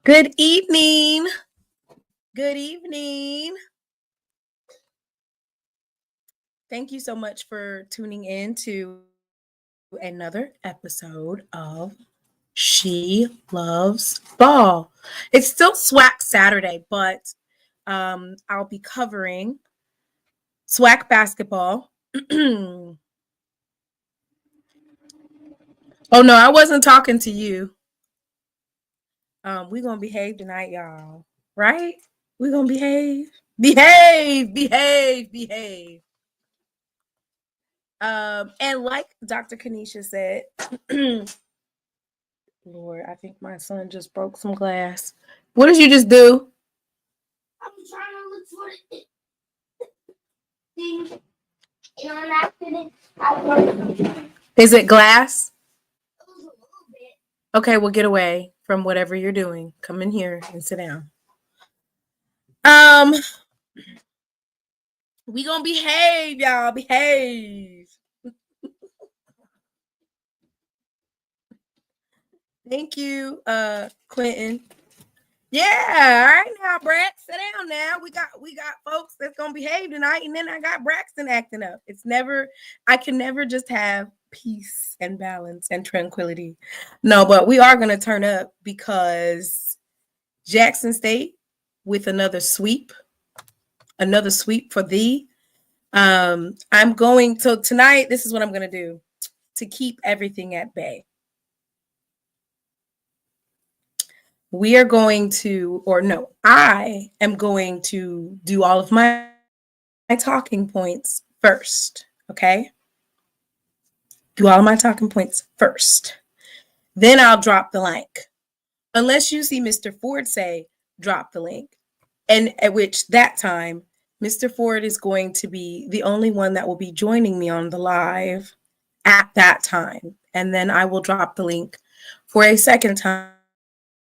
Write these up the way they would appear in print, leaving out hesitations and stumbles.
Good evening. Good evening. Thank you so much for tuning in to another episode of She Loves Ball. It's still SWAC Saturday, but I'll be covering SWAC basketball. Oh no, I wasn't talking to you. We're gonna behave tonight, y'all. Right? We're gonna behave. Behave. And like Dr. Kanisha said, Lord, I think my son just broke some glass. What did you just do? I'm trying to look for it. Thing. And on accident, I broke it. Is it glass? It was a little bit. Okay, well, get away from whatever you're doing. Come in here and sit down. We gonna behave, y'all. Behave. Thank you, Quentin. Yeah, all right now, Brad. Sit down now. We got folks that's gonna behave tonight, and then I got Braxton acting up. I can never just have peace and balance and tranquility. No, but we are gonna turn up because Jackson State with another sweep for thee. I'm going to tonight. This is what I'm gonna do to keep everything at bay. I am going to do all of my talking points first, okay? Do all my talking points first. Then I'll drop the link. Unless you see Mr. Ford say, drop the link. And at which that time, Mr. Ford is going to be the only one that will be joining me on the live at that time. And then I will drop the link for a second time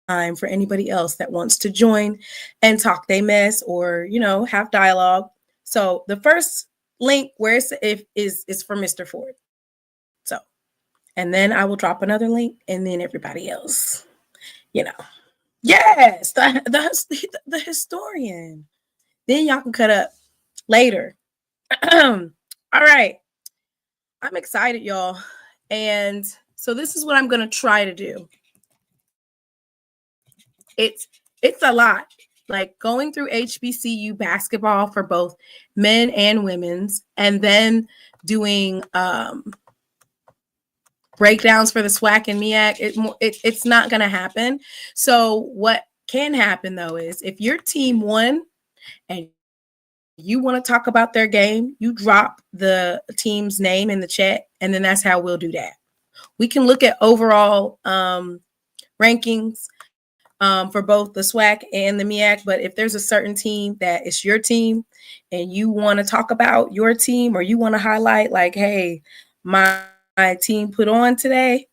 for anybody else that wants to join and talk they mess or, have dialogue. So the first link where is for Mr. Ford. So, and then I will drop another link and then everybody else, Yes, the historian. Then y'all can cut up later. All right. I'm excited, y'all. And so this is what I'm going to try to do. It's a lot. Like going through HBCU basketball for both men and women's, and then doing breakdowns for the SWAC and MEAC. It's not going to happen. So what can happen though is if your team won and you want to talk about their game, you drop the team's name in the chat, and then that's how we'll do that. We can look at overall rankings for both the SWAC and the MEAC, but if there's a certain team that is your team and you want to talk about your team, or you want to highlight like, hey, my team put on today,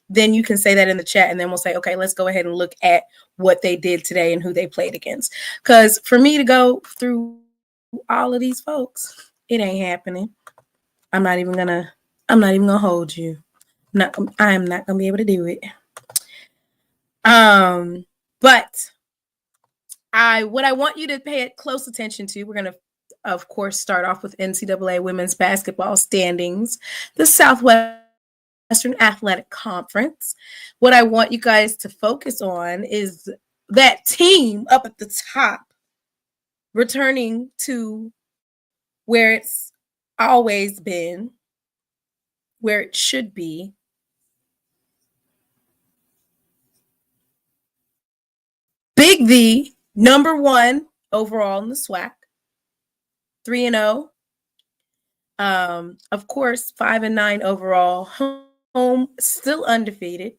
then you can say that in the chat, and then we'll say, okay, let's go ahead and look at what they did today and who they played against. Because for me to go through all of these folks, it ain't happening. I'm not even gonna hold you. I am not gonna be able to do it. But what I want you to pay close attention to, we're gonna, of course, start off with NCAA women's basketball standings, the Southwestern Athletic Conference. What I want you guys to focus on is that team up at the top returning to where it's always been, where it should be. Big V, number 1 overall in the SWAC, 3-0. Of course, 5-9 overall. Home still undefeated.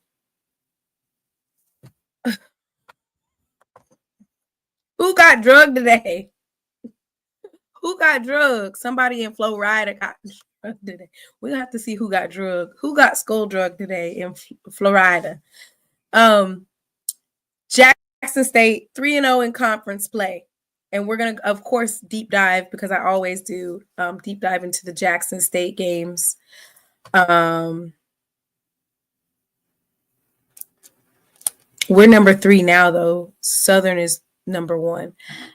Who got drugged today? Who got drugged? Somebody in Florida got drugged today. We have to see who got drugged. Who got skull drugged today in Florida? Jackson State 3-0 in conference play. And we're going to, of course, deep dive, because I always do, deep dive into the Jackson State games. We're number 3 now, though. Southern is number 1.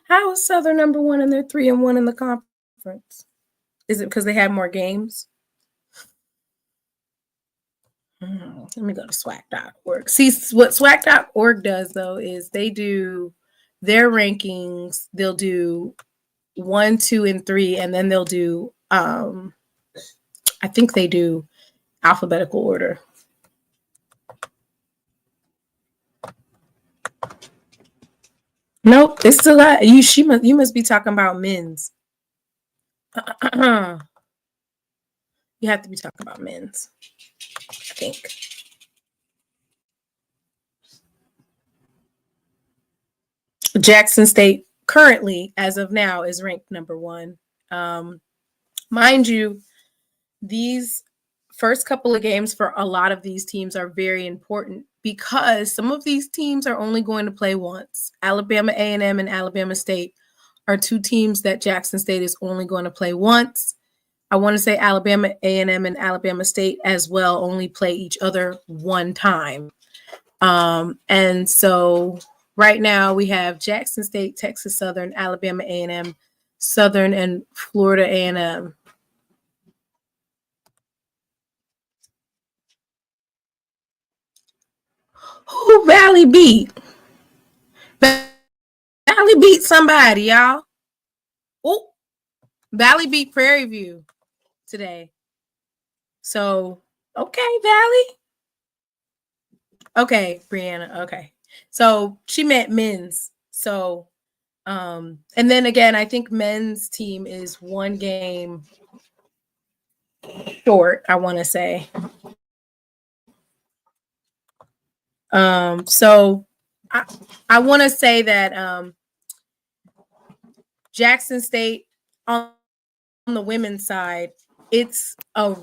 How is Southern number 1 and they're 3-1 in the conference? Is it because they had more games? Let me go to SWAC.org. See, what SWAC.org does, though, is they do their rankings. They'll do 1, 2, and 3, and then they'll do, I think they do alphabetical order. Nope, they still got you. You must be talking about men's. You have to be talking about men's, I think. Jackson State currently, as of now, is ranked number 1. Mind you, these first couple of games for a lot of these teams are very important, because some of these teams are only going to play once. Alabama A&M and Alabama State are 2 teams that Jackson State is only going to play once. I want to say Alabama A&M and Alabama State as well only play each other 1 time. And so right now we have Jackson State, Texas Southern, Alabama A&M, Southern, and Florida A&M. Who Valley beat? Valley beat somebody, y'all. Oh, Valley beat Prairie View today. So, okay, Valley. Okay, Brianna. Okay. So she meant men's. So, and then again, I think men's team is 1 game short, I want to say. So I want to say that Jackson State on the women's side, it's a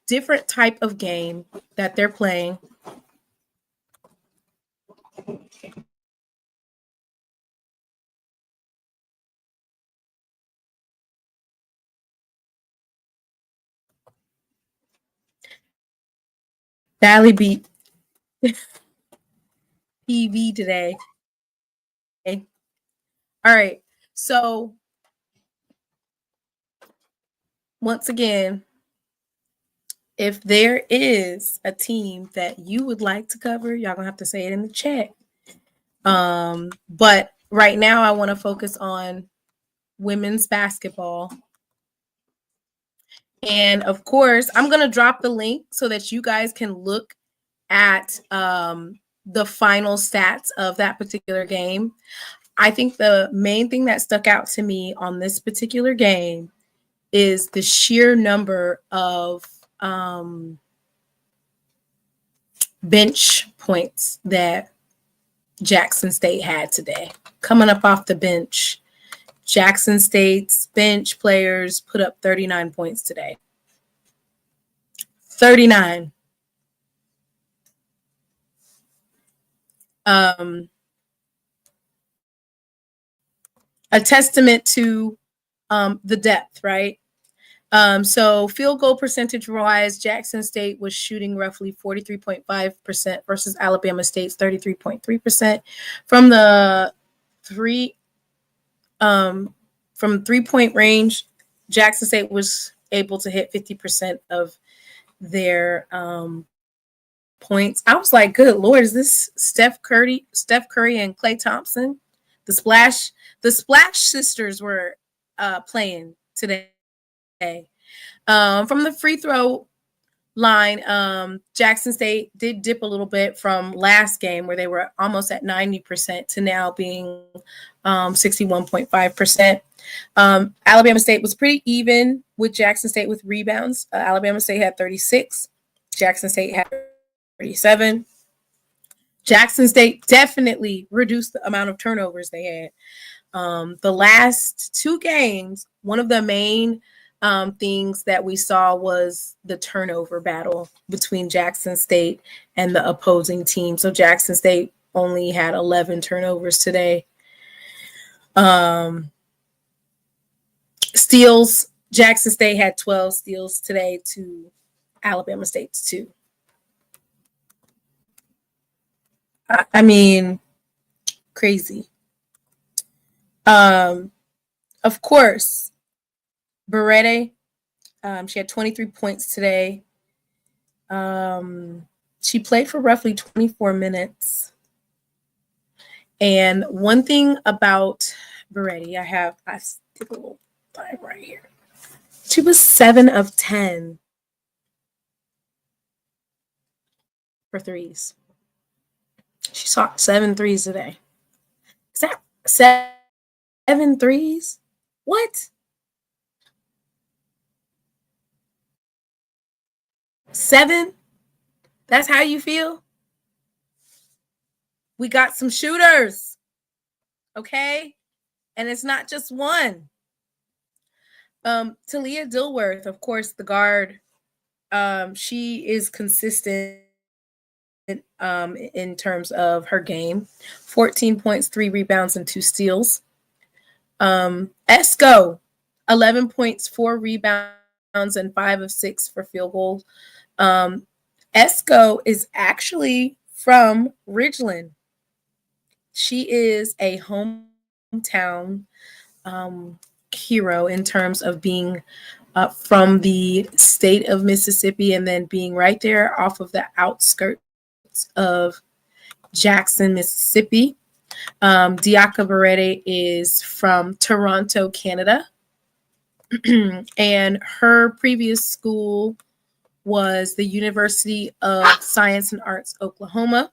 different type of game that they're playing. Valley beat TV today. Okay. All right. So once again, if there is a team that you would like to cover, y'all gonna have to say it in the chat. But right now I want to focus on women's basketball. And of course, I'm gonna drop the link so that you guys can look at the final stats of that particular game. I think the main thing that stuck out to me on this particular game is the sheer number of bench points that Jackson State had today. Coming up off the bench, Jackson State's bench players put up 39 points today. 39. A testament to the depth, right? So field goal percentage wise, Jackson State was shooting roughly 43.5% versus Alabama State's 33.3%. From the from 3-point range, Jackson State was able to hit 50% of their points. I was like, good Lord, is this Steph Curry and Klay Thompson? The Splash sisters were playing today. From the free throw line, Jackson State did dip a little bit from last game where they were almost at 90% to now being 61.5%. Alabama State was pretty even with Jackson State with rebounds. Alabama State had 36. Jackson State had 37. Jackson State definitely reduced the amount of turnovers they had. The last two games, one of the main things that we saw was the turnover battle between Jackson State and the opposing team. So Jackson State only had 11 turnovers today. Steals, Jackson State had 12 steals today to Alabama State's 2. I mean, crazy. Of course, Berete, she had 23 points today. She played for roughly 24 minutes. And one thing about Berete, I did a little thing right here. She was 7 of 10 for threes. She shot 7 threes today. Is that 7 threes? What? 7? That's how you feel? We got some shooters. Okay? And it's not just one. Talia Dilworth, of course, the guard. She is consistent in terms of her game. 14 points, 3 rebounds, and 2 steals. Esco, 11 points, 4 rebounds, and 5 of 6 for field goals. Esco is actually from Ridgeland. She is a hometown hero in terms of being from the state of Mississippi and then being right there off of the outskirts of Jackson, Mississippi. Diaka Berete is from Toronto, Canada. And her previous school was the University of Science and Arts, Oklahoma.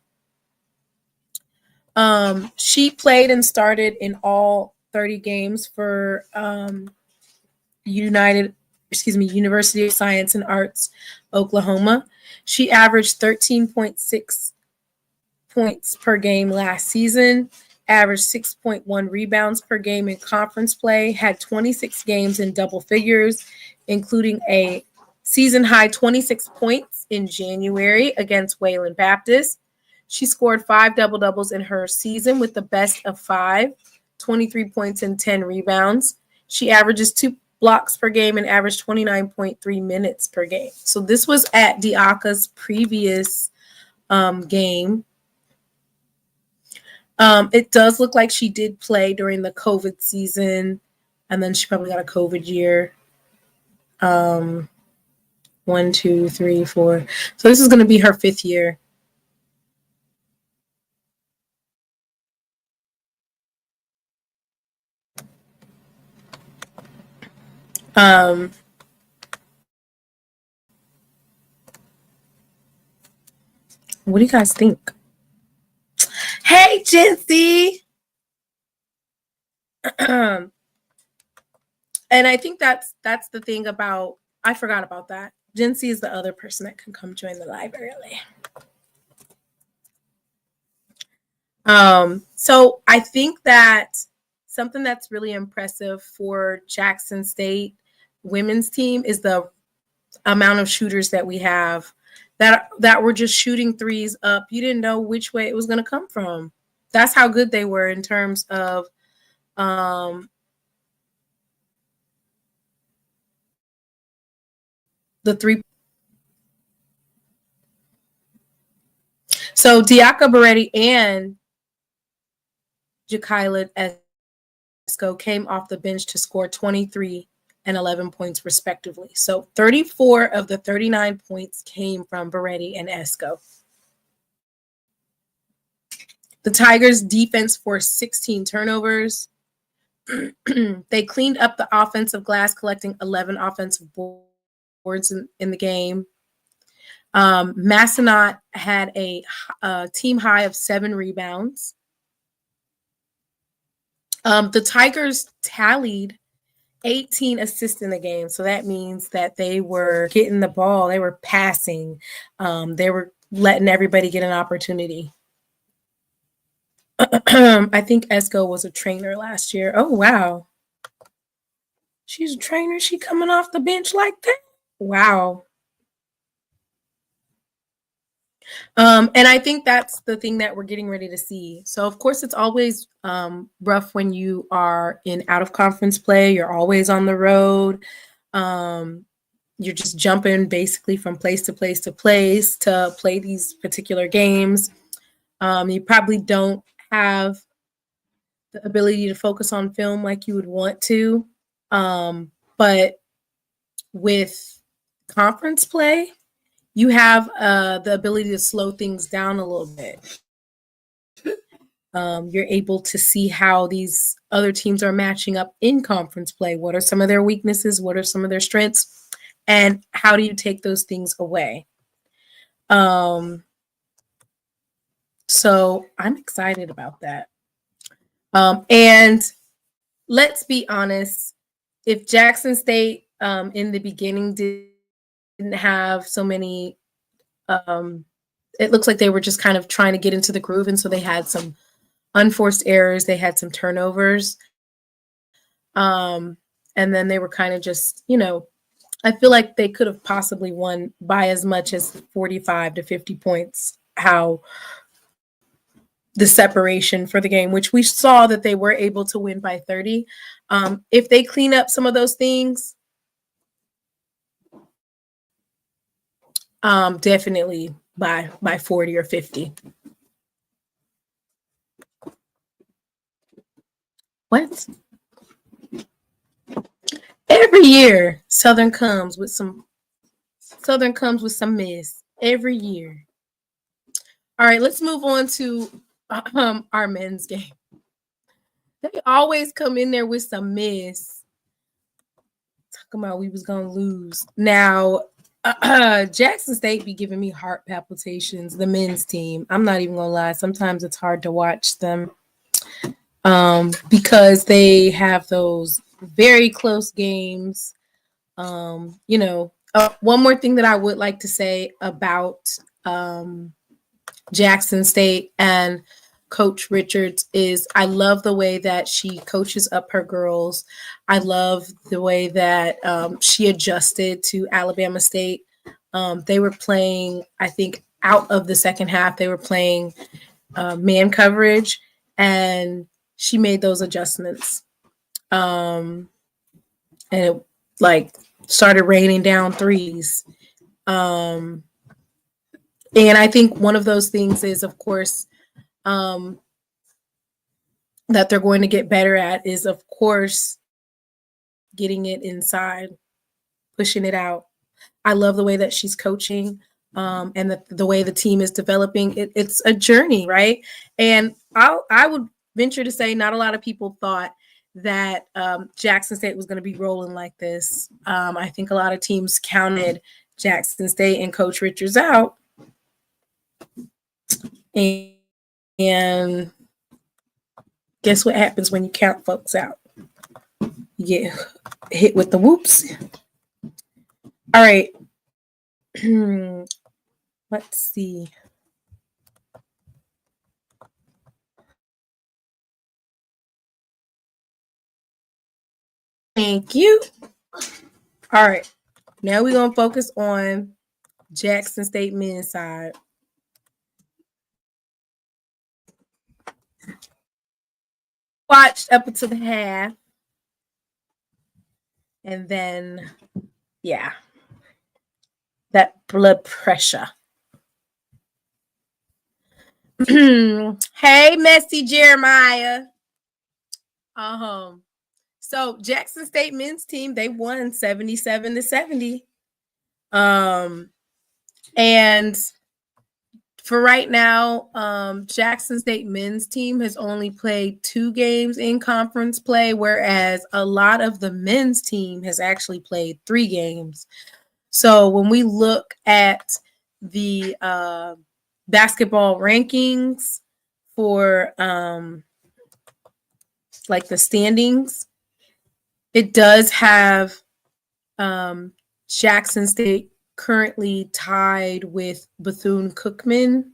She played and started in all 30 games for University of Science and Arts, Oklahoma. She averaged 13.6 points per game last season, averaged 6.1 rebounds per game in conference play, had 26 games in double figures, including a season high 26 points in January against Wayland Baptist. She scored 5 double-doubles in her season with the best of 5, 23 points and 10 rebounds. She averages 2 blocks per game and averaged 29.3 minutes per game. So this was at Diaka's previous game. It does look like she did play during the COVID season, and then she probably got a COVID year. 1, 2, 3, 4. So this is going to be her 5th year. What do you guys think? Hey, Jency. And I think that's the thing about, I forgot about that. Jency is the other person that can come join the live early. So I think that something that's really impressive for Jackson State women's team is the amount of shooters that we have that were just shooting threes up. You didn't know which way it was going to come from. That's how good they were in terms of the three. So Diaka Beretti and Jakayla Esco came off the bench to score 23 and 11 points respectively. So 34 of the 39 points came from Beretti and Esco. The Tigers' defense forced 16 turnovers. They cleaned up the offensive glass, collecting 11 offensive boards in the game. Massenat had a team high of 7 rebounds. The Tigers tallied 18 assists in the game. So that means that they were getting the ball. They were passing. They were letting everybody get an opportunity. I think Esco was a trainer last year. Oh, wow. She's a trainer. She coming off the bench like that? Wow. And I think that's the thing that we're getting ready to see. So, of course, it's always rough when you are in out-of-conference play. You're always on the road. You're just jumping basically from place to place to place to play these particular games. You probably don't have the ability to focus on film like you would want to. But with conference play, you have the ability to slow things down a little bit. You're able to see how these other teams are matching up in conference play. What are some of their weaknesses? What are some of their strengths? And how do you take those things away? So I'm excited about that. And let's be honest, if Jackson State in the beginning didn't have so many, it looks like they were just kind of trying to get into the groove. And so they had some unforced errors. They had some turnovers. And then they were kind of just, I feel like they could have possibly won by as much as 45 to 50 points, how the separation for the game, which we saw that they were able to win by 30. If they clean up some of those things, definitely by 40 or 50. What? Every year, Southern comes with some miss. Every year. All right, let's move on to our men's game. They always come in there with some miss. Talking about we was gonna lose. Now, Jackson State be giving me heart palpitations. The men's team. I'm not even gonna lie. Sometimes it's hard to watch them because they have those very close games. One more thing that I would like to say about Jackson State and Coach Richards is I love the way that she coaches up her girls. I love the way that she adjusted to Alabama State. They were playing, I think, out of the second half, they were playing man coverage, and she made those adjustments. And it started raining down threes. And I think one of those things is, of course, that they're going to get better at is, of course, getting it inside, pushing it out. I love the way that she's coaching, and the way the team is developing. It's a journey, right? And I would venture to say not a lot of people thought that Jackson State was going to be rolling like this. I think a lot of teams counted Jackson State and Coach Richards out. And guess what happens when you count folks out? You get hit with the whoops. All right. Let's see. Thank you. All right. Now we're going to focus on Jackson State men's side. Watched up until the half. And then, yeah, that blood pressure. Hey, Messy Jeremiah. So Jackson State men's team, they won 77-70. And for right now, Jackson State men's team has only played 2 games in conference play, whereas a lot of the men's team has actually played 3 games. So when we look at the basketball rankings for like the standings, it does have Jackson State currently tied with Bethune-Cookman,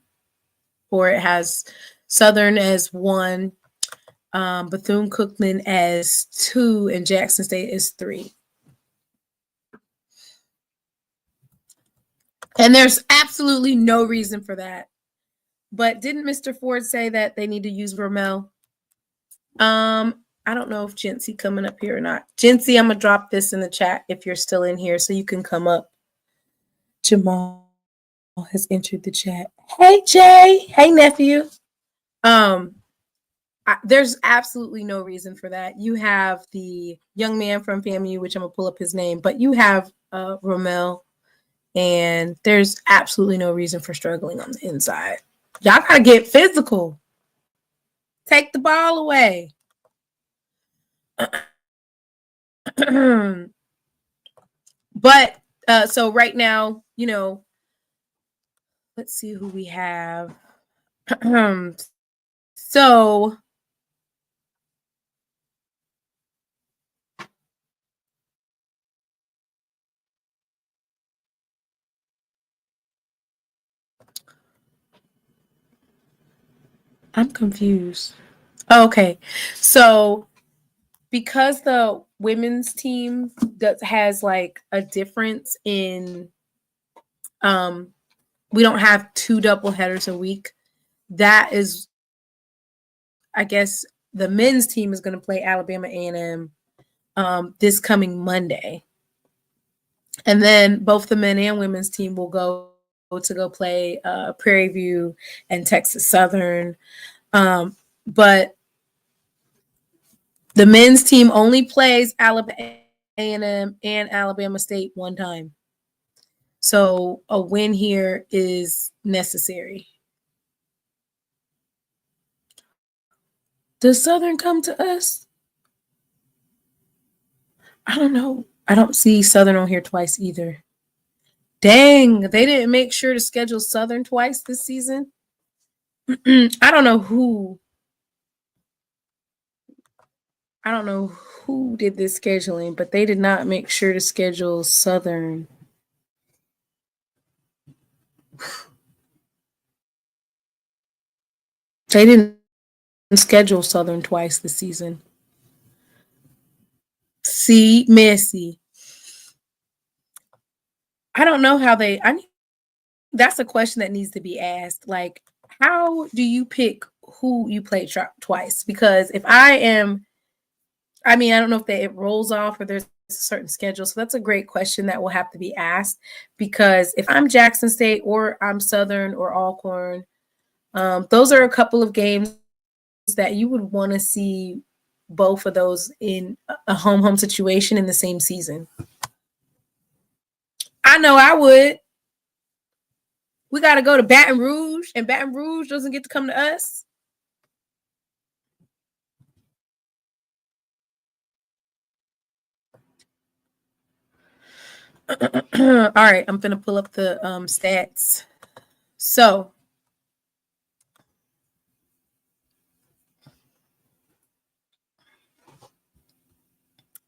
or it has Southern as 1, Bethune-Cookman as 2, and Jackson State is 3. And there's absolutely no reason for that. But didn't Mr. Ford say that they need to use Rommel? I don't know if Jency coming up here or not. Jency, I'm going to drop this in the chat if you're still in here so you can come up. Jamal has entered the chat. Hey, Jay. Hey, nephew. There's absolutely no reason for that. You have the young man from FAMU, which I'm going to pull up his name, but you have Rommel, and there's absolutely no reason for struggling on the inside. Y'all got to get physical. Take the ball away. But so right now, you know, let's see who we have. So I'm confused. Okay. So because the women's team has like a difference in we don't have 2 double headers a week. That is, I guess the men's team is going to play Alabama A&M this coming Monday. And then both the men and women's team will go play Prairie View and Texas Southern. But the men's team only plays Alabama A&M and Alabama State 1 time. So a win here is necessary. Does Southern come to us? I don't know. I don't see Southern on here twice either. Dang, they didn't make sure to schedule Southern twice this season. I don't know who did this scheduling, but they did not make sure to schedule Southern. They didn't schedule Southern twice this season. See, messy. I don't know how that's a question that needs to be asked. Like, how do you pick who you play twice? Because if I don't know if it rolls off or there's a certain schedule. So that's a great question that will have to be asked, because if I'm Jackson State or I'm Southern or Alcorn, those are a couple of games that you would want to see both of those in a home situation in the same season? I know I would. We got to go to Baton Rouge, and Baton Rouge doesn't get to come to us. All right, I'm gonna pull up the stats. So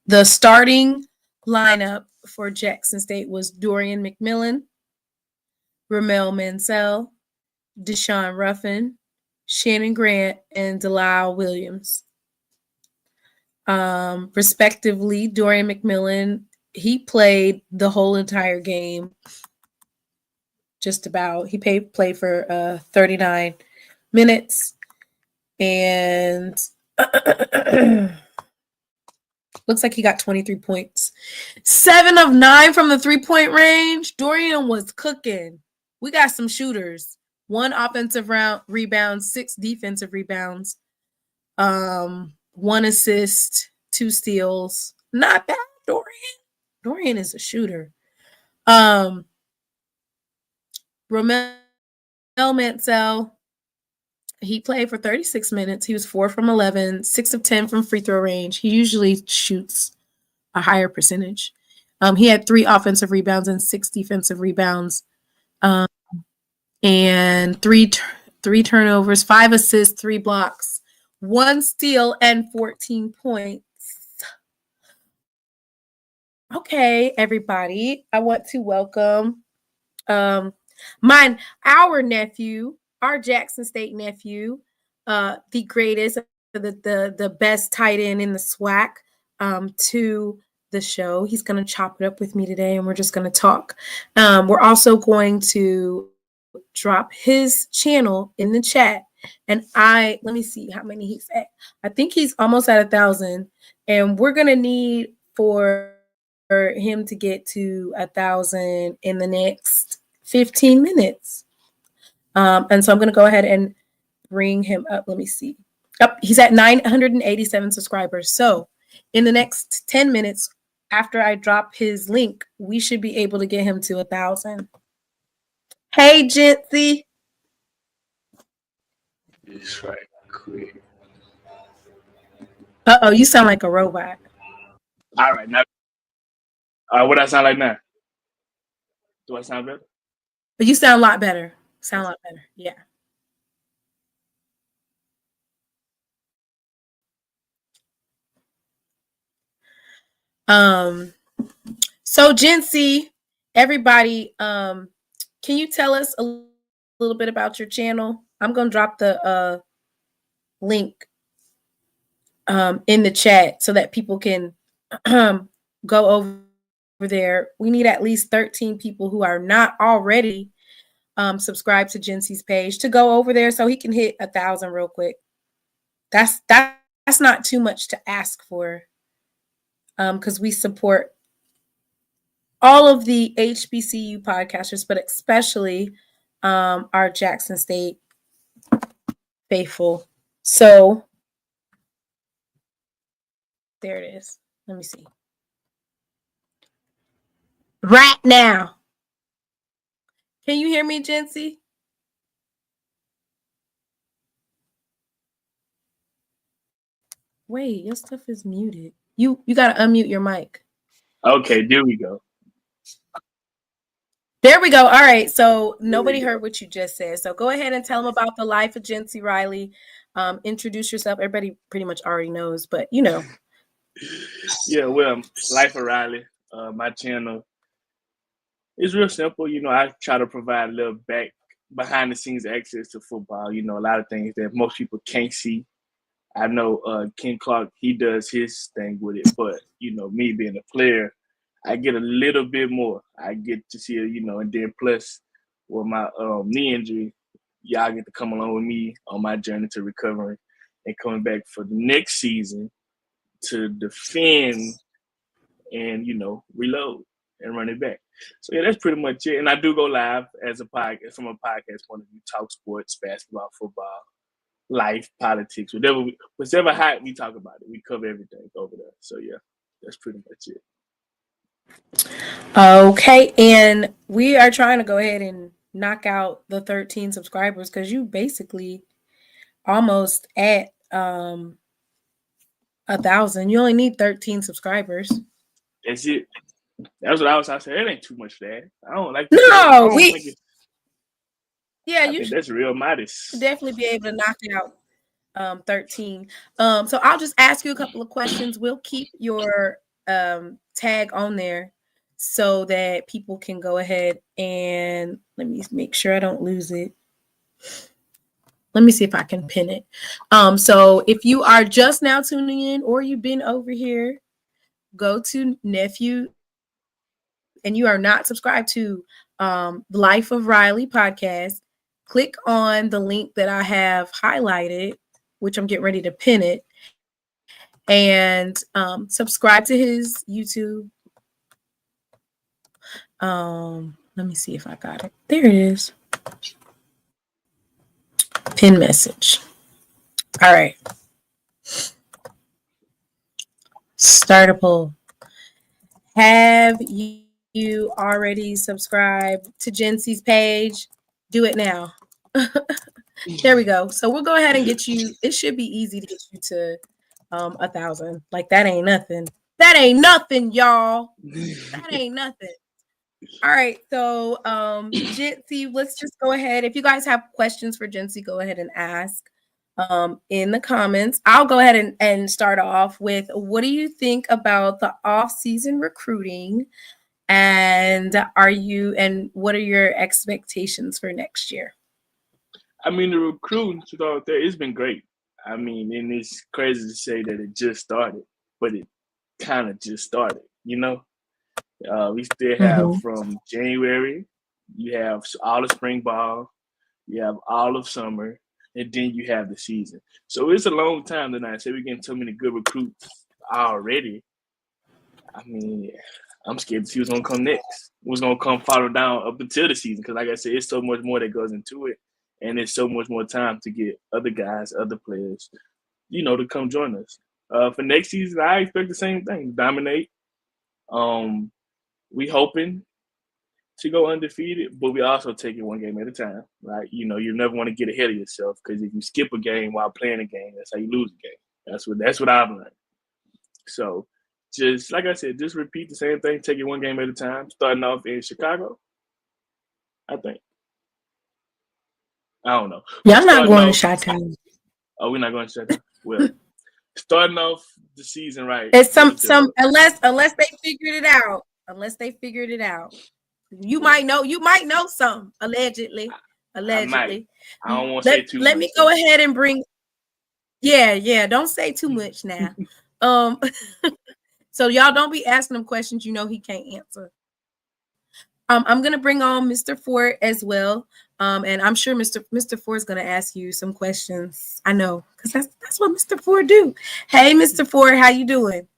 the starting lineup for Jackson State was Dorian McMillan, Ramel Mansell, Deshaun Ruffin, Shannon Grant, and Delisle Williams. Respectively, Dorian McMillan, he played the whole entire game. Just about. He played for 39 minutes. And looks like he got 23 points. 7 of 9 from the 3-point range. Dorian was cooking. We got some shooters. 1 offensive rebound, 6 defensive rebounds. 1 assist, 2 steals. Not bad, Dorian. Dorian is a shooter. Ramel Mansell, he played for 36 minutes. He was 4 from 11, 6 of 10 from free throw range. He usually shoots a higher percentage. He had 3 offensive rebounds and 6 defensive rebounds, and 3 turnovers, 5 assists, 3 blocks, 1 steal, and 14 points. Okay, everybody, I want to welcome our nephew, our Jackson State nephew, the greatest, the best tight end in the SWAC, to the show. He's going to chop it up with me today, and we're just going to talk. We're also going to drop his channel in the chat. And let me see how many he's at. I think he's almost at 1,000, and we're going to need for him to get to 1,000 in the next 15 minutes. And so I'm going to go ahead and bring him up. Let me see. He's at 987 subscribers. So in the next 10 minutes, after I drop his link, we should be able to get him to 1,000. Hey, Jency. It's right quick. Uh-oh, you sound like a robot. All right, now. What I sound like now? Do I sound better? But you sound a lot better. Yeah. So Jency, everybody, can you tell us a little bit about your channel? I'm gonna drop the link in the chat so that people can go over there. We need at least 13 people who are not already subscribed to Jency's page to go over there so he can hit 1,000 real quick. That's not too much to ask for, because we support all of the HBCU podcasters, but especially our Jackson State faithful. So there it is. Let me see. Right now. Can you hear me, Jency? Wait, your stuff is muted. You got to unmute your mic. Okay, there we go. There we go. All right. So nobody heard what you just said. So go ahead and tell them about the life of Jency Riley. Introduce yourself. Everybody pretty much already knows, but you know. Yeah, well, Life of Riley, my channel is real simple. You know, I try to provide a little behind the scenes access to football. You know, a lot of things that most people can't see. I know Ken Clark, he does his thing with it, but you know, me being a player, I get a little bit more. I get to see it, you know, and then plus with my knee injury, y'all get to come along with me on my journey to recovery and coming back for the next season to defend and, you know, reload and run it back. So yeah, that's pretty much it. And I do go live as a podcast from a podcast point of view, talk sports, basketball, football. life, politics, whatever hot, we talk about it. We cover everything over there. So yeah, that's pretty much it. Okay, and we are trying to go ahead and knock out the 13 subscribers because you basically almost at 1,000. You only need 13 subscribers. That's it. That's what I saying. It ain't too much for that. I don't like. No, I you think that's real modest. should definitely be able to knock out 13. So I'll just ask you a couple of questions. We'll keep your tag on there so that people can go ahead and let me make sure I don't lose it. Let me see if I can pin it. So if you are just now tuning in or you've been over here, go to Nephew and you are not subscribed to Life of Riley podcast, click on the link that I have highlighted, which I'm getting ready to pin it, and subscribe to his YouTube. Let me see if I got it. There it is. Pin message. All right. Start a poll. Have you already subscribed to Jency's page? Do it now. There we go. So we'll go ahead and get you. It should be easy to get you to 1,000. Like that ain't nothing. That ain't nothing, y'all. That ain't nothing. All right. So Jency, let's just go ahead. If you guys have questions for Jency, go ahead and ask in the comments. I'll go ahead and start off with, what do you think about the off-season recruiting? And what are your expectations for next year? I mean, the recruiting out there, it's been great. I mean, and it's crazy to say that it just started, but it kind of just started, you know? We still have from January, you have all of spring ball, you have all of summer, and then you have the season. So it's a long time tonight. Say we're getting so many good recruits already. I mean, I'm scared to see what's going to come next. What's going to come follow down up until the season. Because like I said, it's so much more that goes into it. And it's so much more time to get other guys, other players, to come join us. For next season, I expect the same thing. Dominate. We hoping to go undefeated, but we also take it one game at a time. Right? You never want to get ahead of yourself, because if you skip a game while playing a game, that's how you lose a game. That's what I've learned. So just like I said, just repeat the same thing, take it one game at a time, starting off in Chicago, I think. I don't know. Yeah, I'm not going to Chi-Town. Oh, we're not going to Chi-Town? Well, starting off the season right. It's some unless they figured it out. Unless they figured it out. You might know some, allegedly. I don't want to say too much. Let me go ahead and bring. Yeah, don't say too much now. So y'all don't be asking him questions he can't answer. I'm gonna bring on Mr. Ford as well. And I'm sure Mr. Ford is gonna ask you some questions. I know, because that's what Mr. Ford do. Hey, Mr. Ford, how you doing?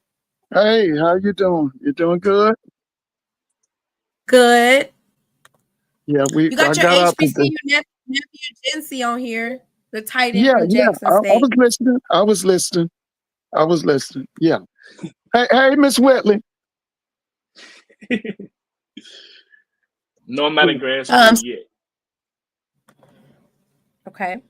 Hey, how you doing? You doing good? Good. Yeah, you got your HBCU nephew Jency on here, the tight end from Jackson State. I was listening. Yeah. Hey, Miss Whitley. No, I'm not in grad school yet. Okay.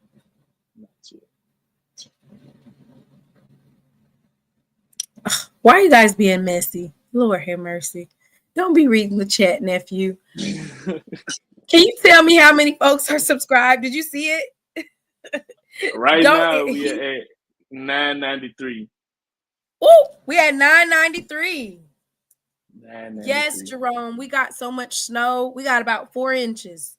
Why are you guys being messy? Lord have mercy. Don't be reading the chat, nephew. Can you tell me how many folks are subscribed? Did you see it? Right now, we are at 993. Oh, we at 993. Yes, Jerome. We got so much snow. We got about 4 inches.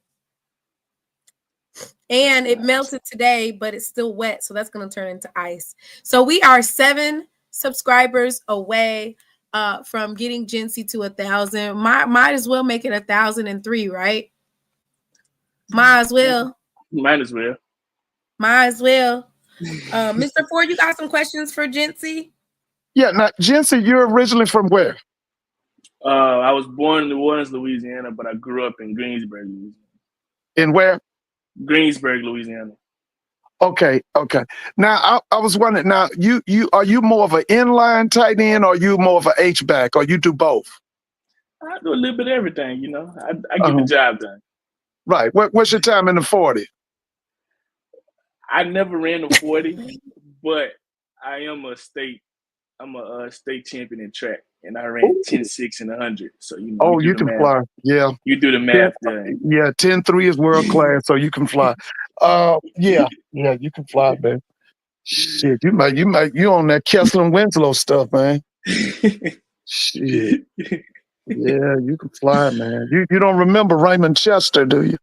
And it melted today, but it's still wet. So that's going to turn into ice. So we are 7 subscribers away from getting Jency to 1,000. Might as well make it 1,003, right? Might as well. Mr. Ford, you got some questions for Jency? Yeah, now Jency, you're originally from where? I was born in New Orleans, Louisiana, but I grew up in Greensburg, Louisiana. In where? Greensburg, Louisiana. Okay. Now I was wondering. Now you are you more of an inline tight end, or you more of an H back, or you do both? I do a little bit of everything, you know. I get the Uh-huh. job done. Right. What's your time in the 40? I never ran a 40, but I'm a state champion in track, and I ran 10.6 and 100. So you know, you Oh, do you the can math. fly. Yeah. You do the 10, math there. yeah, 10-3 is world class, so you can fly. Yeah, you can fly, man. Shit, you on that Kessler and Winslow stuff, man. Shit. Yeah, you can fly, man. You don't remember Raymond Chester, do you?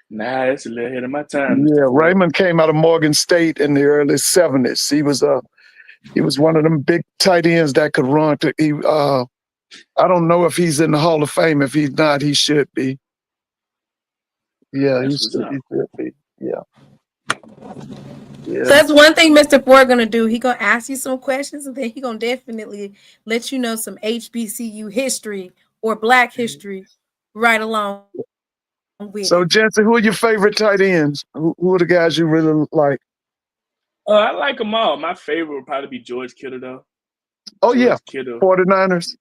Nah, that's a little ahead of my time, Mr. Yeah, Ford. Raymond came out of Morgan State in the early 70s. He was one of them big tight ends that could run. I don't know if he's in the Hall of Fame. If he's not, he should be. Yeah, That's what's up. he should be. Yeah. So that's one thing Mr. Ford gonna do. He gonna ask you some questions, and then he gonna definitely let you know some HBCU history or Black history right along with So, it. Jency, who are your favorite tight ends? Who are the guys you really like? I like them all. My favorite would probably be George Kittle, though. Oh, George yeah. Kittle. 49ers.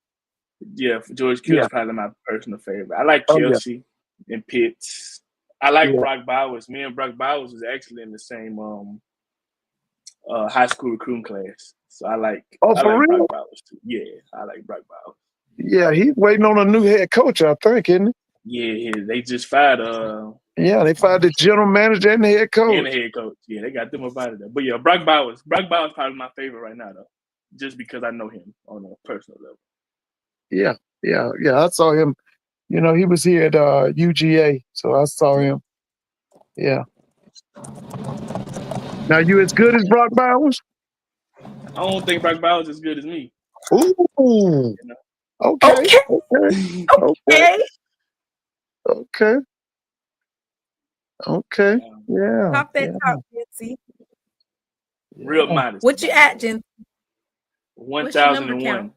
Yeah, George Kittle's Yeah. probably my personal favorite. I like Oh, yeah. Kelsey and Pitts. I like Yeah. Brock Bowers. Me and Brock Bowers was actually in the same high school recruiting class. So I like For real? Brock Bowers too. Yeah, I like Brock Bowers. Yeah, he's waiting on a new head coach, I think, isn't Yeah, they just fired he? Yeah, they fired the general manager and the head coach. and the head coach. Yeah, they got them up out of there. But yeah, Brock Bowers probably my favorite right now though. Just because I know him on a personal level. Yeah. I saw him. You know, he was here at UGA, so I saw him. Yeah. Now, you as good as Brock Bowers? I don't think Brock Bowers is as good as me. Ooh. You know? Okay. Yeah. Talk that talk, Jency. Real modest. What you at, Jency? 1001.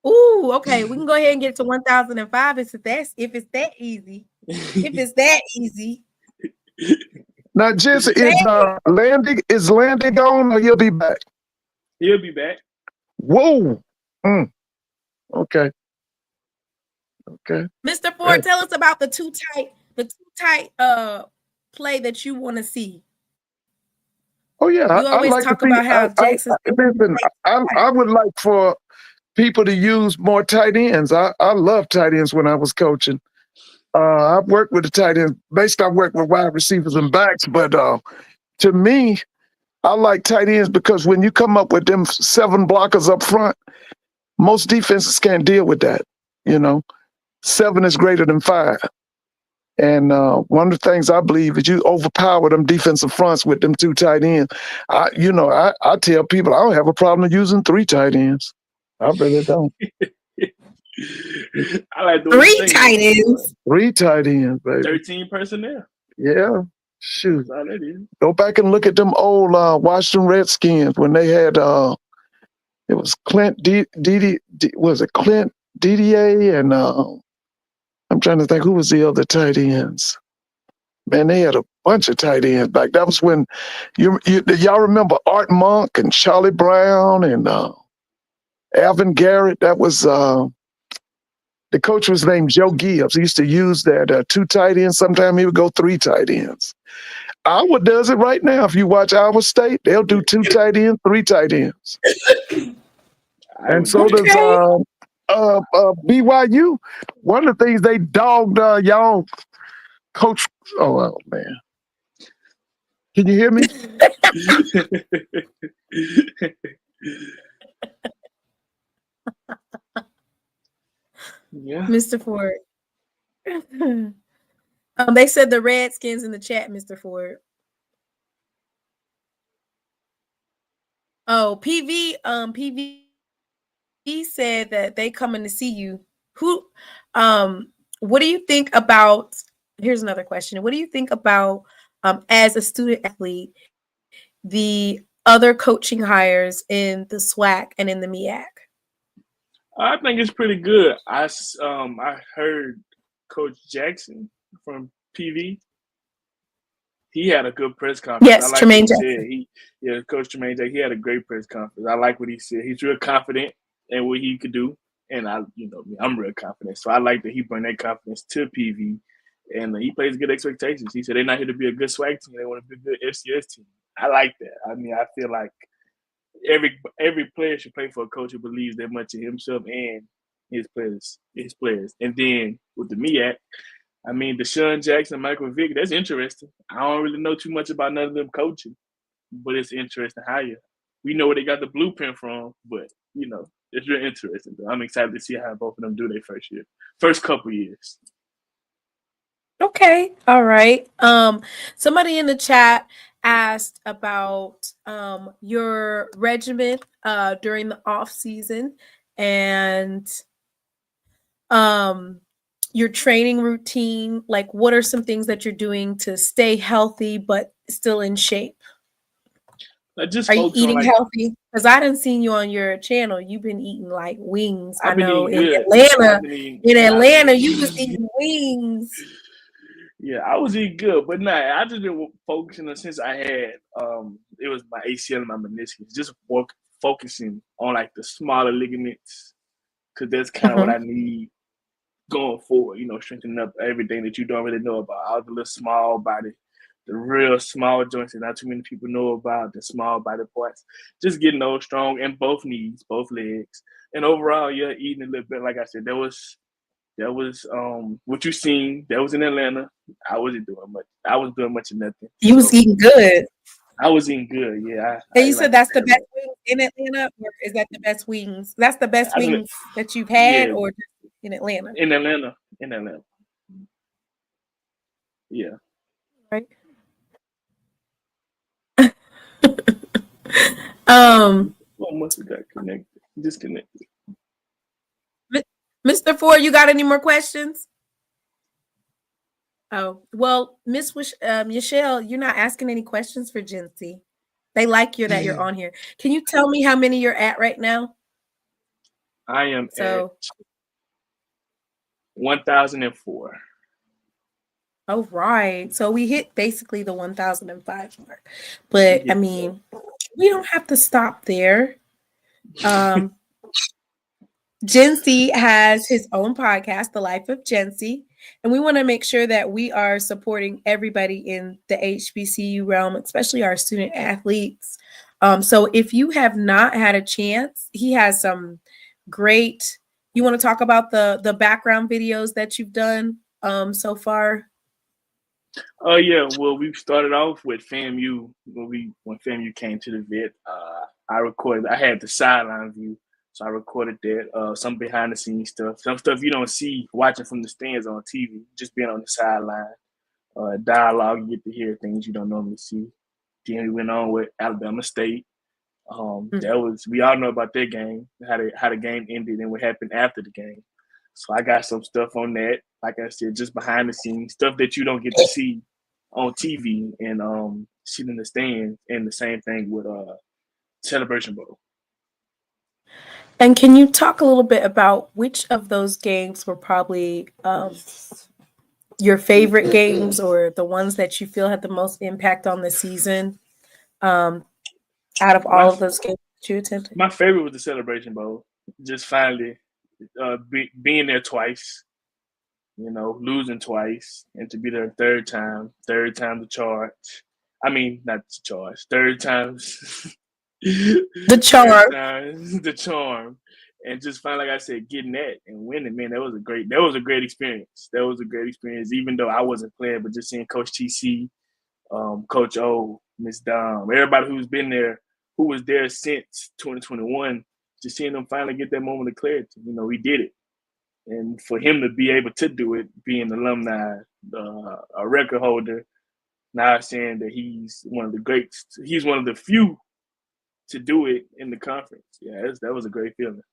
Ooh, okay. We can go ahead and get to 1005 if it's that easy. If it's that easy. Now, Jency, is Landy gone, or he'll be back? He'll be back. Whoa. Okay. Mr. Ford, tell us about the too tight play that you want to see. Oh yeah, you always like talk to see, about how Jackson. Listen, I would like for people to use more tight ends. I love tight ends when I was coaching. I've worked with the tight ends. Basically, I worked with wide receivers and backs, but to me, I like tight ends because when you come up with them 7 blockers up front, most defenses can't deal with that. You know, 7 is greater than 5. And one of the things I believe is you overpower them defensive fronts with them 2 tight ends. I tell people I don't have a problem using 3 tight ends. I really don't. I like the 3 tight ends. 3 tight ends, baby. 13 personnel. Yeah. Shoot. That's all that is. Go back and look at them old Washington Redskins when they had it was Clint Clint DDA and I'm trying to think who was the other tight ends. Man, they had a bunch of tight ends back. That was when y'all remember Art Monk and Charlie Brown and Alvin Garrett. That was the coach was named Joe Gibbs. He used to use that 2 tight ends. Sometimes he would go 3 tight ends. Iowa does it right now. If you watch Iowa State, they'll do 2 tight ends, 3 tight ends. And so does BYU. One of the things they dogged y'all coach. Oh man. Can you hear me? Yeah. Mr. Ford. They said the Redskins in the chat, Mr. Ford. Oh, PV said that they coming to see you. What do you think about, here's another question. What do you think about as a student athlete, the other coaching hires in the SWAC and in the MEAC? I think it's pretty good. I heard Coach Jackson from PV. he had a good press conference. Yes, I like what Tremaine he Jackson. said. Coach Tremaine Jackson, he had a great press conference. I like what he said. He's real confident in what he could do, and I'm real confident. So I like that he bring that confidence to PV, and he plays good expectations. He said they're not here to be a good SWAC team; they want to be a good FCS team. I like that. I mean, I feel like every player should play for a coach who believes that much in himself and his players. And then with the MEAC, I mean, Deshaun Jackson, Michael Vick, that's interesting. I don't really know too much about none of them coaching, but it's interesting how we know where they got the blueprint from, but, it's real interesting. I'm excited to see how both of them do their first couple years. Okay. All right. Somebody in the chat asked about your regimen during the off season and your training routine. Like, what are some things that you're doing to stay healthy but still in shape? Just are you eating healthy? Because I didn't see you on your channel. You've been eating like wings. I know in Atlanta, you was eating wings. Yeah, I was eating good, but I just been focusing since I had it was my ACL and my meniscus, just focusing on like the smaller ligaments, because that's kind of what I need going forward. Strengthening up everything that you don't really know about, all the little small body, the real small joints that not too many people know about, the small body parts. Just getting those strong in both knees, both legs, and overall, eating a little bit. Like I said, that was what you seen. That was in Atlanta. I wasn't doing much. I was doing much of nothing. You was eating good. I was eating good. Yeah. And you said that's the best wings in Atlanta, or is that the best wings? That's the best wings that you've had, or just in Atlanta? In Atlanta. Yeah. Right. Must have got disconnected. Mr. Ford, you got any more questions? Oh, well, Miss Michelle, you're not asking any questions for Jency. They like you that you're on here. Can you tell me how many you're at right now? I am at 1,004. Oh, right. So we hit basically the 1,005 mark. But I mean, we don't have to stop there. Jency has his own podcast, The Life of Jency, and we want to make sure that we are supporting everybody in the HBCU realm, especially our student athletes. So if you have not had a chance, he has some great. You want to talk about the background videos that you've done so far? Oh yeah, well we started off with FAMU when FAMU came to the vet. I had the sideline view. So I recorded that, some behind the scenes stuff, some stuff you don't see watching from the stands on TV, just being on the sideline, dialogue, you get to hear things you don't normally see. Then we went on with Alabama State. We all know about their game, how the game ended and what happened after the game. So I got some stuff on that, like I said, just behind the scenes, stuff that you don't get to see on TV and sit in the stands, and the same thing with Celebration Bowl. And can you talk a little bit about which of those games were probably your favorite games, or the ones that you feel had the most impact on the season out of all of those games that you attended? My favorite was the Celebration Bowl. Just finally being there twice, losing twice, and to be there third time the charge. I mean, not the charge, third time's the charm. The charm. And just finally, like I said, getting that and winning, man, that was a great experience. That was a great experience, even though I wasn't playing, but just seeing Coach TC, Coach O, Miss Dom, everybody who's been there, who was there since 2021, just seeing them finally get that moment of clarity. We did it. And for him to be able to do it, being an alumni, a record holder, now saying that he's one of the greats, he's one of the few to do it in the conference. Yeah, that was a great feeling.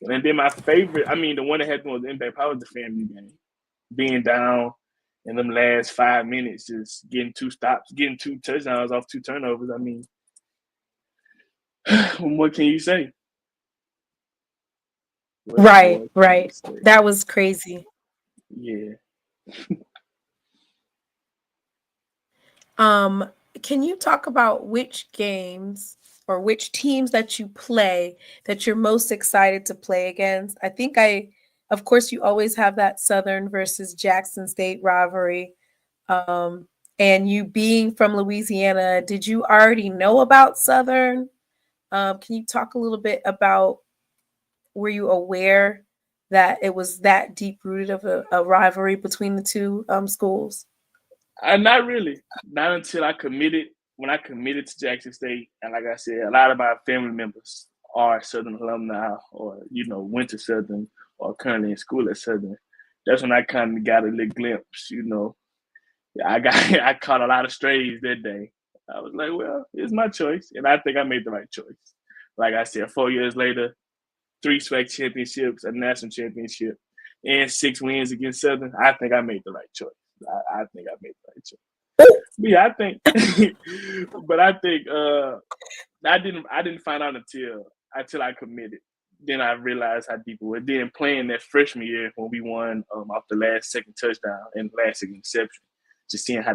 And then my favorite, the one that had the most impact probably was the FAMU game. Being down in them last 5 minutes, just getting 2 stops, getting 2 touchdowns off 2 turnovers. What can you say? Right. That was crazy. Yeah. Can you talk about which games or which teams that you play that you're most excited to play against? Of course, you always have that Southern versus Jackson State rivalry. And you being from Louisiana, did you already know about Southern? Can you talk a little bit about, were you aware that it was that deep rooted of a rivalry between the two schools? Not really. Not until I committed. When I committed to Jackson State, and like I said, a lot of my family members are Southern alumni, or went to Southern, or currently in school at Southern. That's when I kind of got a little glimpse. I caught a lot of strays that day. I was like, well, it's my choice, and I think I made the right choice. Like I said, 4 years later, 3 SWAC championships, a national championship, and 6 wins against Southern. I think I made the right choice. I think I made the right choice. But yeah, I think, but I think I didn't find out until I committed. Then I realized how deep it was. Then playing that freshman year when we won off the last second touchdown and last second interception, just seeing how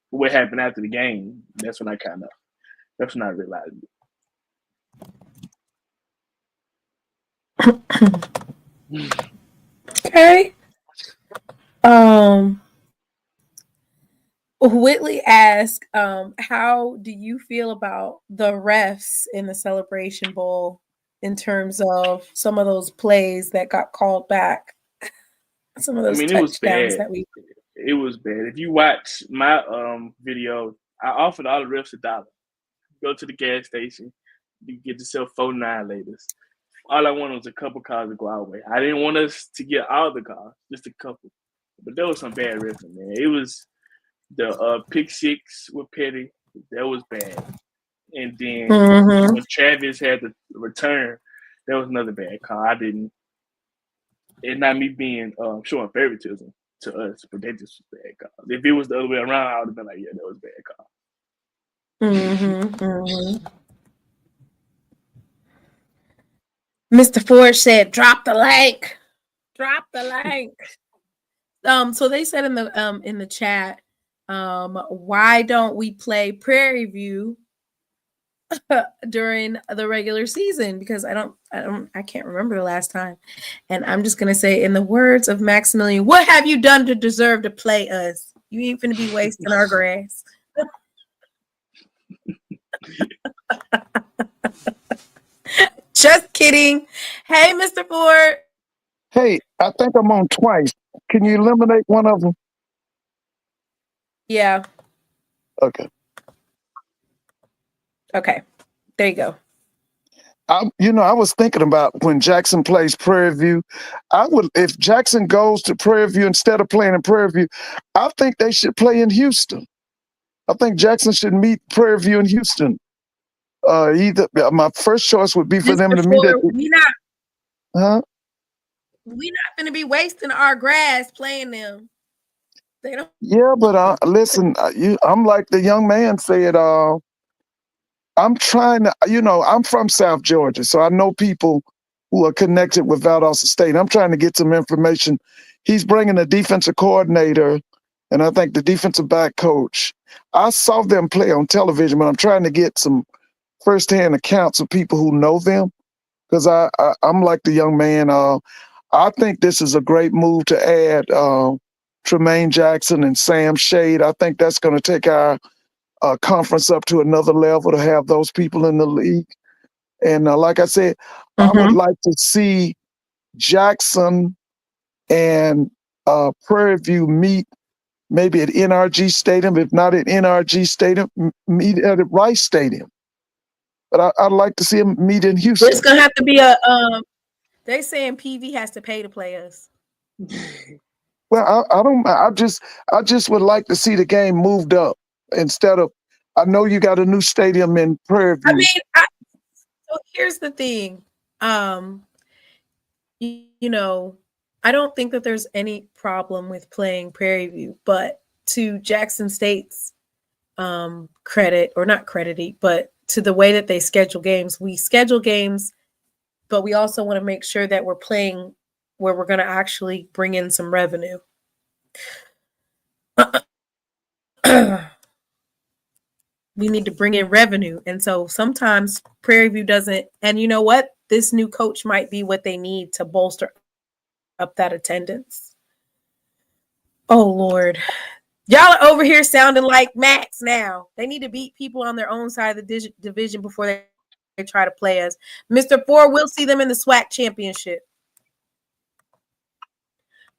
what happened after the game. That's when I realized it. Okay. Whitley asked, how do you feel about the refs in the Celebration Bowl in terms of some of those plays that got called back? Some of those touchdowns it was bad. that we. It was bad. If you watch my video, I offered all the refs $1. Go to the gas station, you get yourself 4 9-laters. All I wanted was a couple calls to go our way. I didn't want us to get all the calls, just a couple. But there was some bad refs, man. It was the pick 6 with Petty. That was bad. And then when Travis had the return, that was another bad call. It's not me being showing favoritism to us, but that just was bad call. If it was the other way around, I would have been like, yeah, that was bad call. Mr. Ford said, drop the link. Drop the link. So they said in the chat, why don't we play Prairie View during the regular season? Because I can't remember the last time. And I'm just gonna say, in the words of Maximilian, what have you done to deserve to play us? You ain't finna be wasting our grass. Just kidding. Hey, Mr. Ford. Hey, I think I'm on twice. Can you eliminate one of them? Yeah. Okay. There you go. I was thinking about when Jackson plays Prairie View. If Jackson goes to Prairie View instead of playing in Prairie View, I think they should play in Houston. I think Jackson should meet Prairie View in Houston. My first choice would be for them to meet at. We're not going to be wasting our grass playing them. They don't. Yeah, but listen, I'm like the young man said. I'm trying to, I'm from South Georgia, so I know people who are connected with Valdosta State. I'm trying to get some information. He's bringing a defensive coordinator, and I think the defensive back coach. I saw them play on television, but I'm trying to get some firsthand accounts of people who know them, because I'm like the young man. I think this is a great move to add Tremaine Jackson and Sam Shade. I think that's going to take our conference up to another level to have those people in the league. And like I said, I would like to see Jackson and Prairie View meet maybe at NRG Stadium, if not at NRG Stadium, meet at Rice Stadium. But I'd like to see them meet in Houston. It's gonna have to be they saying PV has to pay to play us. Well, I just would like to see the game moved up instead of. I know you got a new stadium in Prairie View. I mean, so here's the thing. I don't think that there's any problem with playing Prairie View, but to Jackson State's credit, or not credit, but to the way that they schedule games, we schedule games, but we also want to make sure that we're playing where we're going to actually bring in some revenue. we need to bring in revenue. And so sometimes Prairie View doesn't. And you know what? This new coach might be what they need to bolster up that attendance. Oh, Lord. Y'all are over here sounding like Max now. They need to beat people on their own side of the division before they try to play us. Mr. Ford, we'll see them in the SWAC championship.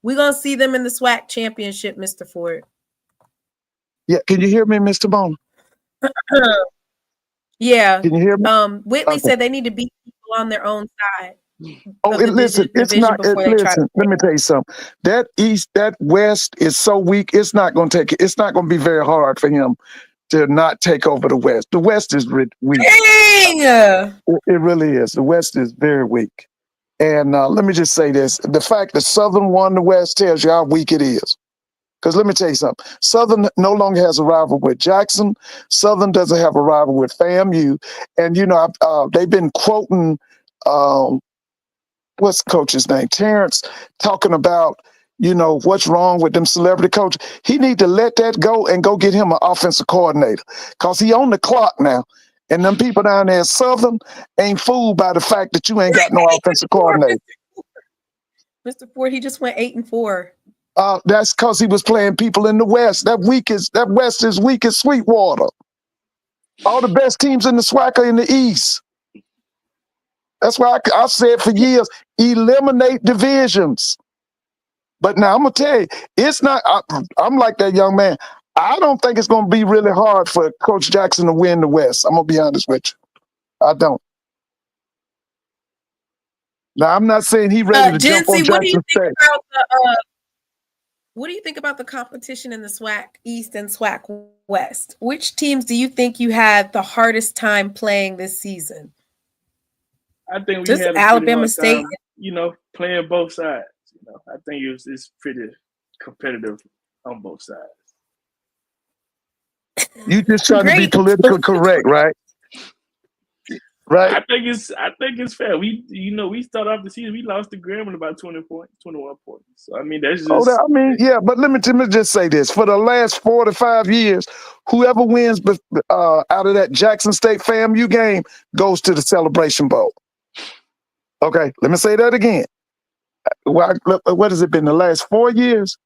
We're going to see them in the SWAC championship, Mr. Ford. Yeah, can you hear me, Mr. Bone? Yeah. Can you hear me? Whitley said they need to beat people on their own side. Oh, listen, it's not. Listen, let me tell you something. That East, that West is so weak. It's not going to take it. It's not going to be very hard for him to not take over the West. The West is weak. Dang! It really is. The West is very weak. And let me just say this: the fact that Southern won the West tells you how weak it is. Because let me tell you something. Southern no longer has a rival with Jackson. Southern doesn't have a rival with FAMU. And you know, they've been quoting. What's the coach's name? Terrence, talking about, you know, what's wrong with them celebrity coaches. He need to let that go and go get him an offensive coordinator because he on the clock now. And them people down there at Southern ain't fooled by the fact that you ain't got no offensive coordinator. Mr. Ford, he just went 8-4. That's because he was playing people in the West. That West is weak as Sweetwater. All the best teams in the SWAC are in the East. That's why I said for years, eliminate divisions. But now I'm going to tell you, it's not, I'm like that young man. I don't think it's going to be really hard for Coach Jackson to win the West. I'm going to be honest with you. I don't. Now, I'm not saying he's ready to jump on Jackson State. What do you think about the competition in the SWAC East and SWAC West? Which teams do you think you had the hardest time playing this season? I think we just had Alabama State, time, you know, playing both sides. You know, I think it's pretty competitive on both sides. You just trying to be politically correct, right? Right. I think it's fair. We start off the season, we lost to Grambling about 20 points, 21 points. So I mean, that's just. Yeah, but let me just say this: for the last 4 to 5 years, whoever wins out of that Jackson State FAMU game goes to the Celebration Bowl. Okay, let me say that again. What has it been? The last 4 years?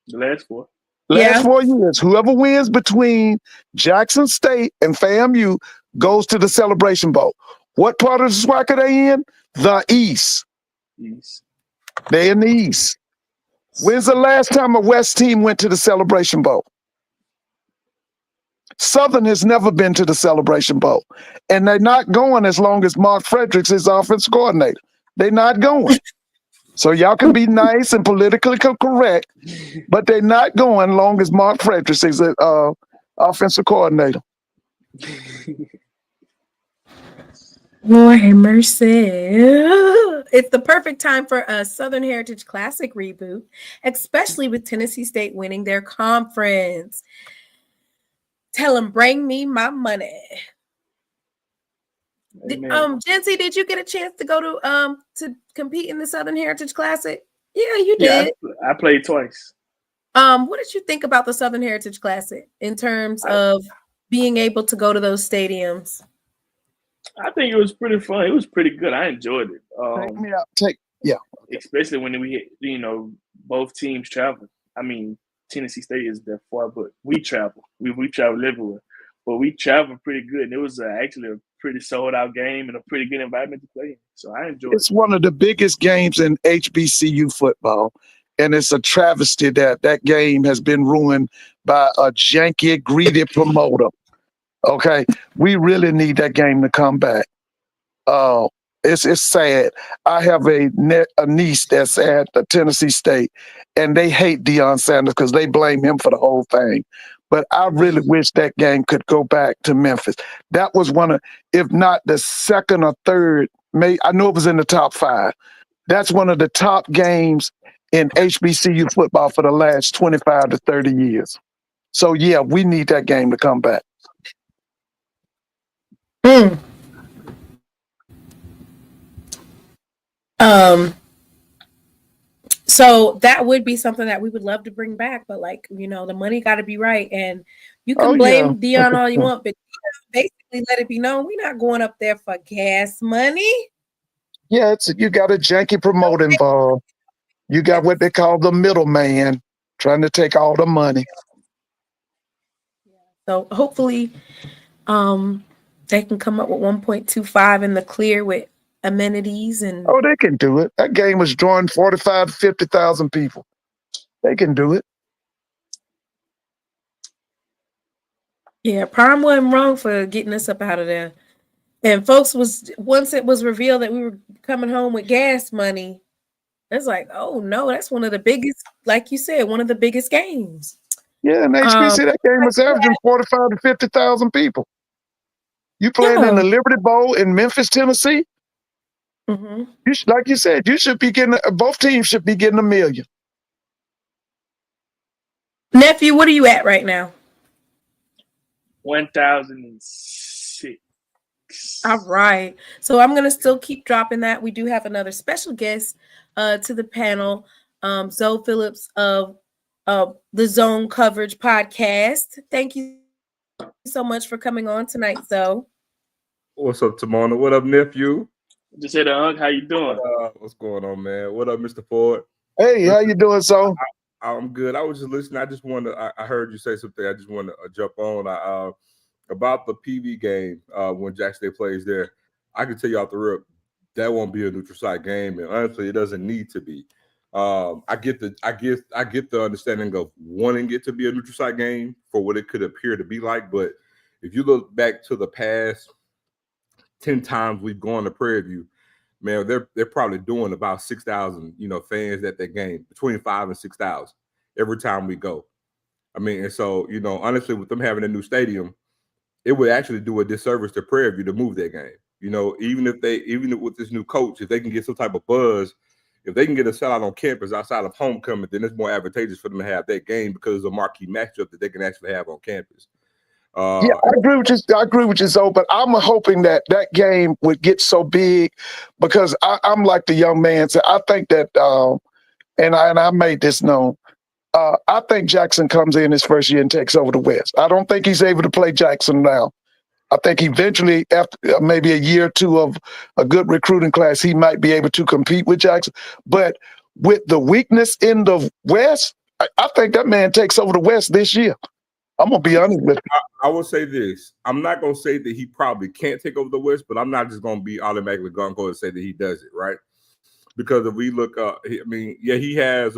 The last 4. Last 4 years, whoever wins between Jackson State and FAMU goes to the Celebration Bowl. What part of the SWAC are they in? The East. They're in the East. When's the last time a West team went to the Celebration Bowl? Southern has never been to the Celebration Bowl. And they're not going as long as Mark Fredericks is offensive coordinator. They're not going. So y'all can be nice and politically correct, but they're not going long as Mark Fredericks is offensive coordinator. Lord have mercy. It's the perfect time for a Southern Heritage Classic reboot, especially with Tennessee State winning their conference. Tell them, bring me my money. Jency, did you get a chance to go to compete in the Southern Heritage Classic? Yeah, you did. I played twice. What did you think about the Southern Heritage Classic in terms of being able to go to those stadiums? I think it was pretty fun. It was pretty good. I enjoyed it. Take me out. Especially when we, both teams travel. I mean, Tennessee State is that far, but we travel. We travel everywhere, but we travel pretty good. And it was actually a pretty sold out game and a pretty good environment to play in. So I enjoyed it. It's one of the biggest games in HBCU football. And it's a travesty that game has been ruined by a janky, greedy promoter. Okay, we really need that game to come back. It's sad. I have a niece that's at Tennessee State, and they hate Deion Sanders because they blame him for the whole thing. But I really wish that game could go back to Memphis. That was one of, if not the second or third, I know it was in the top 5. That's one of the top games in HBCU football for the last 25 to 30 years. So, yeah, we need that game to come back. So that would be something that we would love to bring back, but like, the money got to be right. And you can yeah. blame Dion all you want, but basically let it be known we're not going up there for gas money. Yeah, you got a janky promote involved. You got what they call the middleman trying to take all the money. So hopefully they can come up with 1.25 in the clear with amenities and Oh, they can do it. That game was drawing 45 to 50,000 people. They can do it. yeah, Prime wasn't wrong for getting us up out of there. And folks once it was revealed that we were coming home with gas money, it's like, oh no, that's one of the biggest, like you said, one of the biggest games. Yeah, and HBC, that game was averaging 45 to 50,000 people. You playing in the Liberty Bowl in Memphis, Tennessee? Mm-hmm. Like you said, you should be getting, both teams should be getting $1 million. Nephew, what are you at right now? 1,006. All right. So I'm going to still keep dropping that. We do have another special guest to the panel, Zoe Phillips of the Zone Coverage Podcast. Thank you so much for coming on tonight, Zoe. What's up, Tamona? What up, nephew? Just said, how you doing? What's going on, man? What up, Mr. Ford? Hey, how you doing, Zoe? I'm good. I was just listening. I just wanted to, I heard you say something. I just wanted to jump on about the PV game when Jackson State plays there. I can tell you off the rip, that won't be a neutral site game, and honestly, it doesn't need to be. I get the understanding of wanting it to be a neutral site game for what it could appear to be like, but if you look back to the past 10 times we've gone to Prairie View, man, they're probably doing about 6,000, fans at that game, between 5,000 and 6,000 every time we go. I mean, and so, honestly, with them having a new stadium, it would actually do a disservice to Prairie View to move that game. Even with this new coach, if they can get some type of buzz, if they can get a sellout on campus outside of homecoming, then it's more advantageous for them to have that game because it's a marquee matchup that they can actually have on campus. Yeah, I agree with you, Zoe, but I'm hoping that game would get so big because I'm like the young man said. I think that, and I made this known. I think Jackson comes in his first year and takes over the West. I don't think he's able to play Jackson now. I think eventually, after maybe a year or two of a good recruiting class, he might be able to compete with Jackson. But with the weakness in the West, I think that man takes over the West this year. I'm going to be honest with you. I will say this. I'm not going to say that he probably can't take over the West, but I'm not just going to be automatically going to say that he does it, right? Because if we look, he has,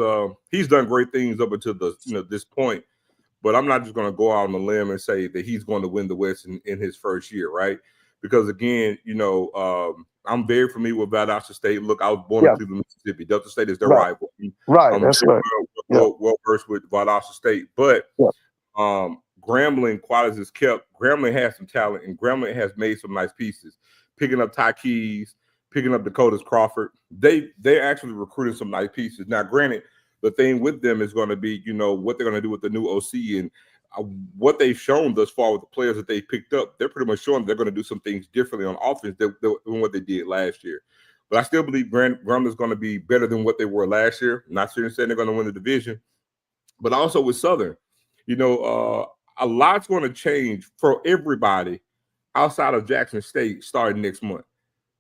he's done great things up until this point, but I'm not just going to go out on a limb and say that he's going to win the West in his first year, right? Because again, I'm very familiar with Valdosta State. Look, I was born in Cleveland, Mississippi. Delta State is their rival. Right, that's right. Well versed with Valdosta State, but Grambling, qualities is kept. Grambling has some talent, and Grambling has made some nice pieces. Picking up Ty Keys, picking up Dakota's Crawford. They're actually recruiting some nice pieces. Now, granted, the thing with them is going to be, what they're going to do with the new OC and what they've shown thus far with the players that they picked up. They're pretty much showing they're going to do some things differently on offense than what they did last year. But I still believe Grambling is going to be better than what they were last year. I'm not saying they're going to win the division, but also with Southern, a lot's going to change for everybody outside of Jackson State starting next month.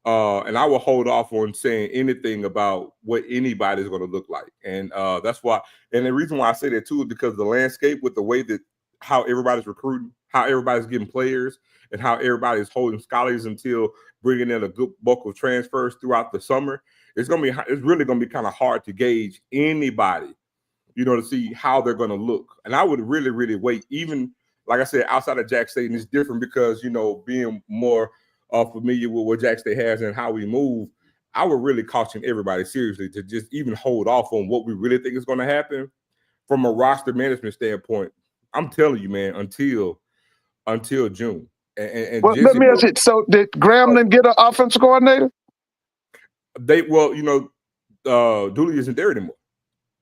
And I will hold off on saying anything about what anybody's going to look like. And that's why. And the reason why I say that, too, is because the landscape with the way that how everybody's recruiting, how everybody's getting players, and how everybody's holding scholars until bringing in a good bulk of transfers throughout the summer, it's really going to be kind of hard to gauge anybody, to see how they're going to look. And I would really, really wait. Even, like I said, outside of Jack State, and it's different because, being more familiar with what Jack State has and how we move, I would really caution everybody seriously to just even hold off on what we really think is going to happen from a roster management standpoint. I'm telling you, man, until June. And well, let me ask you. So did Grambling get an offensive coordinator? Dooley isn't there anymore.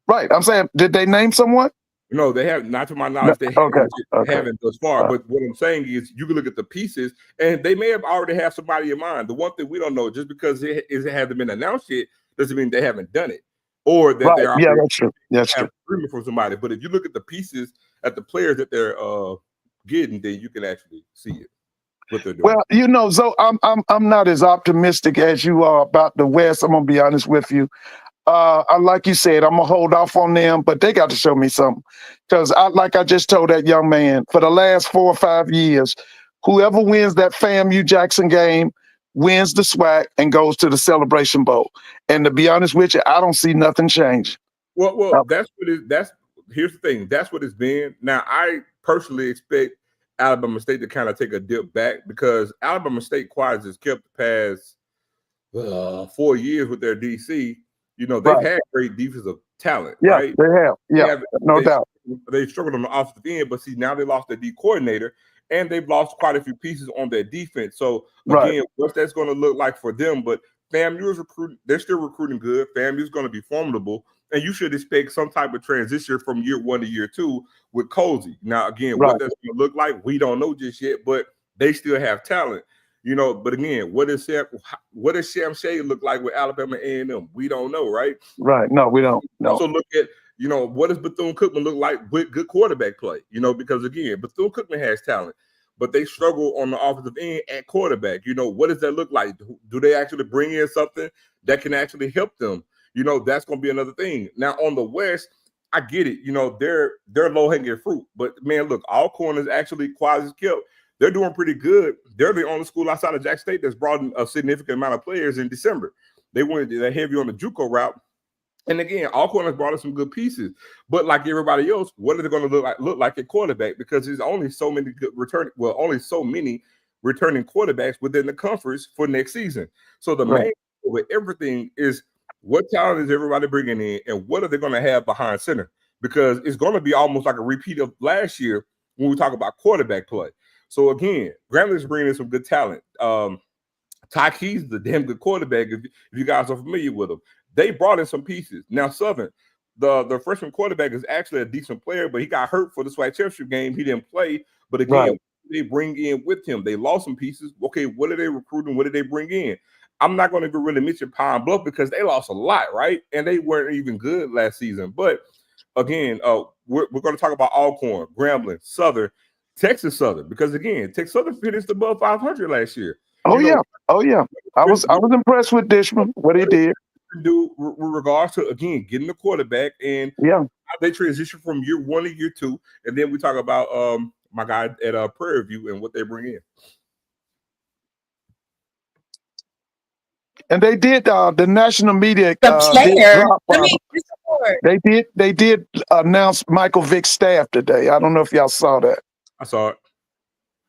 Right. I'm saying, did they name someone? No, they have not, to my knowledge. They haven't thus far. But what I'm saying is, you can look at the pieces, and they may have already have somebody in mind. The one thing we don't know, just because it hasn't been announced yet, doesn't mean they haven't done it. or that Right. they're Yeah, already that's true. That's have true. agreement from somebody. But if you look at the pieces, at the players that they're getting, then you can actually see it what they're doing. Well, you know, so I'm not as optimistic as you are about the West. I'm gonna be honest with you. I like you said, I'm gonna hold off on them, but they got to show me something. Because like I just told that young man, for the last 4 or 5 years, whoever wins that FAMU Jackson game wins the SWAC and goes to the Celebration Bowl. And to be honest with you, I don't see nothing change. Well, that's what it. That's here's the thing. That's what it's been. Now, I personally expect Alabama State to kind of take a dip back because Alabama State quads has kept the past 4 years with their DC. You know, they've had great defensive talent, Yeah, right? they have. Yeah, no doubt. They struggled on the offensive end, but see, now they lost their D coordinator and they've lost quite a few pieces on their defense. So again, what that's going to look like for them, but FAMU is recruiting, they're still recruiting good. FAMU is going to be formidable, and you should expect some type of transition from year 1 to year 2 with Cozy. Now, again, what that's going to look like, we don't know just yet, but they still have talent. You know, but again, what does Sham Shea look like with Alabama A&M? We don't know, right? Right. No, we don't. No. Also look at, you know, what does Bethune-Cookman look like with good quarterback play? You know, because again, Bethune-Cookman has talent, but they struggle on the offensive end at quarterback. You know, what does that look like? Do they actually bring in something that can actually help them? You know, that's going to be another thing. Now on the West, I get it. You know, they're low-hanging fruit, but man, look, all corners actually quasi kept. They're doing pretty good. They're the only school outside of Jackson State that's brought in a significant amount of players in December. They went heavy on the JUCO route. And again, Alcorn has brought us some good pieces. But like everybody else, what are they going to look like at quarterback? Because there's only so many only so many returning quarterbacks within the conference for next season. So the main with everything is what talent is everybody bringing in and what are they going to have behind center? Because it's going to be almost like a repeat of last year when we talk about quarterback play. So again, Grambling is bringing in some good talent. Ty Key's is a damn good quarterback if you guys are familiar with him. They brought in some pieces. Now, Southern, the freshman quarterback is actually a decent player, but he got hurt for the SWAC championship game. He didn't play. But again, they bring in with him. They lost some pieces. Okay, what are they recruiting? What did they bring in? I'm not going to really mention Pine Bluff because they lost a lot, right? And they weren't even good last season. But again, we're going to talk about Alcorn, Grambling, Southern, Texas Southern, because again, Texas Southern finished above 500 last year. Oh yeah. I was impressed with Dishman, what he did. Do with regards to again getting the quarterback and how they transition from year 1 to year 2, and then we talk about my guy at Prairie View and what they bring in. And they did the national media. They did announce Michael Vick's staff today. I don't know if y'all saw that. I saw it.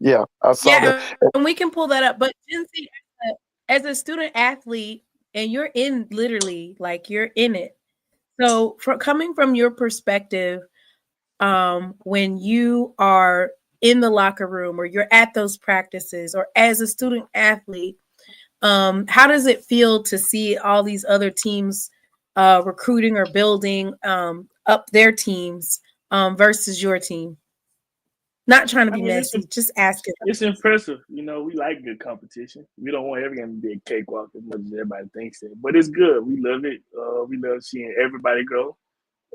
Yeah, I saw that. And we can pull that up. But Jency, as a student athlete, and you're in literally like you're in it. So coming from your perspective, when you are in the locker room or you're at those practices or as a student athlete, how does it feel to see all these other teams recruiting or building up their teams versus your team? Not trying to be messy, just asking. It's impressive. You know, we like good competition. We don't want every game to be a cakewalk as much as everybody thinks it. But it's good. We love it. We love seeing everybody grow,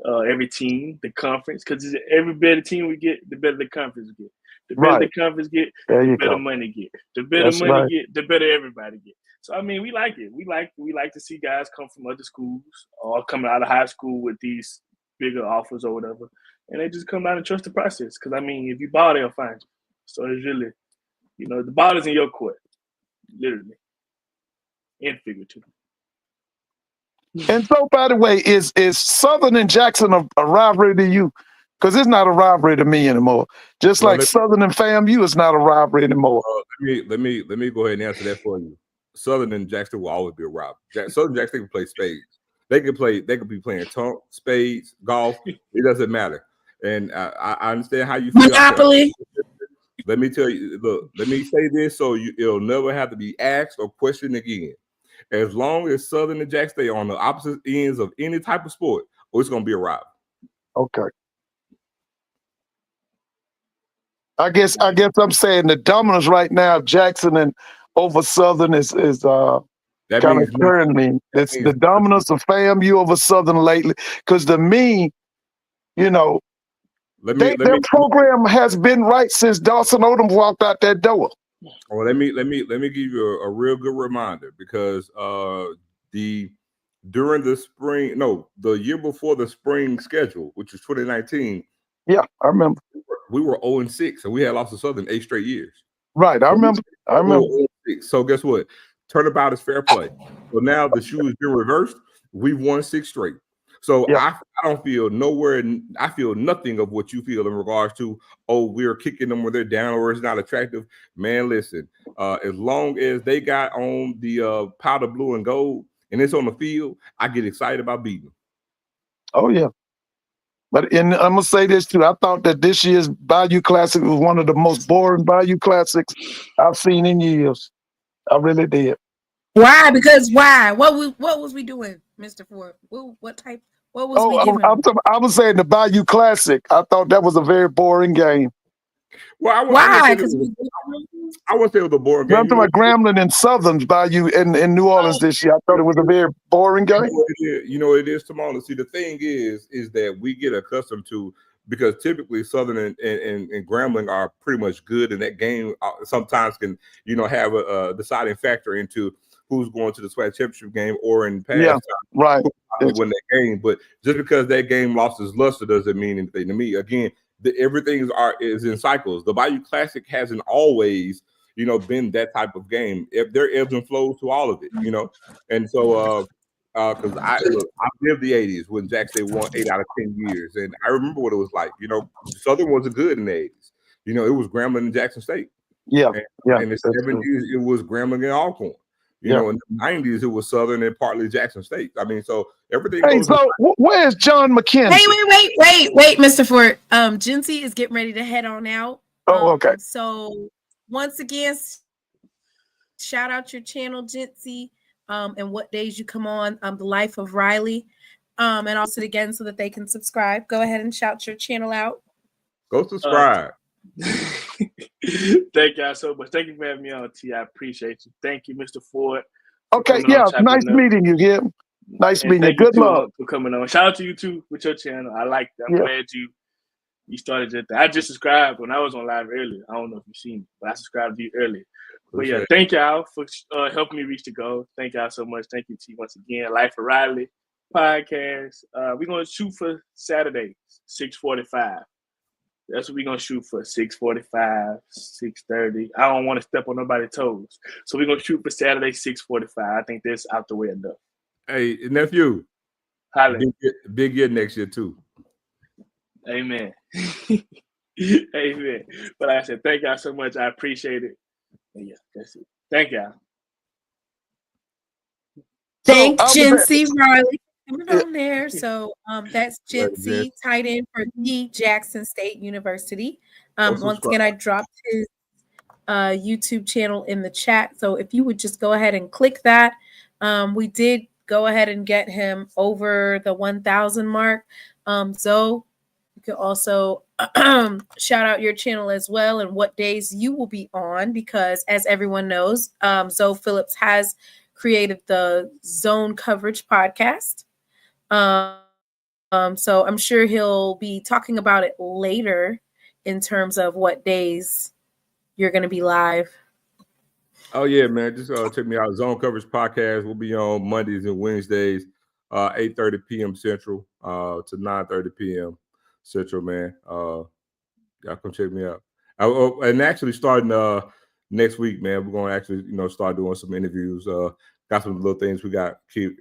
every team, the conference. Because every better team we get, the better the conference get. The better the conference get, the better money get. The better money get, the better everybody get. So, I mean, we like it. We like to see guys come from other schools or coming out of high school with these bigger offers or whatever. And they just come out and trust the process. Because, I mean, if you ball, they'll find you. So it's really, you know, the ball is in your court, literally, and figuratively. And so, by the way, is Southern and Jackson a rivalry to you? Because it's not a rivalry to me anymore. Just like Southern and FAMU is not a rivalry anymore. Let me go ahead and answer that for you. Southern and Jackson will always be a rivalry. Southern and Jackson can play spades. They could be playing spades, golf. It doesn't matter. And I understand how you feel. Monopoly. Let me tell you, look, let me say this so it'll never have to be asked or questioned again. As long as Southern and Jackson stay on the opposite ends of any type of sport, it's going to be a rival. Okay. I guess I'm saying the dominance right now of Jackson and over Southern is That kind means of turned me. It's the dominance of FAMU over Southern lately. Because to me, you know, their program has been right since Dawson Odom walked out that door. Well, let me give you a real good reminder, because during the spring, no, the year before the spring schedule, which was 2019. Yeah, I remember. We were 0-6, and we had lost to Southern 8 straight years. Right, I remember. So guess what? Turnabout is fair play. So now the shoe has been reversed. We've won 6 straight. So I don't feel nowhere. I feel nothing of what you feel in regards to, oh, we're kicking them where they're down or it's not attractive. Man, listen, as long as they got on the powder blue and gold and it's on the field, I get excited about beating them. Oh, yeah. But I'm going to say this too. I thought that this year's Bayou Classic was one of the most boring Bayou Classics I've seen in years. I really did. Why? Because why? What was we doing, Mr. Ford? What type? What was we giving? I was saying the Bayou Classic. I thought that was a very boring game. Well, why? Because I wouldn't say it was a boring game. I'm talking about Grambling and Southern's Bayou in New Orleans this year. I thought it was a very boring game. You know it is, Tamala. See, the thing is that we get accustomed to, because typically Southern and Grambling are pretty much good, and that game sometimes can, have a deciding factor into who's going to the SWAC championship game, or in past time, right, win that game. But just because that game lost its luster doesn't mean anything to me. Again, everything is in cycles. The Bayou Classic hasn't always, been that type of game. If there ebbs and flows to all of it, and so because I lived the 80s when Jack State won 8 out of 10 years, and I remember what it was like. Southern wasn't good in the 80s. It was Grambling and Jackson State. And the 70s it was Grambling and Alcorn. In the 90s, it was Southern and partly Jackson State. I mean, so everything. Hey, so where's John McKenzie? Hey, wait, Mr. Ford. Jency is getting ready to head on out. Oh, okay. So once again, shout out your channel, Jency, and what days you come on. The Life of Riley, and also again so that they can subscribe. Go ahead and shout your channel out. Go subscribe. Thank y'all so much. Thank you for having me on, T. I appreciate you. Thank you, Mr. Ford. Okay, yeah, nice meeting you here. Nice meeting you. Good luck for coming on. Shout out to you too with your channel. I like that. I'm glad you started your thing. I just subscribed when I was on live earlier. I don't know if you've seen it, but I subscribed to you earlier. But yeah, thank y'all for helping me reach the goal. Thank y'all so much. Thank you, T, once again. Life of Riley podcast. We're gonna shoot for Saturday, 6:45. That's what we're going to shoot for, 6:45, 6:30. I don't want to step on nobody's toes. So we're going to shoot for Saturday, 6:45. I think that's out the way enough. Hey, nephew. Big year next year, too. Amen. Amen. But like I said, thank y'all so much. I appreciate it. And yeah, that's it. Thank y'all. Thank Jency Riley. Coming on there. So that's Jency, tight end for the Jackson State University. Once again, I dropped his YouTube channel in the chat. So if you would just go ahead and click that. We did go ahead and get him over the 1,000 mark. So you can also shout out your channel as well and what days you will be on, because as everyone knows, Zoe Phillips has created the Zone Coverage podcast. So I'm sure he'll be talking about it later in terms of what days you're going to be live. Oh yeah, man. Just check me out. Zone Coverage podcast. We'll be on Mondays and Wednesdays, 8:30 p.m. Central to 9:30 p.m. Central, man. Y'all come check me out. And actually starting next week, man, we're going to actually, start doing some interviews. Got some little things we got keep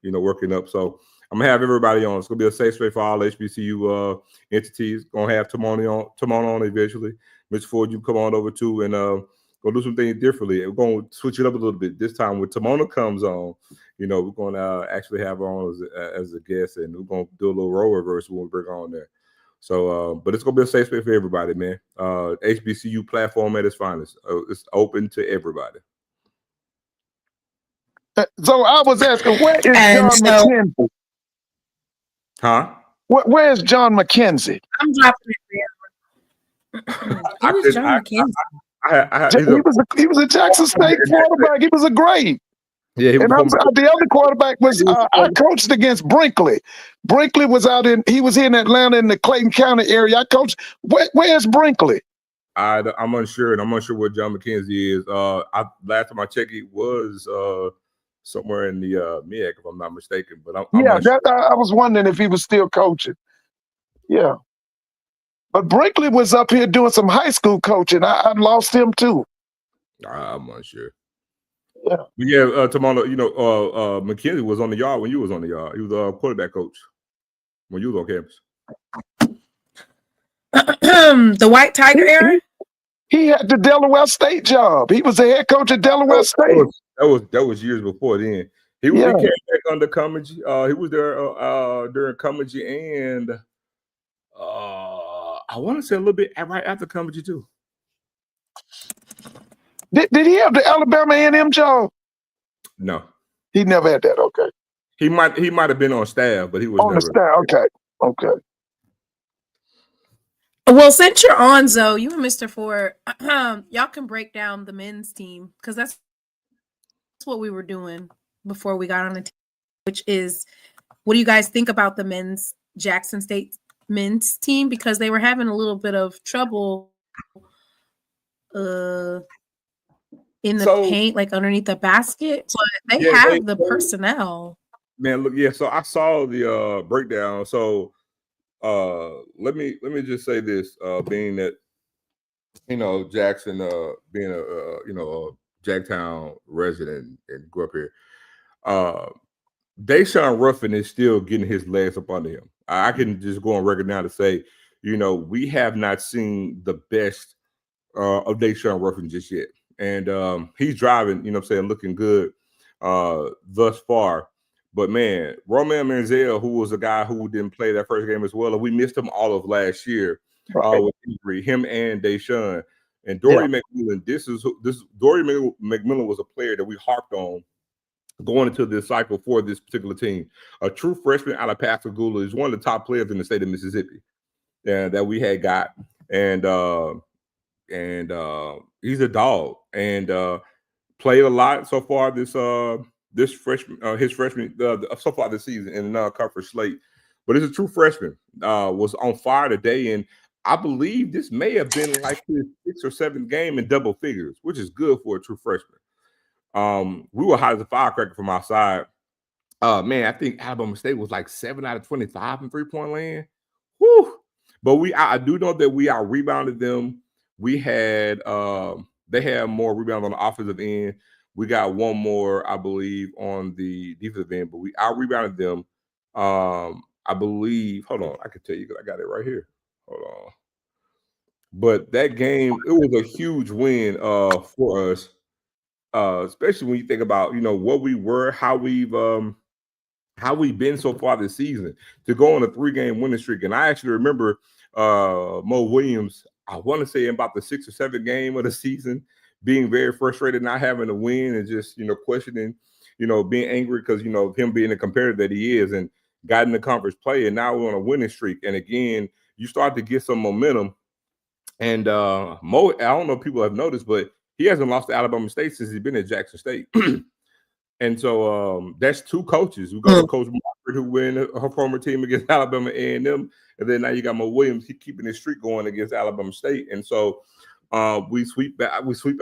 working up. So I'm gonna have everybody on. It's gonna be a safe space for all HBCU entities. Gonna have Timon on eventually. Mr. Ford, you come on over too, and go do some things differently. We're gonna switch it up a little bit this time. When Timona comes on, we're gonna actually have her on as a guest, and we're gonna do a little role reverse when we bring her on there. So, but it's gonna be a safe space for everybody, man. HBCU platform at its finest. It's open to everybody. So I was asking, where is John McKenzie? Huh? Where's John McKenzie? I'm dropping it down. Who is John McKenzie? He was a Jackson State quarterback. He was a great. Yeah, he was And the other quarterback was I coached against Brinkley. Brinkley was he was in Atlanta in the Clayton County area. I coached. Where's Brinkley? I'm unsure, and I'm unsure where John McKenzie is. Last time I checked, he was somewhere in the MEAC, if I'm not mistaken. But I'm unsure. I was wondering if he was still coaching. Yeah, but Brinkley was up here doing some high school coaching. I lost him too. I'm unsure. Yeah, but yeah, Tamona, McKenzie was on the yard when you was on the yard. He was a quarterback coach when you was on campus. The White Tiger era. He had the Delaware State job. He was the head coach at Delaware State. That was years before then. He came back under Cummings. He was there during Cummings and I want to say a little bit right after Cummings too. Did he have the Alabama A&M job? No, he never had that. Okay, he might have been on staff, but he was on the staff. Okay. Well, since you're on, Zoe, you and Mr. Ford, y'all can break down the men's team because that's what we were doing before we got on the team, which is, what do you guys think about the men's Jackson State men's team? Because they were having a little bit of trouble in the paint, like underneath the basket, but they have the personnel. Man, look, so I saw the breakdown. So let me just say this, being that Jackson being a Jacktown resident and grew up here, Deshaun Ruffin is still getting his legs up under him. I can just go on record now to say, we have not seen the best of Deshaun Ruffin just yet. And he's driving, looking good thus far. But man, Roman Manziel, who was a guy who didn't play that first game as well, and we missed him all of last year with injury, him and Deshaun. And Dory McMillan, Dory McMillan was a player that we harped on going into this cycle for this particular team. A true freshman out of Pascagoula is one of the top players in the state of Mississippi that we had got. And he's a dog and played a lot so far this freshman, his freshman so far this season in the non-conference slate. But he's a true freshman. Was on fire today, and I believe this may have been like his 6th or 7th game in double figures, which is good for a true freshman. We were hot as a firecracker from our side. Man, I think Alabama State was like 7 out of 25 in 3-point land. Whew. But I do know that we out rebounded them. We had they had more rebounds on the offensive end. We got one more, I believe, on the defensive end, but we out rebounded them. I believe. Hold on, I can tell you because I got it right here. Hold on. But that game, it was a huge win for us, especially when you think about what we were, how we've been so far this season to go on a 3-game winning streak. And I actually remember Mo Williams, I want to say in about the 6th or 7th game of the season, being very frustrated, not having to win and just, questioning, being angry because, of him being the competitor that he is and got in the conference play. And now we're on a winning streak. And again, you start to get some momentum. And Mo, I don't know if people have noticed, but he hasn't lost to Alabama State since he's been at Jackson State. And so that's 2 coaches. We got Coach Margaret, who win her former team against Alabama A&M. And then now you got Mo Williams, he keeping his streak going against Alabama State. And so we sweep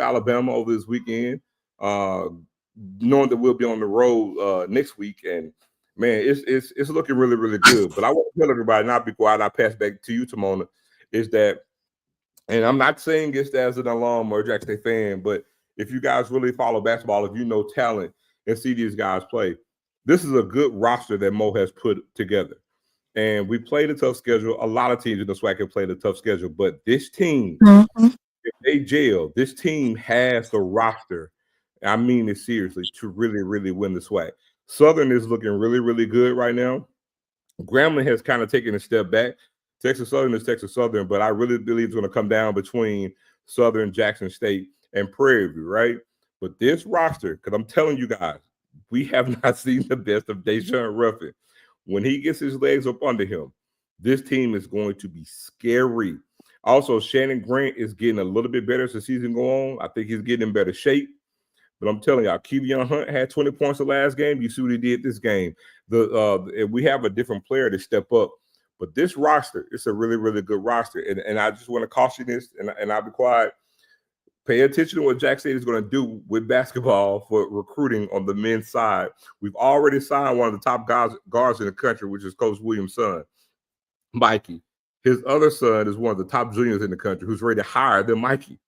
Alabama over this weekend, knowing that we'll be on the road next week. And man, it's looking really, really good. But I want to tell everybody, not be quiet, I pass back to you, Tamona, is that, and I'm not saying this as an alum or a Jackson State fan, but if you guys really follow basketball, if you know talent and see these guys play, this is a good roster that Mo has put together. And we played a tough schedule. A lot of teams in the SWAC have played a tough schedule, but this team, if they gel, this team has the roster, I mean it seriously, to really, really win the SWAC. Southern is looking really, really good right now. Grambling has kind of taken a step back. Texas Southern is Texas Southern, but I really believe it's going to come down between Southern, Jackson State, and Prairie View, right? But this roster, because I'm telling you guys, we have not seen the best of Deshaun Ruffin. When he gets his legs up under him, this team is going to be scary. Also, Shannon Grant is getting a little bit better as the season goes on. I think he's getting in better shape. But I'm telling y'all, Kevion Hunt had 20 points the last game. You see what he did this game. We have a different player to step up. But this roster, it's a really, really good roster. And I just want to caution this, and I'll be quiet. Pay attention to what Jack State is going to do with basketball for recruiting on the men's side. We've already signed one of the top guards in the country, which is Coach Williams' son, Mikey. His other son is one of the top juniors in the country who's rated higher than Mikey.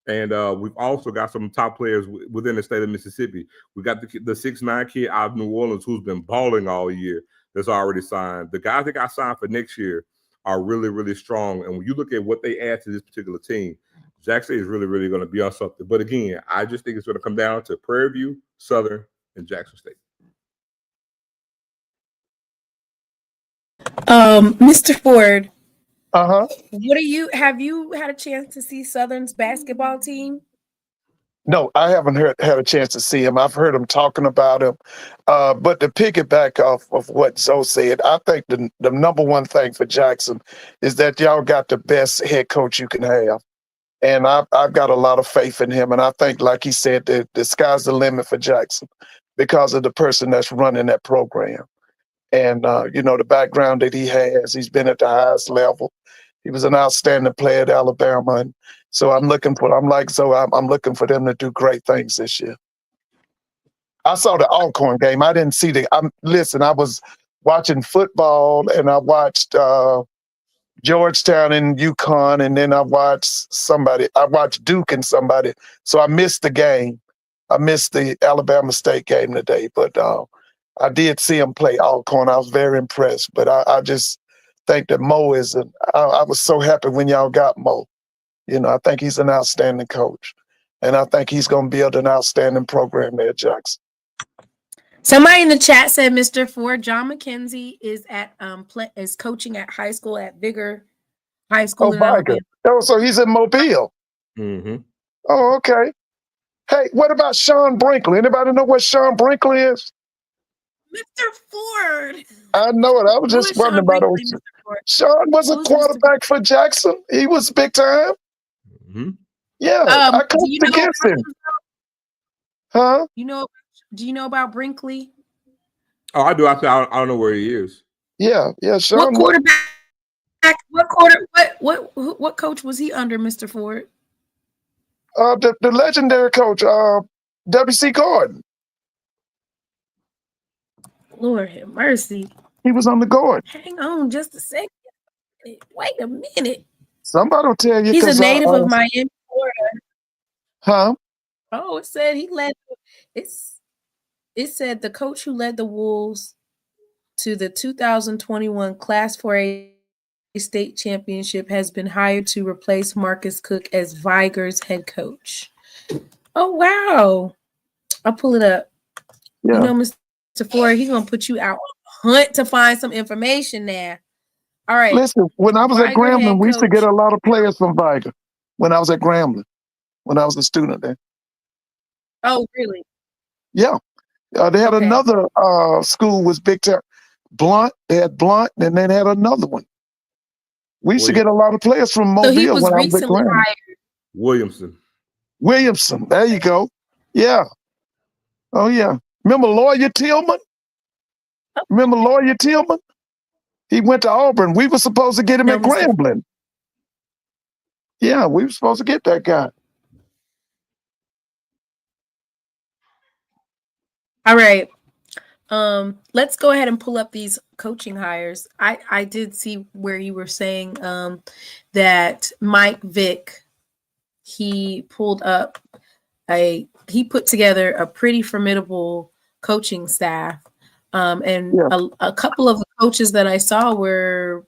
And we've also got some top players within the state of Mississippi. We got the 6'9" kid out of New Orleans who's been balling all year that's already signed. The guys that got signed for next year are really, really strong. And when you look at what they add to this particular team, Jack State is really, really going to be on something. But again, I just think it's going to come down to Prairie View, Southern, and Jackson State. Mr. Ford. Have you had a chance to see Southern's basketball team? No, I haven't had a chance to see him. I've heard him talking about him. But to piggyback off of what Zoe said, I think the number one thing for Jackson is that y'all got the best head coach you can have. And I've got a lot of faith in him. And I think, like he said, the sky's the limit for Jackson because of the person that's running that program. And, the background that he has, he's been at the highest level. He was an outstanding player at Alabama. And so I'm looking for them to do great things this year. I saw the Alcorn game. I didn't see I was watching football and I watched Georgetown and UConn, and then I watched Duke and somebody. So I missed the game. I missed the Alabama State game today, but I did see him play Alcorn. I was very impressed, but I just think that Mo I was so happy when y'all got Mo. I think he's an outstanding coach, and I think he's going to build an outstanding program there at Jackson. Somebody in the chat said Mr. Ford, John McKenzie is is coaching at high school at Vigor High School in Alabama. Oh, so he's in Mobile. Mm-hmm. Oh, okay. Hey, what about Sean Brinkley? Anybody know what Sean Brinkley is? Mr. Ford. I know it. I was just wondering about it. Sean was a quarterback for Jackson. He was big time. Mm-hmm. Yeah, I coached against him. Huh? Do you know about Brinkley? Oh, I do. I don't know where he is. Yeah. Sean. What quarterback? What coach was he under, Mr. Ford? The legendary coach, W.C. Gordon. Lord have mercy. He was on the guard. Hang on just a second. Wait a minute. Somebody will tell you. He's a native of Miami, Florida. Huh? Oh, it said he led. It said the coach who led the Wolves to the 2021 Class 4A state championship has been hired to replace Marcus Cook as Vigor's head coach. Oh, wow. I'll pull it up. Yeah. Mr. Ford, he's going to put you out on a hunt to find some information there. All right. Listen, when I was at Grambling, we used to get a lot of players from Vigor when I was at Grambling, when I was a student there. Oh, really? Yeah. They had another school was big time. Blunt. They had Blunt, and then they had another one. We used to get a lot of players from Mobile. So he was when recently I was at hired. Williamson. There you go. Yeah. Oh, yeah. Remember Lawyer Tillman? He went to Auburn. We were supposed to get him at Grambling. Yeah, we were supposed to get that guy. All right. Let's go ahead and pull up these coaching hires. I did see where you were saying that Mike Vick, he put together a pretty formidable coaching staff. A couple of the coaches that I saw were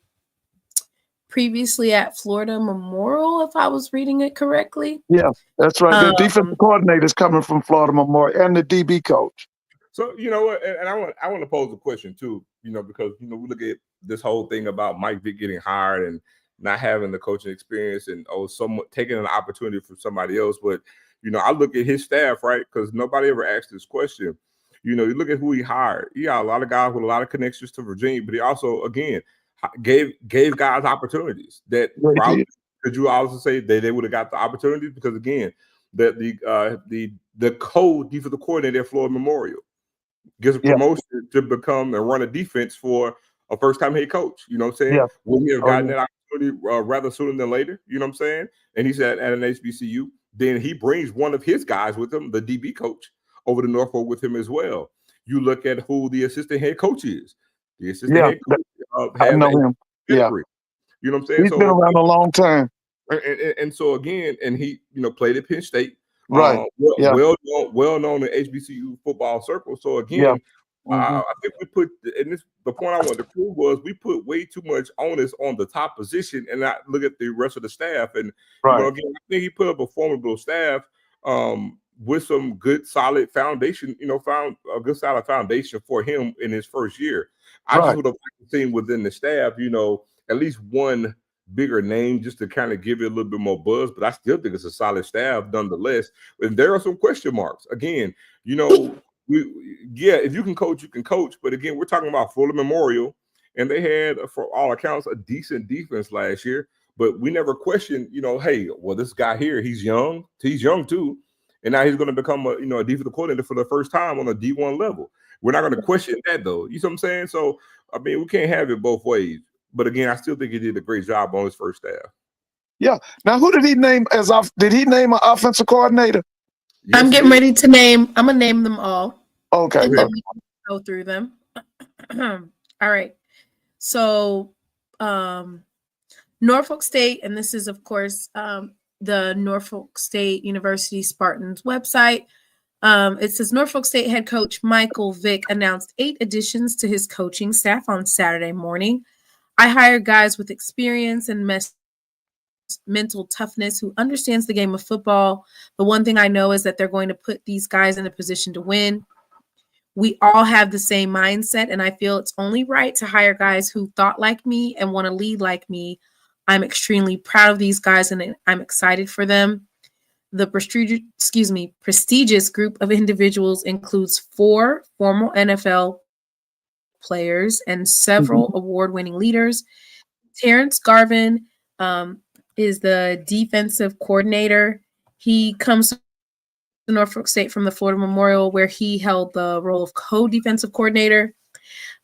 previously at Florida Memorial, if I was reading it correctly. Yeah, that's right. The defensive coordinator's coming from Florida Memorial and the DB coach. So, you know what, and I want to pose a question too, because, we look at this whole thing about Mike Vick getting hired and not having the coaching experience and somewhat taking an opportunity from somebody else. But, I look at his staff, right? Because nobody ever asked this question. You look at who he hired. He got a lot of guys with a lot of connections to Virginia, but he also, again, gave guys opportunities that probably, could you also say they would have got the opportunities? Because, again, the co-defensive coordinator at Florida Memorial. Gets a promotion to become and run a defense for a first-time head coach. You know what I'm saying? Yeah. Would we have gotten that opportunity rather sooner than later? You know what I'm saying? And he's at an HBCU. Then he brings one of his guys with him, the DB coach, over to Norfolk with him as well. You look at who the assistant head coach is. The assistant head coach I know him. Yeah. You know what I'm saying? He's been around a long time. And so again, and he, played at Penn State. Right. Well known in HBCU football circles. So again, I think we put, and the point I wanted to prove was we put way too much onus on the top position and not look at the rest of the staff. And again, I think he put up a formidable staff with some good solid foundation. Found a good solid foundation for him in his first year. I just would have liked to see within the staff, at least one bigger name just to kind of give it a little bit more buzz, but I still think it's a solid staff nonetheless. And there are some question marks. Again, if you can coach, you can coach. But again, we're talking about Florida Memorial, and they had, for all accounts, a decent defense last year. But we never questioned, hey, well, this guy here, he's young too, and now he's going to become a defensive coordinator for the first time on a D1 level. We're not going to question that though. You know what I'm saying? So I mean, we can't have it both ways. But again, I still think he did a great job on his first staff. Yeah. Now, who did he name as off? Did he name an offensive coordinator? Yes, I'm getting ready to name. I'm gonna name them all. Okay. And then we can go through them. All right. So, Norfolk State, and this is of course the Norfolk State University Spartans website. It says Norfolk State head coach Michael Vick announced 8 additions to his coaching staff on Saturday morning. I hire guys with experience and mental toughness who understands the game of football. The one thing I know is that they're going to put these guys in a position to win. We all have the same mindset, and I feel it's only right to hire guys who thought like me and want to lead like me. I'm extremely proud of these guys, and I'm excited for them. The prestigious group of individuals includes 4 former NFL players and several award-winning leaders. Terrence Garvin is the defensive coordinator. He comes to Norfolk State from the Florida Memorial, where he held the role of co-defensive coordinator.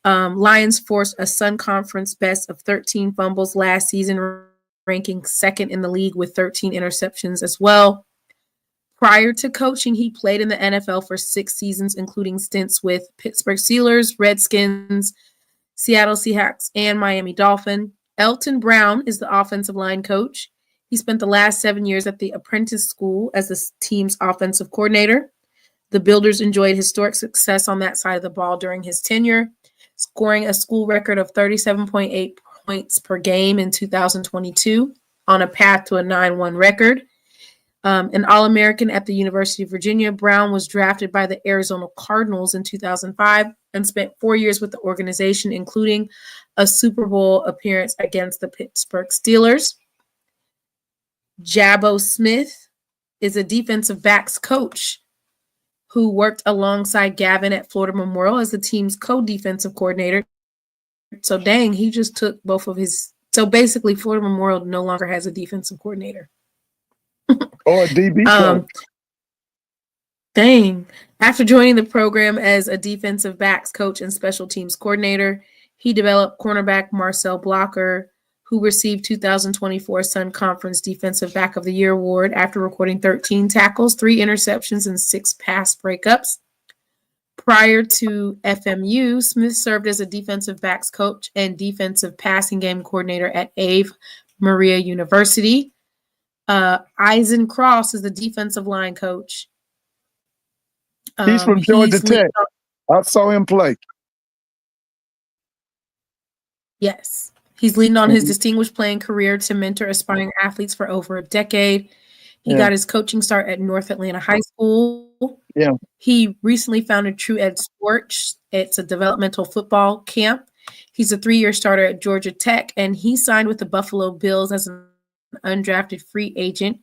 Lions forced a Sun Conference best of 13 fumbles last season, ranking second in the league with 13 interceptions as well. Prior to coaching, he played in the NFL for 6 seasons, including stints with Pittsburgh Steelers, Redskins, Seattle Seahawks, and Miami Dolphins. Elton Brown is the offensive line coach. He spent the last 7 years at the apprentice school as the team's offensive coordinator. The Builders enjoyed historic success on that side of the ball during his tenure, scoring a school record of 37.8 points per game in 2022 on a path to a 9-1 record. An All-American at the University of Virginia, Brown was drafted by the Arizona Cardinals in 2005 and spent 4 years with the organization, including a Super Bowl appearance against the Pittsburgh Steelers. Jabbo Smith is a defensive backs coach who worked alongside Gavin at Florida Memorial as the team's co-defensive coordinator. So dang, he just took both of his. So basically, Florida Memorial no longer has a defensive coordinator. Or a DB coach. Dang. After joining the program as a defensive backs coach and special teams coordinator, he developed cornerback Marcel Blocker, who received 2024 Sun Conference Defensive Back of the Year award after recording 13 tackles, 3 interceptions, and 6 pass breakups. Prior to FMU, Smith served as a defensive backs coach and defensive passing game coordinator at Ave Maria University. Eisen Cross is the defensive line coach. He's from Georgia Tech. I saw him play. Yes. He's leading on his distinguished playing career to mentor aspiring athletes for over a decade. He got his coaching start at North Atlanta High School. Yeah. He recently founded True Ed Sports. It's a developmental football camp. He's a 3-year starter at Georgia Tech, and he signed with the Buffalo Bills as an undrafted free agent,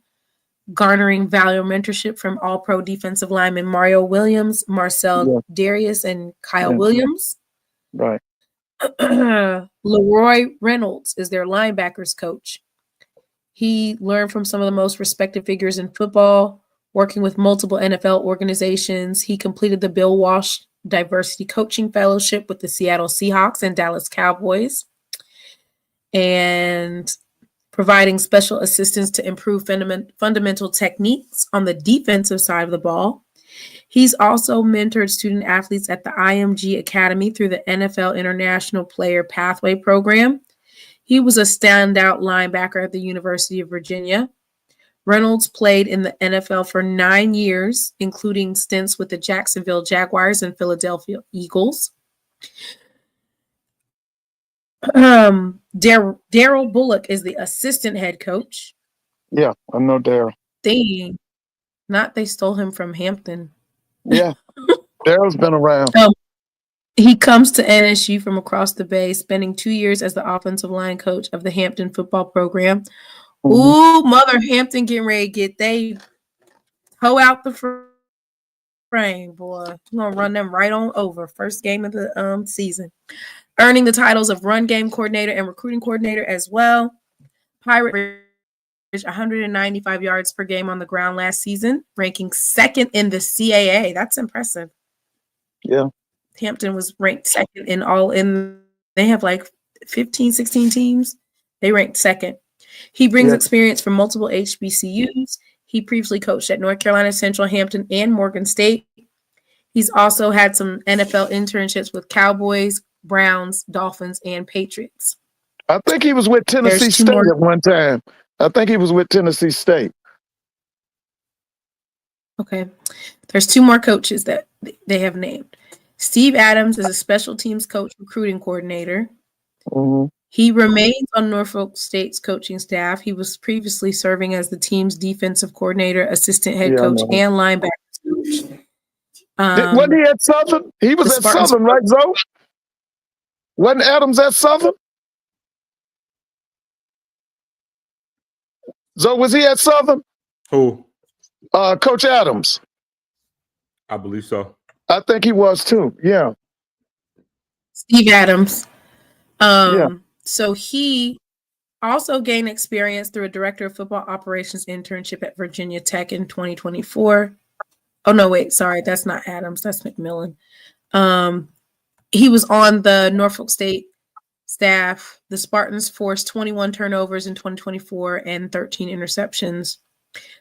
garnering valuable mentorship from all-pro defensive linemen Mario Williams, Marcel Darius, and Kyle Williams. Right. Leroy Reynolds is their linebackers coach. He learned from some of the most respected figures in football, working with multiple NFL organizations. He completed the Bill Walsh Diversity Coaching Fellowship with the Seattle Seahawks and Dallas Cowboys, and providing special assistance to improve fundamental techniques on the defensive side of the ball. He's also mentored student athletes at the IMG Academy through the NFL International Player Pathway Program. He was a standout linebacker at the University of Virginia. Reynolds played in the NFL for 9 years, including stints with the Jacksonville Jaguars and Philadelphia Eagles. Daryl Bullock is the assistant head coach. Yeah, I know Daryl. They stole him from Hampton. Yeah, Daryl's been around. He comes to NSU from across the bay, spending 2 years as the offensive line coach of the Hampton football program. Mm-hmm. Ooh, Mother Hampton getting ready to get they hoe out the frame, boy. I'm going to run them right on over. First game of the season. Earning the titles of run game coordinator and recruiting coordinator as well. Pirate 195 yards per game on the ground last season, ranking second in the CAA. That's impressive. Yeah. Hampton was ranked second they have like 15, 16 teams. They ranked second. He brings experience from multiple HBCUs. He previously coached at North Carolina Central, Hampton, and Morgan State. He's also had some NFL internships with Cowboys, Browns, Dolphins, and Patriots. I think he was with Tennessee State at one time. Okay. There's 2 more coaches that they have named. Steve Adams is a special teams coach, recruiting coordinator. Mm-hmm. He remains on Norfolk State's coaching staff. He was previously serving as the team's defensive coordinator, assistant head coach, and linebacker coach. Wasn't he at Southern? He was at Southern, right, Zoe? Wasn't Adams at Southern? Zoe, was he at Southern? Who? Coach Adams. I believe so. I think he was too. Yeah. Steve Adams. So he also gained experience through a director of football operations internship at Virginia Tech in 2024. Oh, no, wait. Sorry. That's not Adams. That's McMillan. He was on the Norfolk State staff. The Spartans forced 21 turnovers in 2024 and 13 interceptions.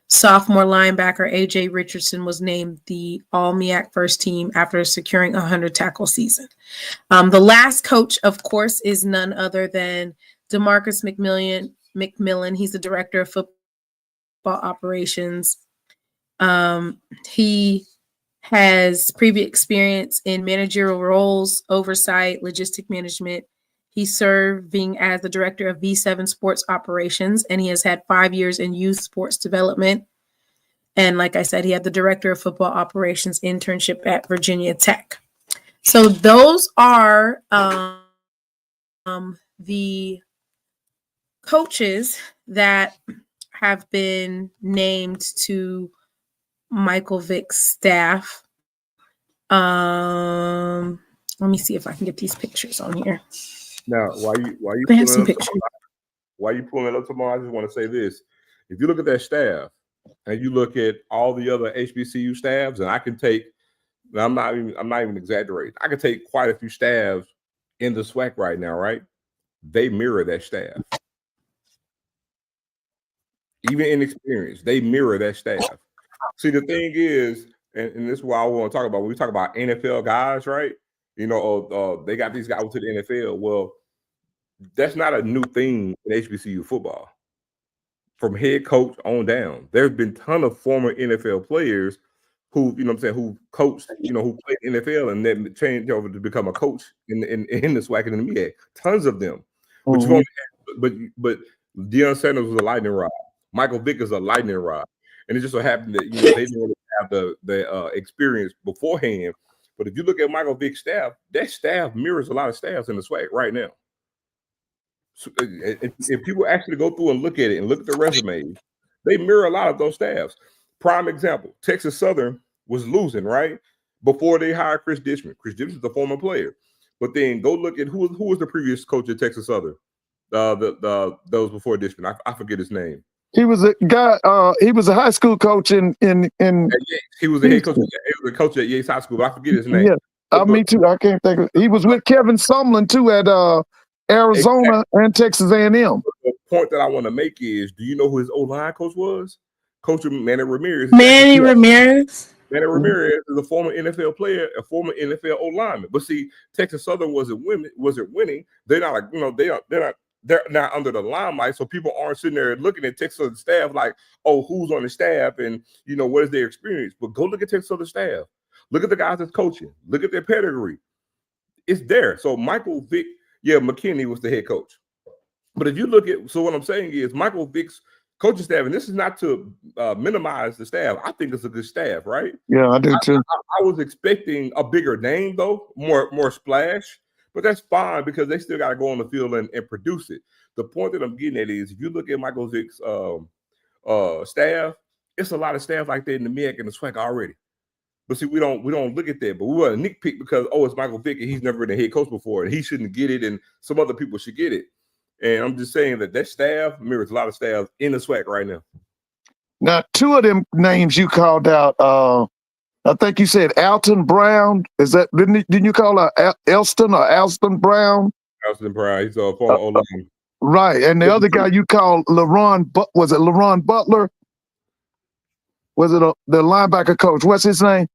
Sophomore linebacker A.J. Richardson was named the All-MEAC first team after securing a 100-tackle season. The last coach, of course, is none other than DeMarcus McMillan. He's the director of football operations. He has previous experience in managerial roles, oversight, logistic management. He's serving as the director of V7 Sports Operations, and he has had 5 years in youth sports development. And like I said, he had the director of football operations internship at Virginia Tech. So those are the coaches that have been named to Michael Vick's staff. Let me see if I can get these pictures on here. Now, while you have some pictures. While you pulling it up tomorrow, I just want to say this: if you look at that staff and you look at all the other HBCU staffs, and I can take, I'm not even exaggerating. I can take quite a few staffs in the SWAC right now, right? They mirror that staff. Even in experience, they mirror that staff. See, the thing is, and this is what I want to talk about when we talk about NFL guys, right? You know, they got these guys to the NFL. Well, that's not a new thing in HBCU football. From head coach on down, there's been a ton of former NFL players who, you know what I'm saying, who coached, you know, who played NFL and then changed over to become a coach in the SWAC and the MEAC. Tons of them. Mm-hmm. But Deion Sanders was a lightning rod. Michael Vick is a lightning rod. And it just so happened that, you know, they didn't really have the experience beforehand. But if you look at Michael Vick's staff, that staff mirrors a lot of staffs in the SWAC right now. So if people actually go through and look at it and look at the resumes, they mirror a lot of those staffs. Prime example, Texas Southern was losing, right? Before they hired Chris Dishman. Chris Dishman is the former player. But then go look at who was the previous coach at Texas Southern. Those before Dishman. I forget his name. He was a guy. He was a high school coach in. He was the head coach. He was the coach at Yates High School. But I forget his name. Yeah, me too. I can't think of. He was with Kevin Sumlin too at Arizona and Texas A&M. The point that I want to make is, do you know who his O-line coach was? Coach Manny Ramirez. Manny Ramirez. Manny Ramirez is a former NFL player, a former NFL O-lineman. But see, Texas Southern wasn't winning. They're not like, you know, they're not under the limelight, so people aren't sitting there looking at Texas Southern staff like, oh, who's on the staff and, you know, what is their experience? But go look at Texas Southern staff. Look at the guys that's coaching. Look at their pedigree. It's there. So Michael Vick, McKinney was the head coach. But if you look at, so what I'm saying is Michael Vick's coaching staff, and this is not to minimize the staff. I think it's a good staff, right? Yeah, I do too. I was expecting a bigger name though, more splash, but that's fine because they still got to go on the field and produce it. The point that I'm getting at is if you look at Michael Vick's staff, it's a lot of staff like that in the MEAC and the SWAC already. But see, we don't look at that. But we want to nitpick because it's Michael Vick and he's never been a head coach before, and he shouldn't get it, and some other people should get it. And I'm just saying that staff mirrors a lot of staff in the SWAC right now. Now, two of them names you called out, I think you said Alton Brown. Is that didn't you call her Elston or Alston Brown? Alston Brown. He's a former O-line. Right, and the other guy you called LaRon. Was it LaRon Butler? Was it the linebacker coach? What's his name?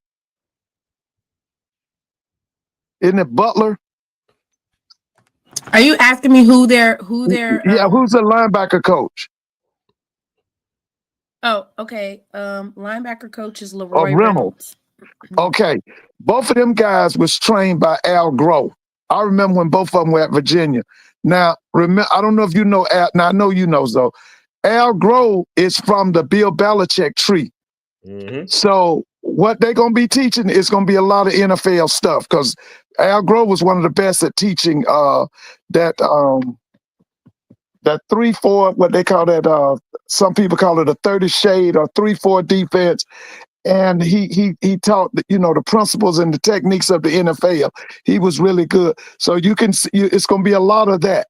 Isn't it Butler? Are you asking me who they're who's the linebacker coach? Oh, okay. Linebacker coach is Leroy Reynolds. Okay. Both of them guys was trained by Al Groh. I remember when both of them were at Virginia. Now, I don't know if you know Al. Now, I know you know, though. Al Groh is from the Bill Belichick tree. Mm-hmm. So what they're going to be teaching is going to be a lot of NFL stuff because Al Groh was one of the best at teaching that 3-4, what they call that, some people call it a 30 shade or 3-4 defense. And he taught, the principles and the techniques of the NFL. He was really good. So you can see, it's going to be a lot of that.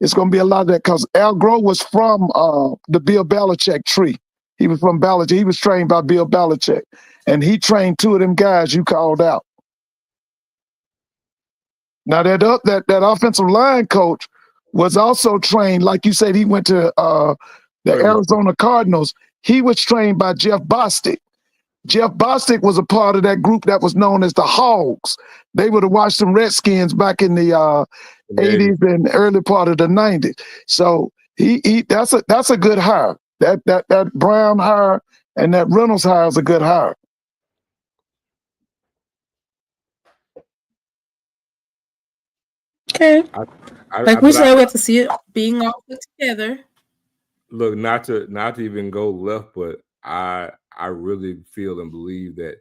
It's going to be a lot of that because Al Groh was from the Bill Belichick tree. He was from Belichick. He was trained by Bill Belichick. And he trained two of them guys you called out. Now, that offensive line coach was also trained, like you said, he went to the Arizona Cardinals. He was trained by Jeff Bostic. Jeff Bostic was a part of that group that was known as the Hogs. They were the Washington Redskins back in the 80s and early part of the 90s. So that's a good hire. That Brown hire and that Reynolds hire is a good hire. Okay. We said, we have to see it being all put together. Look, not to even go left, but I really feel and believe that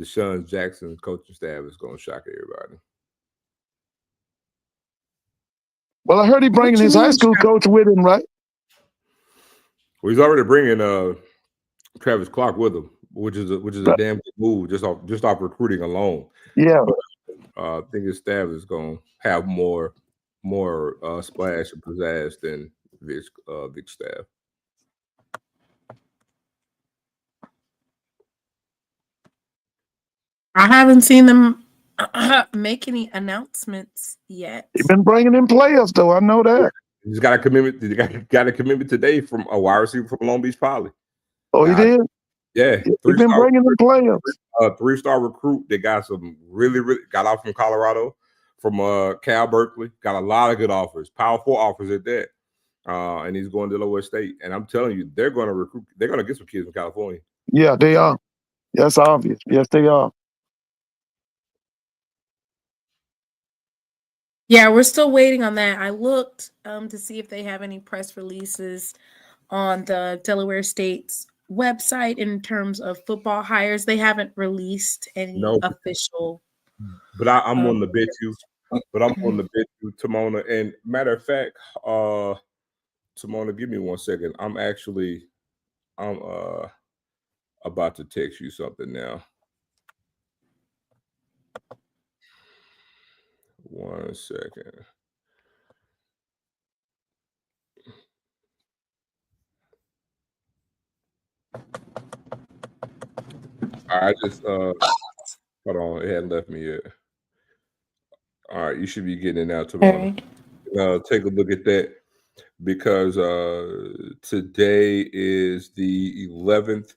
Deshaun Jackson's coaching staff is going to shock everybody. Well, I heard he bringing his high school coach with him, right? Well, he's already bringing Travis Clark with him, which is a damn good move just off recruiting alone. Yeah, but, I think his staff is going to have more splash and pizzazz than Vic's staff. I haven't seen them make any announcements yet. He's been bringing in players, though. I know that. He's got a commitment. He got a commitment today from a wide receiver from Long Beach Poly. Oh, he did? Yeah. He's been bringing in players. 3-star recruit. They got some really got out from Colorado, from Cal Berkeley. Got a lot of good offers, Power 4 offers at that. And he's going to Delaware State. And I'm telling you, they're going to recruit. They're going to get some kids from California. Yeah, they are. That's obvious. Yes, they are. Yeah, we're still waiting on that. I looked to see if they have any press releases on the Delaware State's website in terms of football hires. They haven't released any official. But I'm on the bet you. But I'm on the bet you, Timona. And matter of fact, Timona, give me 1 second. I'm about to text you something now. 1 second. I just hold on, it hadn't left me yet. All right, you should be getting it now, Tawana. Right. Take a look at that because today is the 11th,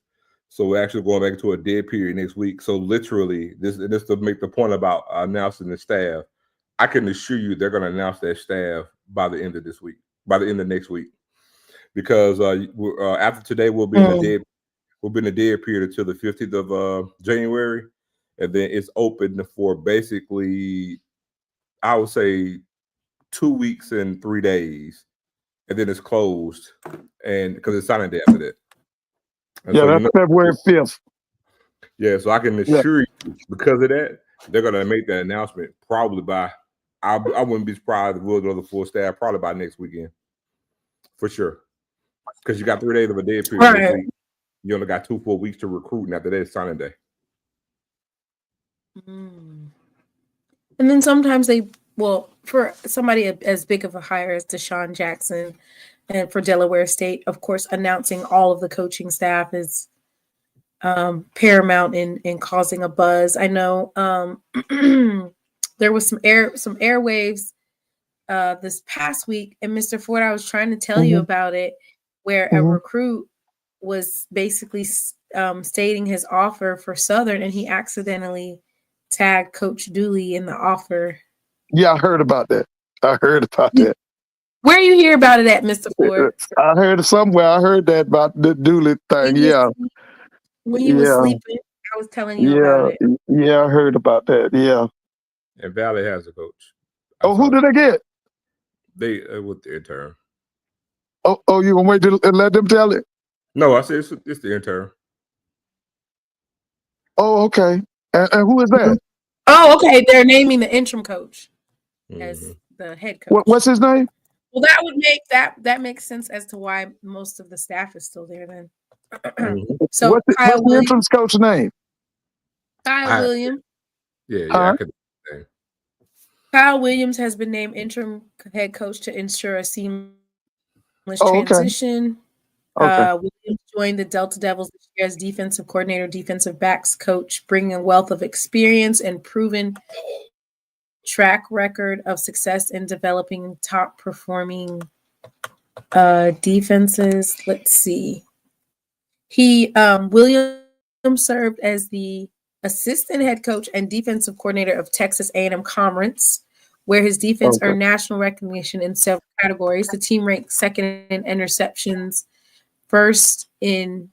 so we're actually going back into a dead period next week. So literally, this to make the point about announcing the staff. I can assure you they're going to announce that staff by the end of this week, by the end of next week, because after today we'll be in the dead. We'll be in a dead period until the 15th of January, and then it's open for basically, I would say, 2 weeks and 3 days, and then it's closed, and because it's signing day after that. And Yeah, so, that's February 5th. Yeah, so I can assure you, because of that, they're gonna make that announcement probably by. I wouldn't be surprised if we'll go to the full staff probably by next weekend, for sure. Because you got 3 days of a dead period next week. You only got 2 full weeks to recruit, and after that, it's signing day. And then sometimes for somebody as big of a hire as Deshaun Jackson and for Delaware State, of course, announcing all of the coaching staff is paramount in causing a buzz. I know there was some airwaves this past week, and Mr. Ford, I was trying to tell you about it, where a recruit was basically stating his offer for Southern, and he accidentally tagged Coach Dooley in the offer. Yeah, I heard about that. Where you hear about it at, Mr. Ford? I heard it somewhere. I heard that about the Dooley thing. When he was sleeping, I was telling you about it. Yeah, I heard about that. Yeah. And Valley has a coach. Who did they get? They with the intern. Oh, you gonna wait to let them tell it? No, I said it's the intern. Oh, okay. And who is that? Oh, okay. They're naming the interim coach as the head coach. What's his name? Well, that would make that makes sense as to why most of the staff is still there then. So what's the interim coach name? Kyle Williams. Yeah, I could. Kyle Williams has been named interim head coach to ensure a seamless transition. Williams joined the Delta Devils this year as defensive coordinator, defensive backs coach, bringing a wealth of experience and proven track record of success in developing top performing defenses. Let's see. Williams served as the assistant head coach and defensive coordinator of Texas A&M Commerce, where his defense earned national recognition in several categories. The team ranked second in interceptions, first in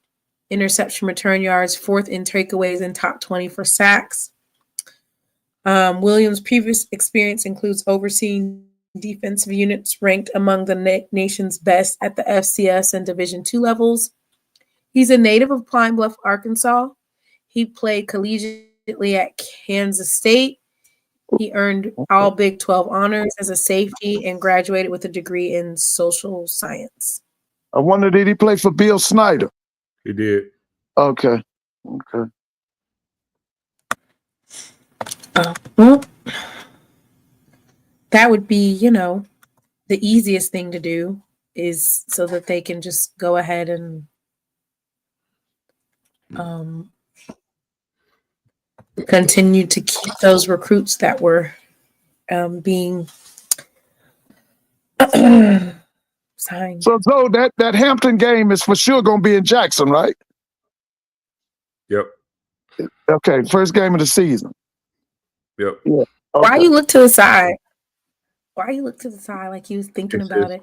interception return yards, fourth in takeaways, and top 20 for sacks. Williams' previous experience includes overseeing defensive units ranked among the nation's best at the FCS and Division II levels. He's a native of Pine Bluff, Arkansas. He played collegiately at Kansas State. He earned all Big 12 honors as a safety and graduated with a degree in social science. I wonder, did he play for Bill Snyder? He did. Okay. Well, that would be, the easiest thing to do is so that they can just go ahead and continue to keep those recruits that were being signed. So that Hampton game is for sure going to be in Jackson, right? Yep. Okay, first game of the season. Yep. Yeah. Okay. Why you look to the side? Why you look to the side like you was thinking about it?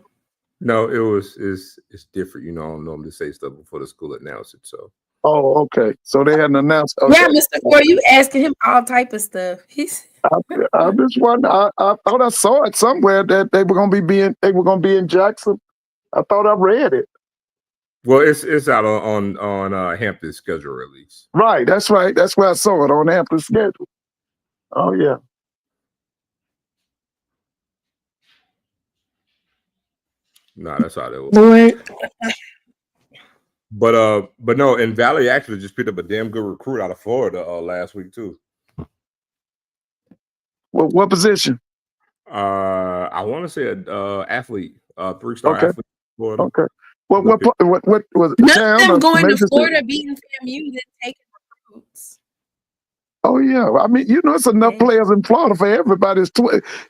No, it's different. I don't normally say stuff before the school announce it. So. Oh, okay. So they hadn't announced. Okay. Yeah, Mr. Ford, you asking him all type of stuff. I just wonder. I thought I saw it somewhere that they were going to be in Jackson. I thought I read it. Well, it's out on Hampton's schedule release. Right. That's right. That's where I saw it on Hampton's schedule. Oh yeah. No, that's how that was. Lord. But no, and Valley actually just picked up a damn good recruit out of Florida last week too. What position? I want to say an athlete, 3-star athlete in Florida. Okay. What was it? None of them going to Florida beating FAMU than taking recruits. Oh yeah, I mean, it's enough players in Florida for everybody.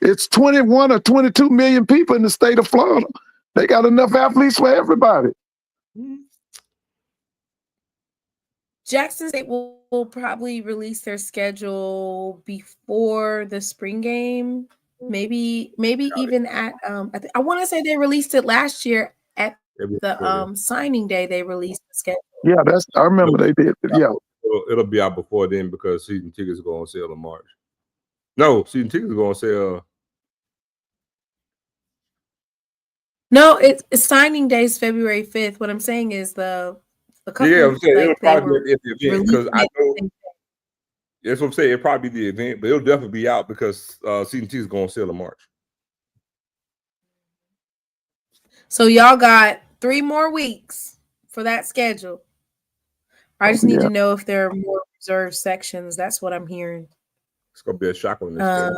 It's 21 or 22 million people in the state of Florida. They got enough athletes for everybody. Jackson State will probably release their schedule before the spring game. Maybe even at I want to say they released it last year at the signing day. They released the schedule. Yeah, I remember they did. Yeah, it'll be out before then because season tickets go on sale in March. No, season tickets go on sale. No, it's signing day is February 5th. What I'm saying is the company, I'm saying it'll probably be at the event because I know. That's what I'm saying. It'll probably be the event, but it'll definitely be out because season tickets go on sale in March. So y'all got 3 more weeks for that schedule. I just need to know if there are more reserved sections. That's what I'm hearing. It's gonna be a shocker on this.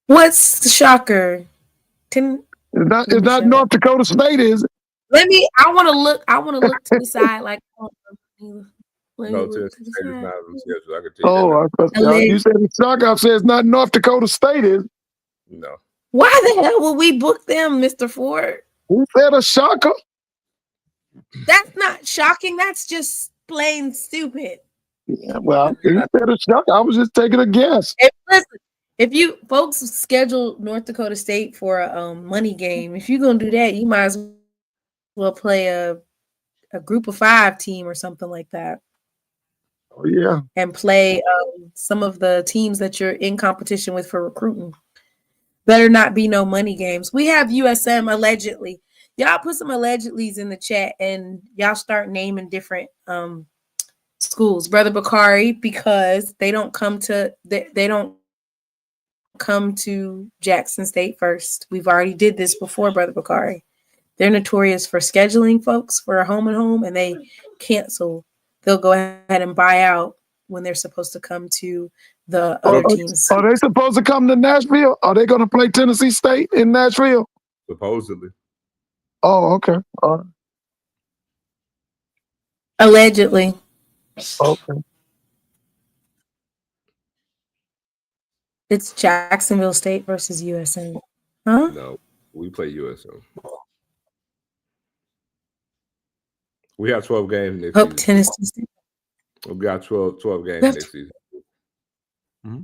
What's the shocker? It's not North Dakota State, is it? I want to look to the side. Like, no, Tennessee State is not on the schedule. I can tell you. You said it's shocker. I said it's not North Dakota State, is it? No. Why the hell would we book them, Mr. Ford? Who said a shocker? That's not shocking. That's just plain stupid. Yeah, well, you said a shocker. I was just taking a guess. Listen, if you folks schedule North Dakota State for a money game, if you're gonna do that, you might as well play a group of 5 team or something like that. Oh yeah, and play some of the teams that you're in competition with for recruiting. Better not be no money games. We have USM allegedly. Y'all put some allegedlys in the chat and y'all start naming different schools. Brother Bakari, because they don't come to Jackson State first. We've already did this before, Brother Bakari. They're notorious for scheduling folks for a home and home, and they cancel. They'll go ahead and buy out when they're supposed to come to the other teams. Are they supposed to come to Nashville? Are they going to play Tennessee State in Nashville? Supposedly. Oh, okay. Allegedly. Okay. It's Jacksonville State versus USM. Huh? No, we play USM. We have 12 games next season. Tennessee State. We got 12 games next season. Mm-hmm.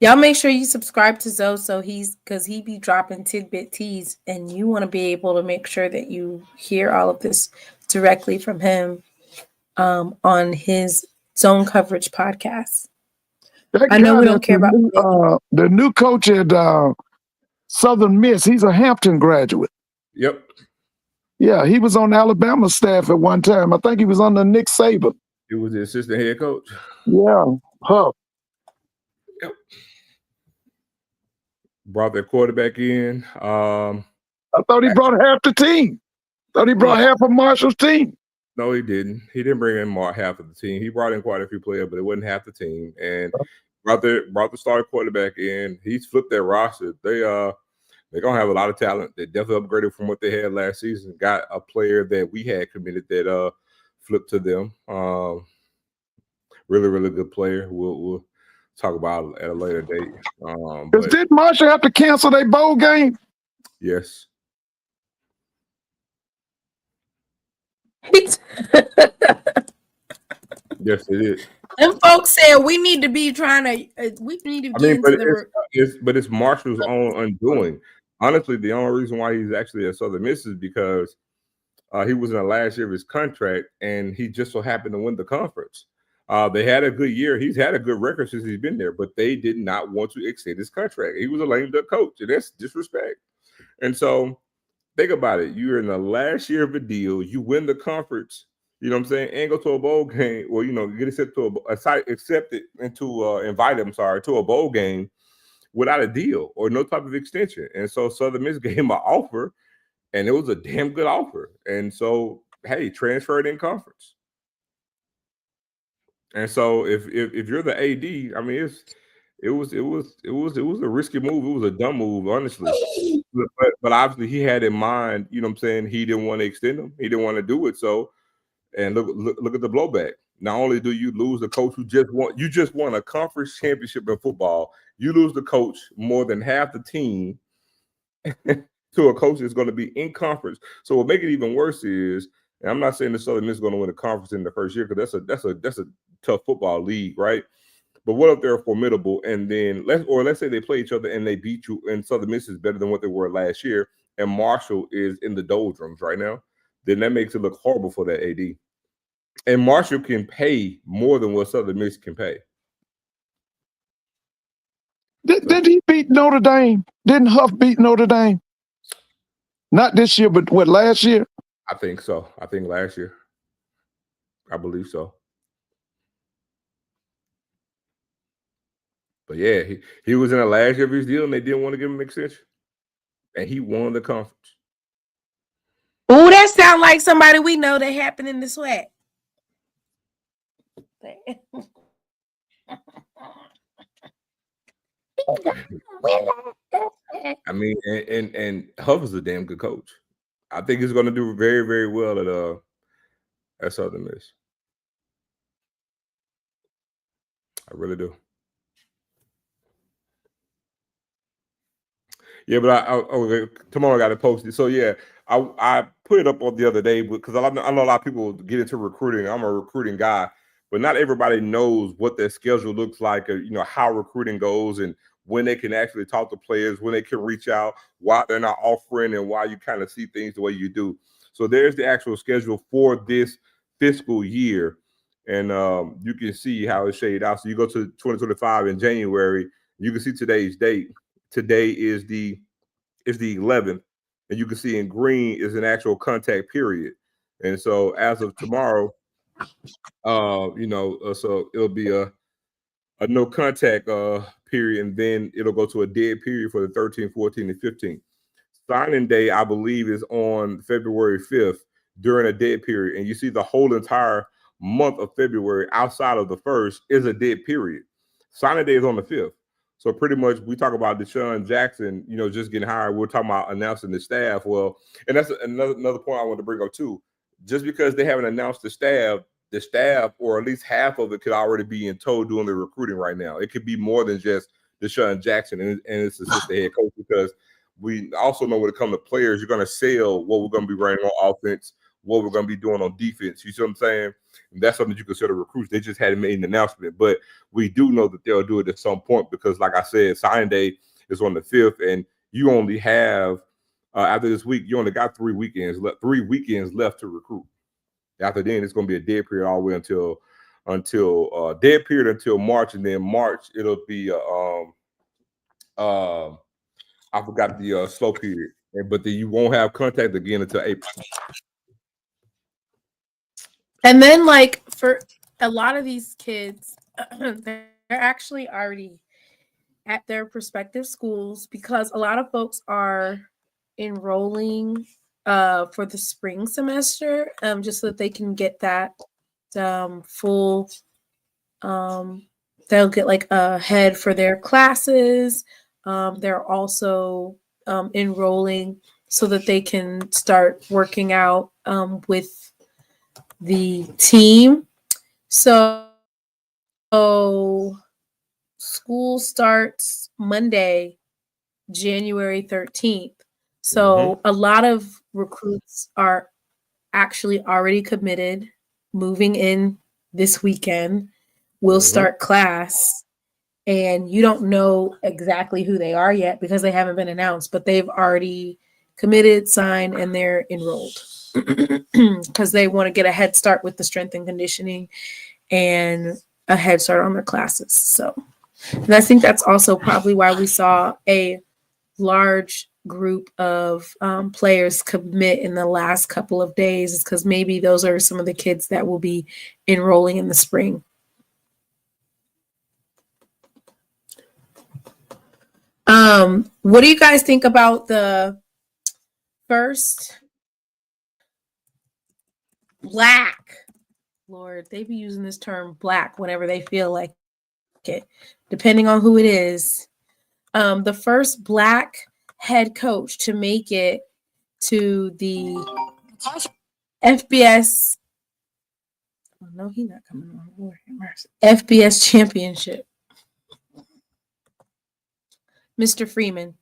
Y'all make sure you subscribe to Zoe because he be dropping tidbit teas, and you want to be able to make sure that you hear all of this directly from him on his Zone Coverage podcast. I know we don't care about the new coach at Southern Miss. He's a Hampton graduate. Yep. Yeah, he was on Alabama staff at one time. I think he was under Nick Saban. He was the assistant head coach. Yeah, Huff. Yep. Brought their quarterback in. I thought he brought half the team. Thought he brought half of Marshall's team. No, he didn't. He didn't bring in half of the team. He brought in quite a few players, but it wasn't half the team. And brought the starter quarterback in. He's flipped their roster. They're gonna have a lot of talent. They definitely upgraded from what they had last season. Got a player that we had committed that flipped to them. Really, really good player. We'll talk about it at a later date. Did Marshall have to cancel their bowl game? Yes. Yes, it is. Them folks said we need to be trying to. We need to get into but it's Marshall's own undoing. Honestly, the only reason why he's actually at Southern Miss is because he was in the last year of his contract, and he just so happened to win the conference. They had a good year. He's had a good record since he's been there, but they did not want to extend his contract. He was a lame duck coach, and that's disrespect. And so think about it. You're in the last year of a deal. You win the conference, you know what I'm saying, and go to a bowl game, or, get accepted to invite him, to a bowl game without a deal or no type of extension. And so Southern Miss gave him an offer, and it was a damn good offer. And so, hey, transferred in conference. And so if you're the AD, I mean, it was a risky move. It was a dumb move, honestly. But obviously he had in mind, you know what I'm saying, he didn't want to extend him. He didn't want to do it. So, and look at the blowback. not only do you lose the coach who just won a conference championship in football, you lose the coach more than half the team to a coach that's going to be in conference. So what make it even worse is, and I'm not saying the Southern Miss is going to win a conference in the first year, because that's a tough football league, right? But what if they're formidable, and then let's say they play each other and they beat you, and Southern Miss is better than what they were last year, and Marshall is in the doldrums right now, then that makes it look horrible for that AD. And Marshall can pay more than what Southern Miss can pay. Did he beat Notre Dame? Didn't Huff beat Notre Dame? Not this year, but what, last year? I think so. I think last year. I believe so. But yeah, he was in the last year of his deal, and they didn't want to give him an extension. And he won the conference. Oh, that sounds like somebody we know that happened in the SWAC. I mean, and Huff is a damn good coach. I think he's going to do very, very well at Southern Miss. I really do. Yeah, but tomorrow I got to post it. So yeah, I put it up on the other day because I know a lot of people get into recruiting. I'm a recruiting guy, but not everybody knows what their schedule looks like, or how recruiting goes, and when they can actually talk to players, when they can reach out, why they're not offering, and why you kind of see things the way you do. So there's the actual schedule for this fiscal year, and you can see how it's shaded out. So you go to 2025 in January, you can see today's date. Today is the 11th, and you can see in green is an actual contact period. And so as of tomorrow, so it'll be a no contact period, and then it'll go to a dead period for the 13th, 14th, and 15th. Signing day, I believe, is on February 5th during a dead period, and you see the whole entire month of February outside of the 1st is a dead period. Signing day is on the 5th. So pretty much we talk about Deshaun Jackson, just getting hired. We're talking about announcing the staff. Well, and that's another point I want to bring up too. Just because they haven't announced the staff, or at least half of it could already be in tow doing the recruiting right now. It could be more than just Deshaun Jackson and his assistant head coach, because we also know when it comes to players, you're going to sell what we're going to be running on offense, what we're going to be doing on defense. You see what I'm saying? And that's something you consider recruits. They just hadn't made an announcement, but we do know that they'll do it at some point, because like I said, signing day is on the 5th, and you only have after this week, you only got 3 weekends left to recruit. After then, it's going to be a dead period all the way until dead period until March, and then March it'll be I forgot the slow period, but then you won't have contact again until April. And then, like, for a lot of these kids, they're actually already at their prospective schools, because a lot of folks are enrolling for the spring semester, just so that they can get that full. They'll get like a head for their classes. They're also enrolling so that they can start working out with the team. So school starts Monday, January 13th. So a lot of recruits are actually already committed, moving in this weekend. We'll start class, and you don't know exactly who they are yet because they haven't been announced, but they've already committed, signed, and they're enrolled because they want to get a head start with the strength and conditioning and a head start on their classes. So, and I think that's also probably why we saw a large group of players commit in the last couple of days, is because maybe those are some of the kids that will be enrolling in the spring. What do you guys think about the first black? Lord, they be using this term black whenever they feel like it, depending on who it is. The first black head coach to make it to the FBS Oh, no, he's not coming on. Lord have mercy. FBS championship. Mr. Freeman.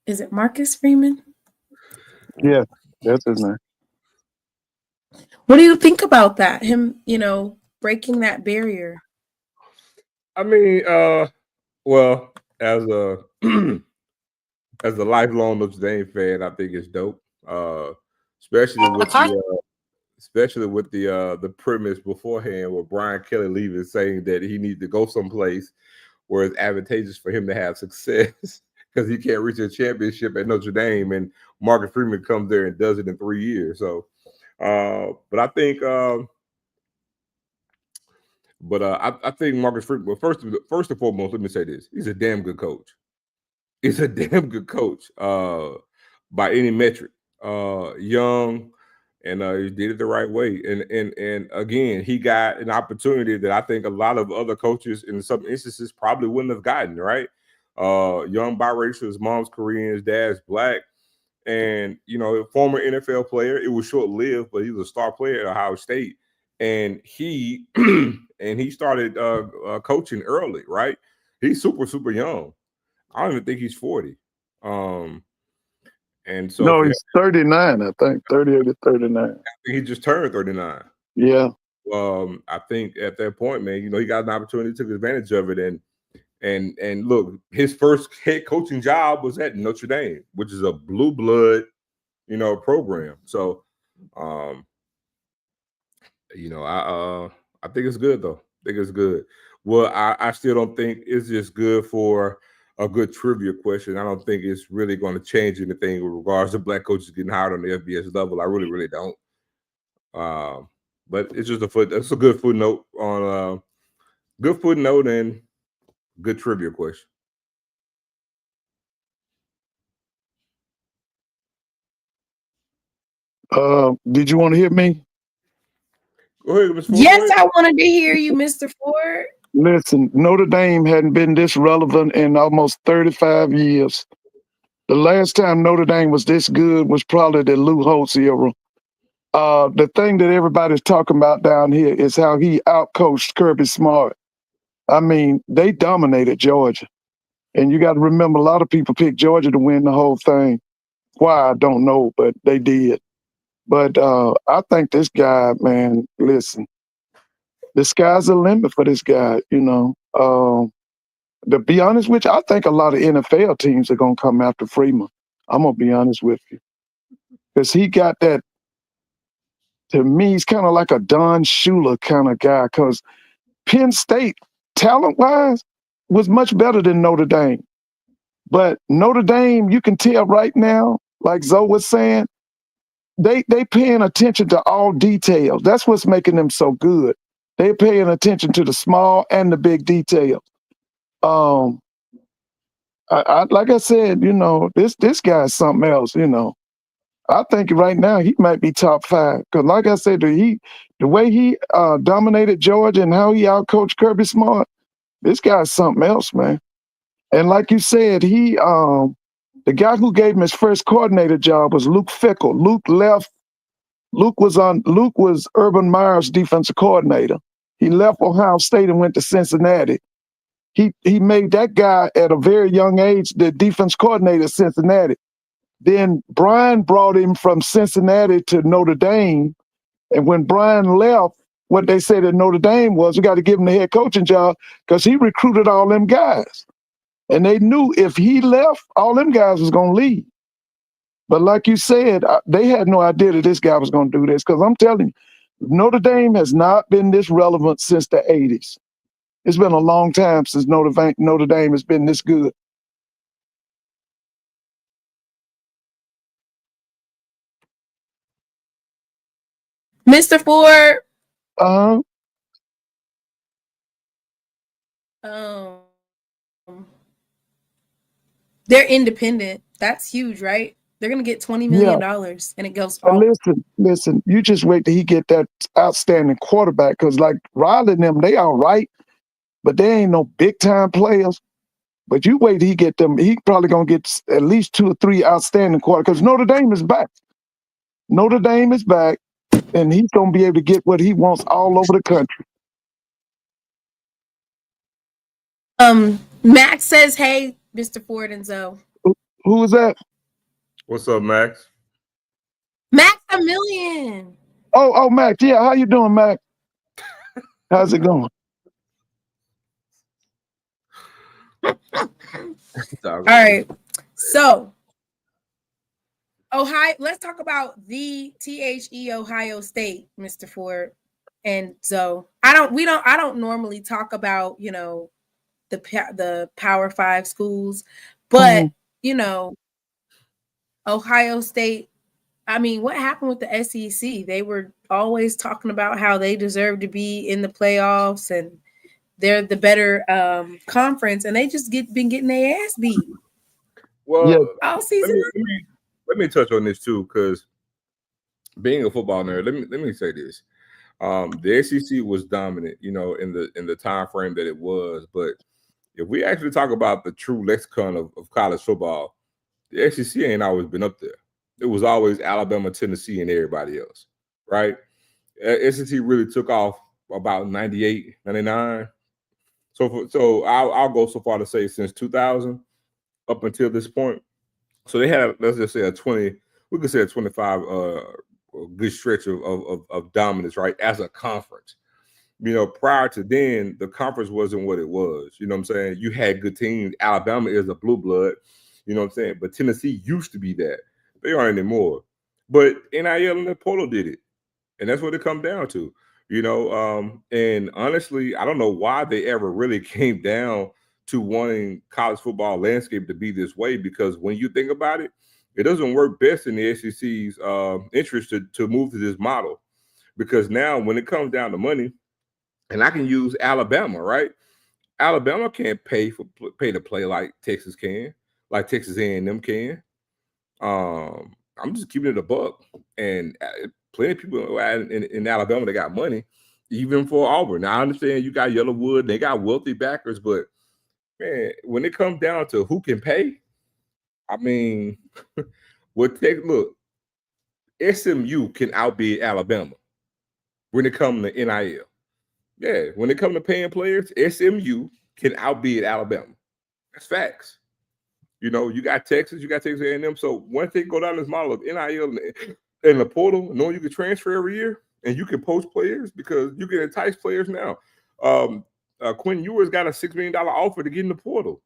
Is it Marcus Freeman? Yeah, that's his name. What do you think about that? Him, breaking that barrier. I mean, well, as a as a lifelong Notre Dame fan, I think it's dope. Especially with the premise beforehand where Brian Kelly leaving saying that he needs to go someplace where it's advantageous for him to have success because he can't reach a championship at Notre Dame, and Marcus Freeman comes there and does it in 3 years. So, but I think, I think Marcus Freeman. Well, first and foremost, let me say this: he's a damn good coach. He's a damn good coach by any metric. Young. And he did it the right way. And again, he got an opportunity that I think a lot of other coaches in some instances probably wouldn't have gotten, right? Young biracial, his mom's Korean, his dad's Black. And, former NFL player. It was short-lived, but he was a star player at Ohio State. And he started coaching early, right? He's super, super young. I don't even think he's 40. And so no, he's 39, I think. 38 to 39. I think he just turned 39. Yeah. I think at that point, man, he got an opportunity, took advantage of it, and look, his first head coaching job was at Notre Dame, which is a blue blood, program. So, I think it's good though. I think it's good. Well, I still don't think it's just good for a good trivia question. I don't think it's really going to change anything with regards to Black coaches getting hired on the FBS level. I really, really don't. But it's just it's a good footnote on good footnote and good trivia question. Did you want to hear me? Go ahead, Ms. Ford. Yes, I wanted to hear you, Mr. Ford. Listen, Notre Dame hadn't been this relevant in almost 35 years. The last time Notre Dame was this good was probably the Lou Holtz era. The thing that everybody's talking about down here is how he outcoached Kirby Smart. I mean, they dominated Georgia. And you got to remember, a lot of people picked Georgia to win the whole thing. Why, I don't know, but they did. But I think this guy, man, listen, the sky's the limit for this guy, To be honest with you, I think a lot of NFL teams are going to come after Freeman. I'm going to be honest with you. Because he got that, to me, he's kind of like a Don Shula kind of guy. Because Penn State, talent-wise, was much better than Notre Dame. But Notre Dame, you can tell right now, like Zoe was saying, they paying attention to all details. That's what's making them so good. They're paying attention to the small and the big details. Like I said, this guy's something else. I think right now he might be top 5 because, like I said, the way he dominated Georgia and how he outcoached Kirby Smart, this guy's something else, man. And like you said, the guy who gave him his first coordinator job was Luke Fickell. Luke left. Luke was Urban Meyer's defensive coordinator. He left Ohio State and went to Cincinnati. He made that guy at a very young age the defense coordinator at Cincinnati. Then Brian brought him from Cincinnati to Notre Dame. And when Brian left, what they said at Notre Dame was, we got to give him the head coaching job because he recruited all them guys. And they knew if he left, all them guys was going to leave. But like you said, they had no idea that this guy was going to do this because I'm telling you, Notre Dame has not been this relevant since the 80s. It's been a long time since Notre Dame has been this good. Mr. Ford. They're independent. That's huge, right? They're going to get $20 million and it goes forward. Listen, you just wait till he get that outstanding quarterback because like Riley and them, they all right, but they ain't no big time players. But you wait till he get them, he probably going to get at least 2 or 3 outstanding quarterbacks because Notre Dame is back. Notre Dame is back. and he's gonna be able to get what he wants all over the country. Max says, "Hey, Mr. Ford and Zoe." Who is that? What's up, Max? Max a million. Oh, Mac. Yeah, how you doing, Mac? How's it going? All right. So, Ohio. Let's talk about the THE Ohio State, Mr. Ford and Zoe. I don't normally talk about the Power 5 schools, but Ohio State. I mean, what happened with the SEC? They were always talking about how they deserve to be in the playoffs and they're the better conference, and they just been getting their ass beat. Well, all season. Let me touch on this too, because being a football nerd, let me say this: the SEC was dominant, in the time frame that it was. But if we actually talk about the true lexicon of college football, the SEC ain't always been up there. It was always Alabama, Tennessee, and everybody else, right? SEC really took off about 98, 99. So I'll go so far to say since 2000 up until this point. So they had, let's just say a 20, we could say a 25 good stretch of dominance, right? As a conference. Prior to then, the conference wasn't what it was. You know what I'm saying? You had good teams. Alabama is a blue blood. You know what I'm saying? But Tennessee used to be that. They aren't anymore. But NIL and the portal did it. And that's what it comes down to. And honestly, I don't know why they ever really came down to wanting college football landscape to be this way, because when you think about it, it doesn't work best in the SEC's interest to move to this model. Because now when it comes down to money, and I can use Alabama, right? Alabama can't pay to play like Texas can, like Texas A&M can. I'm just keeping it a buck. And plenty of people in Alabama that got money, even for Auburn. Now, I understand you got Yellowwood, they got wealthy backers, but man, when it comes down to who can pay, I mean, look, SMU can outbid Alabama when it comes to NIL. Yeah, when it comes to paying players, SMU can outbid Alabama. That's facts. You got Texas, you got Texas A&M. So once they go down this model of NIL and the portal, knowing you can transfer every year and you can poach players because you can entice players now. Quinn Ewers got a $6 million offer to get in the portal.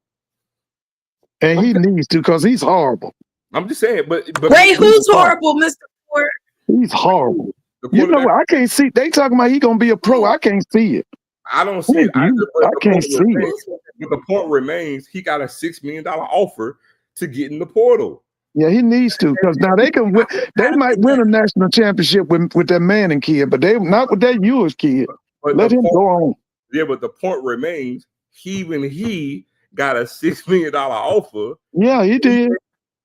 And he needs to, because he's horrible. I'm just saying, but wait, who's horrible, Mr. Ford? He's horrible. I can't see. They talking about he gonna be a pro. I can't see it. I don't see it either. I can't see it. But the point remains, he got a $6 million offer to get in the portal. Yeah, he needs to, because now they can win. They might win a national championship with that Manning kid, but they not with that Ewers kid. But let him go on. Yeah, but the point remains, he got a $6 million offer. Yeah, he did.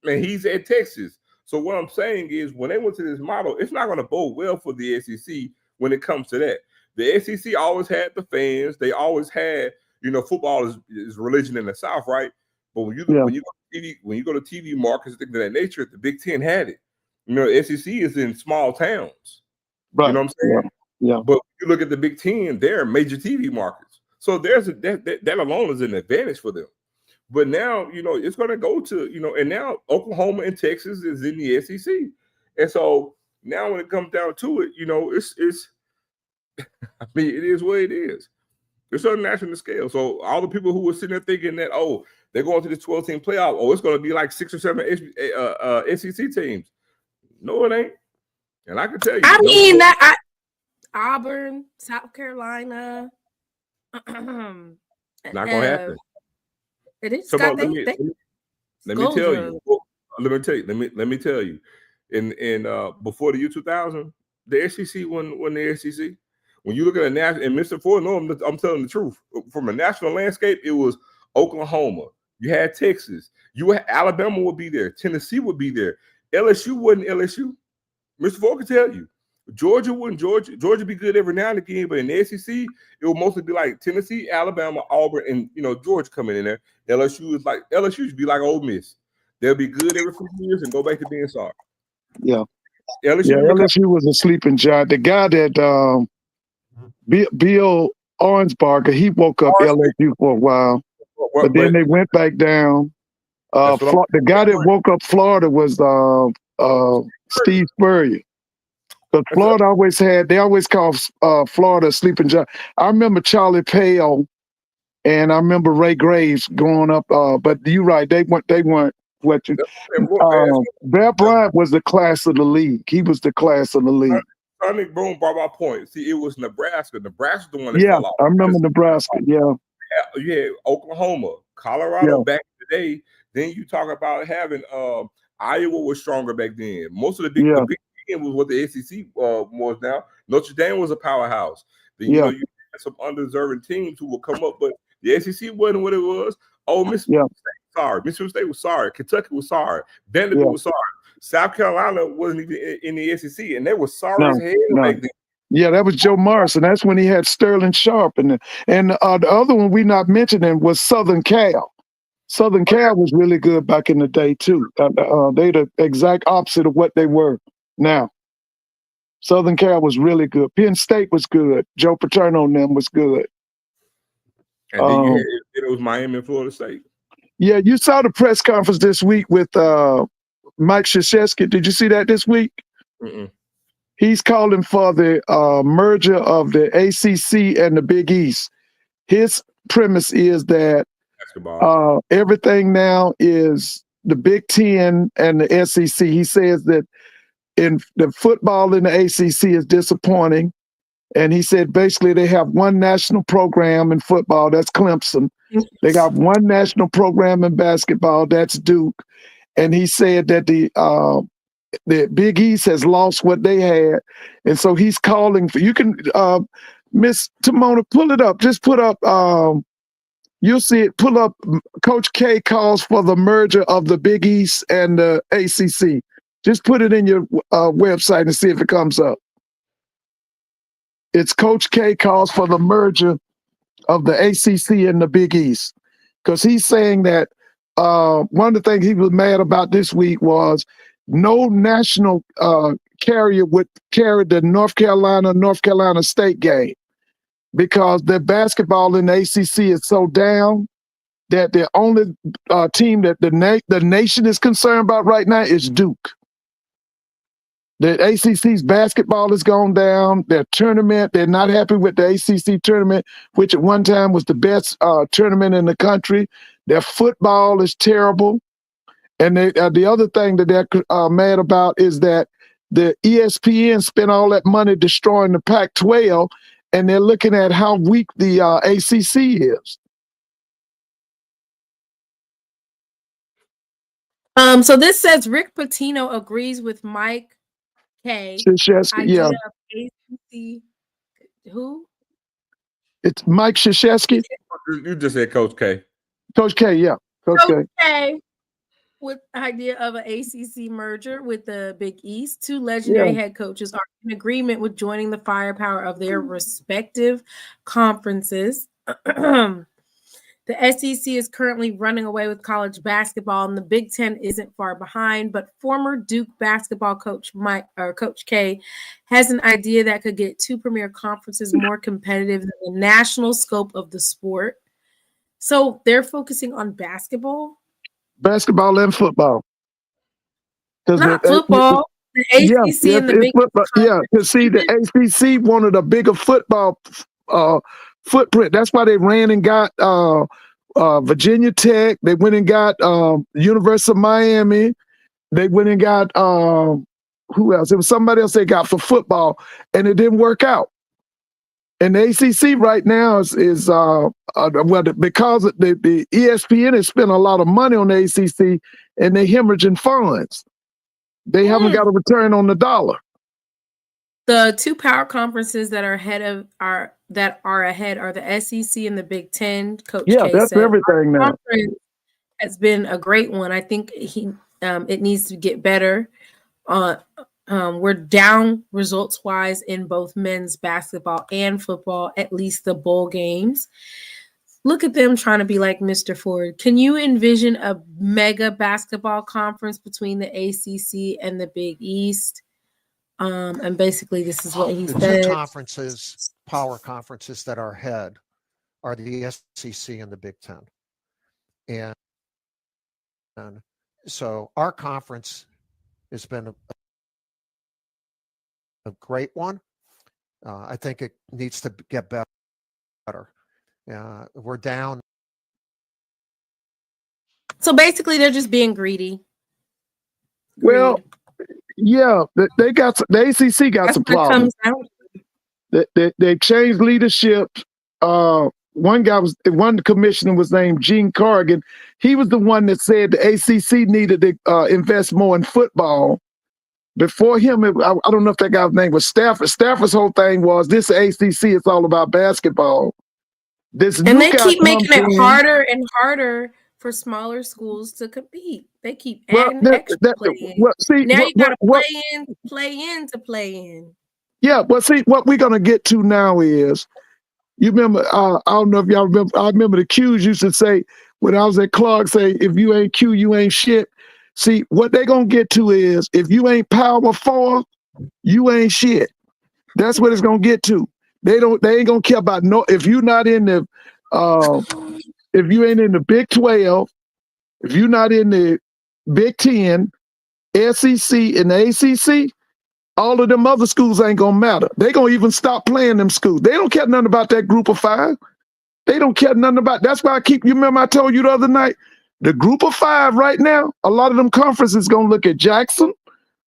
And he's at Texas. So what I'm saying is, when they went to this model, it's not going to bode well for the SEC when it comes to that. The SEC always had the fans. They always had, football is religion in the South, right? But when you go to TV markets, things of that nature, the Big Ten had it. SEC is in small towns. Right. You know what I'm saying? Yeah. But you look at the Big Ten, they're major TV markets. So there's that alone is an advantage for them. But now, it's going to go to, and now Oklahoma and Texas is in the SEC. And so now when it comes down to it, it's I mean, it is what it is. It's on a national scale. So all the people who were sitting there thinking that, they're going to this 12-team playoff, it's going to be like 6 or 7 SEC teams. No, it ain't. And I can tell you. I mean, Auburn, South Carolina. Not going to happen. It is. Let me tell you. In before the year 2000, the SEC won the SEC. When you look at a national, and Mr. Ford, no, I'm telling the truth. From a national landscape, it was Oklahoma. You had Texas. Alabama would be there. Tennessee would be there. LSU wasn't LSU. Mr. Ford can tell you. Georgia wouldn't. Georgia be good every now and again, but in the SEC, it would mostly be like Tennessee, Alabama, Auburn, and Georgia coming in there. LSU should be like Ole Miss. They'll be good every few years and go back to being sorry. Yeah. LSU, Yeah, LSU was a sleeping giant. The guy that Bill Orensbarger, he woke up LSU for a while, but then they went back down. The guy that woke up Florida was Steve Spurrier. But Florida they always call Florida a sleeping giant. I remember Charlie Pale and I remember Ray Graves growing up. But you're right, they weren't what you. Bear Bryant was the class of the league. He was the class of the league. Sonic Boom brought my point. See, it was Nebraska. Nebraska's the one that fell off. I remember Nebraska. Yeah, Oklahoma, Colorado back in the day. Then you talk about having Iowa was stronger back then. Most of the Big Ten was what the SEC was now. Notre Dame was a powerhouse. Then you know you had some undeserving teams who would come up, but the SEC wasn't what it was. Oh, Mississippi State, sorry. Mississippi State was sorry. Kentucky was sorry. Vanderbilt was sorry. South Carolina wasn't even in the SEC, and they were sorry as hell back then. Yeah, that was Joe Morrison. That's when he had Sterling Sharp. And the other one we not mentioning was Southern Cal. Southern Cal was really good back in the day, too. They the exact opposite of what they were now. Southern Cal was really good. Penn State was good. Joe Paterno and them was good. And then it was Miami and Florida State. Yeah, you saw the press conference this week with Mike Krzyzewski. Did you see that this week? Mm-mm. He's calling for the merger of the ACC and the Big East. His premise is that everything now is the Big Ten and the SEC. He says that in the football in the ACC is disappointing. And he said basically they have one national program in football, that's Clemson. They got one national program in basketball, that's Duke. And he said that the Big East has lost what they had. And so he's calling for, you can, Miss Timona, pull it up. Just put up, you'll see it, pull up, Coach K calls for the merger of the Big East and the ACC. Just put it in your website and see if it comes up. It's Coach K calls for the merger of the ACC and the Big East. Because he's saying that one of the things he was mad about this week was no national carrier would carry the North Carolina State game because the basketball in the ACC is so down that the only team that the nation is concerned about right now is Duke. The ACC's basketball has gone down. Their tournament, they're not happy with the ACC tournament, which at one time was the best tournament in the country. Their football is terrible. And the other thing that they're mad about is that the ESPN spent all that money destroying the Pac-12, and they're looking at how weak the ACC is. So this says Rick Pitino agrees with Mike K. Krzyzewski, Of ACC. Who? It's Mike Krzyzewski. You just said Coach K. Coach K, yeah. Coach K. With idea of an ACC merger with the Big East. Two legendary head coaches are in agreement with joining the firepower of their respective conferences. The SEC is currently running away with college basketball, and the Big Ten isn't far behind. But former Duke basketball coach Coach K has an idea that could get two premier conferences more competitive than the national scope of the sport. So they're focusing on basketball and football. Not football. The ACC and the Big football. Yeah, to see the ACC wanted a bigger football footprint. That's why they ran and got Virginia Tech. They went and got University of Miami. They went and got who else? It was somebody else they got for football, and it didn't work out. And the ACC right now is because the ESPN has spent a lot of money on the ACC, and they hemorrhaging funds. They haven't got a return on the dollar. The two power conferences that are ahead are the SEC and the Big Ten. Coach K that's said, everything now. Conference has been a great one. I think it needs to get better. We're down results-wise in both men's basketball and football, at least the bowl games. Look at them trying to be like Mr. Ford. Can you envision a mega basketball conference between the ACC and the Big East? And basically, this is what he The said. two conferences, power conferences that are ahead are the SEC and the Big Ten. And so our conference has been a great one. I think it needs to get better. We're down. So basically, they're just being greedy. Well, yeah, they got the ACC got That's some what it problems. comes down to. They changed leadership. One commissioner was named Gene Corrigan. He was the one that said the ACC needed to invest more in football. Before him, I don't know if that guy's name was Stafford. Stafford's whole thing was this ACC is all about basketball. And they keep making it harder and harder for smaller schools to compete. They keep adding extra play in. Now you got to play in. Yeah, but see, what we're gonna get to now is, you remember? I don't know if y'all remember. I remember the Qs used to say when I was at Clark, say, "If you ain't Q, you ain't shit." See, what they gonna get to is, if you ain't Power 4, you ain't shit. That's what it's gonna get to. They ain't gonna care about if you're not in the, if you ain't in the Big 12, if you're not in the Big 10, SEC, and the ACC. All of them other schools ain't gonna matter. They gonna even stop playing them schools. They don't care nothing about that group of 5. They don't care nothing about. That's why you remember I told you the other night, the group of 5 right now, a lot of them conferences gonna look at Jackson,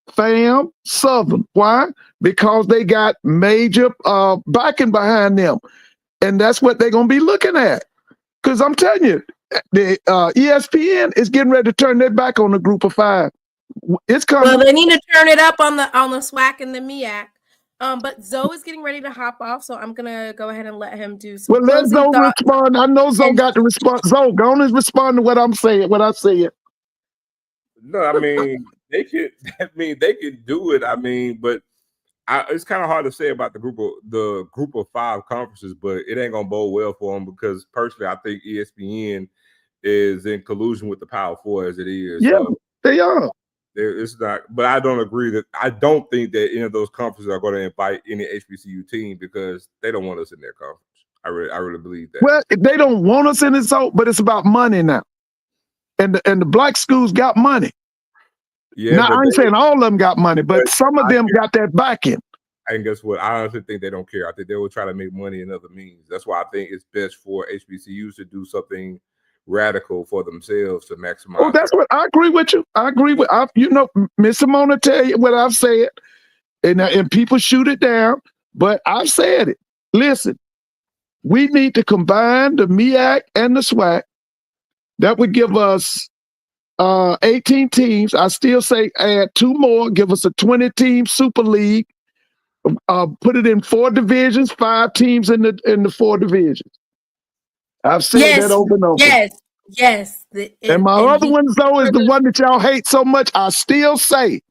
FAM, Southern. Why? Because they got major backing behind them. And that's what they're gonna be looking at. Because I'm telling you, the ESPN is getting ready to turn their back on the group of 5. It's coming. Well, they need to turn it up on the SWAC and the MEAC. But Zoe is getting ready to hop off, so I'm gonna go ahead and let him do some. Well, let Zoe respond. I know Zoe got to respond. Zoe, go on and respond to what I'm saying. What I said. No, I mean they can. I mean they can do it. I mean, but it's kind of hard to say about the group of 5 conferences, but it ain't gonna bode well for them because personally, I think ESPN is in collusion with the Power 4 as it is. Yeah, they are. It's not, but I don't think that any of those conferences are going to invite any HBCU team because they don't want us in their conference. I really believe that. Well, they don't want us in it, but it's about money now, and the black schools got money. Yeah, now I ain't saying all of them got money, but some of them got that backing. And guess what? I honestly think they don't care. I think they will try to make money in other means. That's why I think it's best for HBCUs to do something radical for themselves to maximize. Oh, that's what I agree with you. I agree with Miss Simona tell you what I've said, and people shoot it down, but I've said it. Listen, we need to combine the MEAC and the SWAC. That would give us 18 teams. I still say add 2 more, give us a 20-team Super League. Put it in 4 divisions, 5 teams in the 4 divisions. I've said that over and over. Yes. And my other one, though, is the one that y'all hate so much. I still say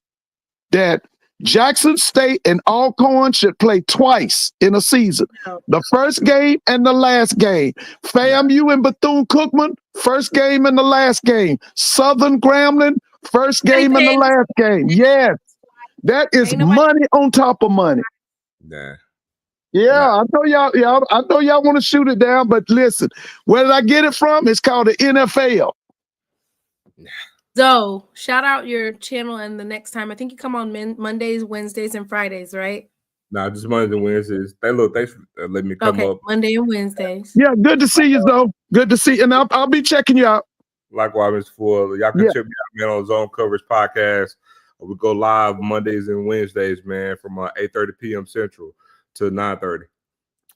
that Jackson State and Alcorn should play twice in a season. The first game and the last game. FAMU and Bethune-Cookman, first game and the last game. Southern Grambling, first game and the last game. Yes. That is money on top of money. Nah. Yeah, I know y'all. I know y'all want to shoot it down, but listen, where did I get it from? It's called the NFL. So, shout out your channel, and the next time I think you come on Mondays, Wednesdays, and Fridays, right? Nah, just Mondays and Wednesdays. Thanks for letting me come up. Monday and Wednesdays. Yeah, good to see you, though. Good to see you, and I'll be checking you out. Likewise, Mr. Ford. Y'all can check me out, man, on Zone Coverage Podcast. We go live Mondays and Wednesdays, man, from 8:30 p.m. Central to 9:30.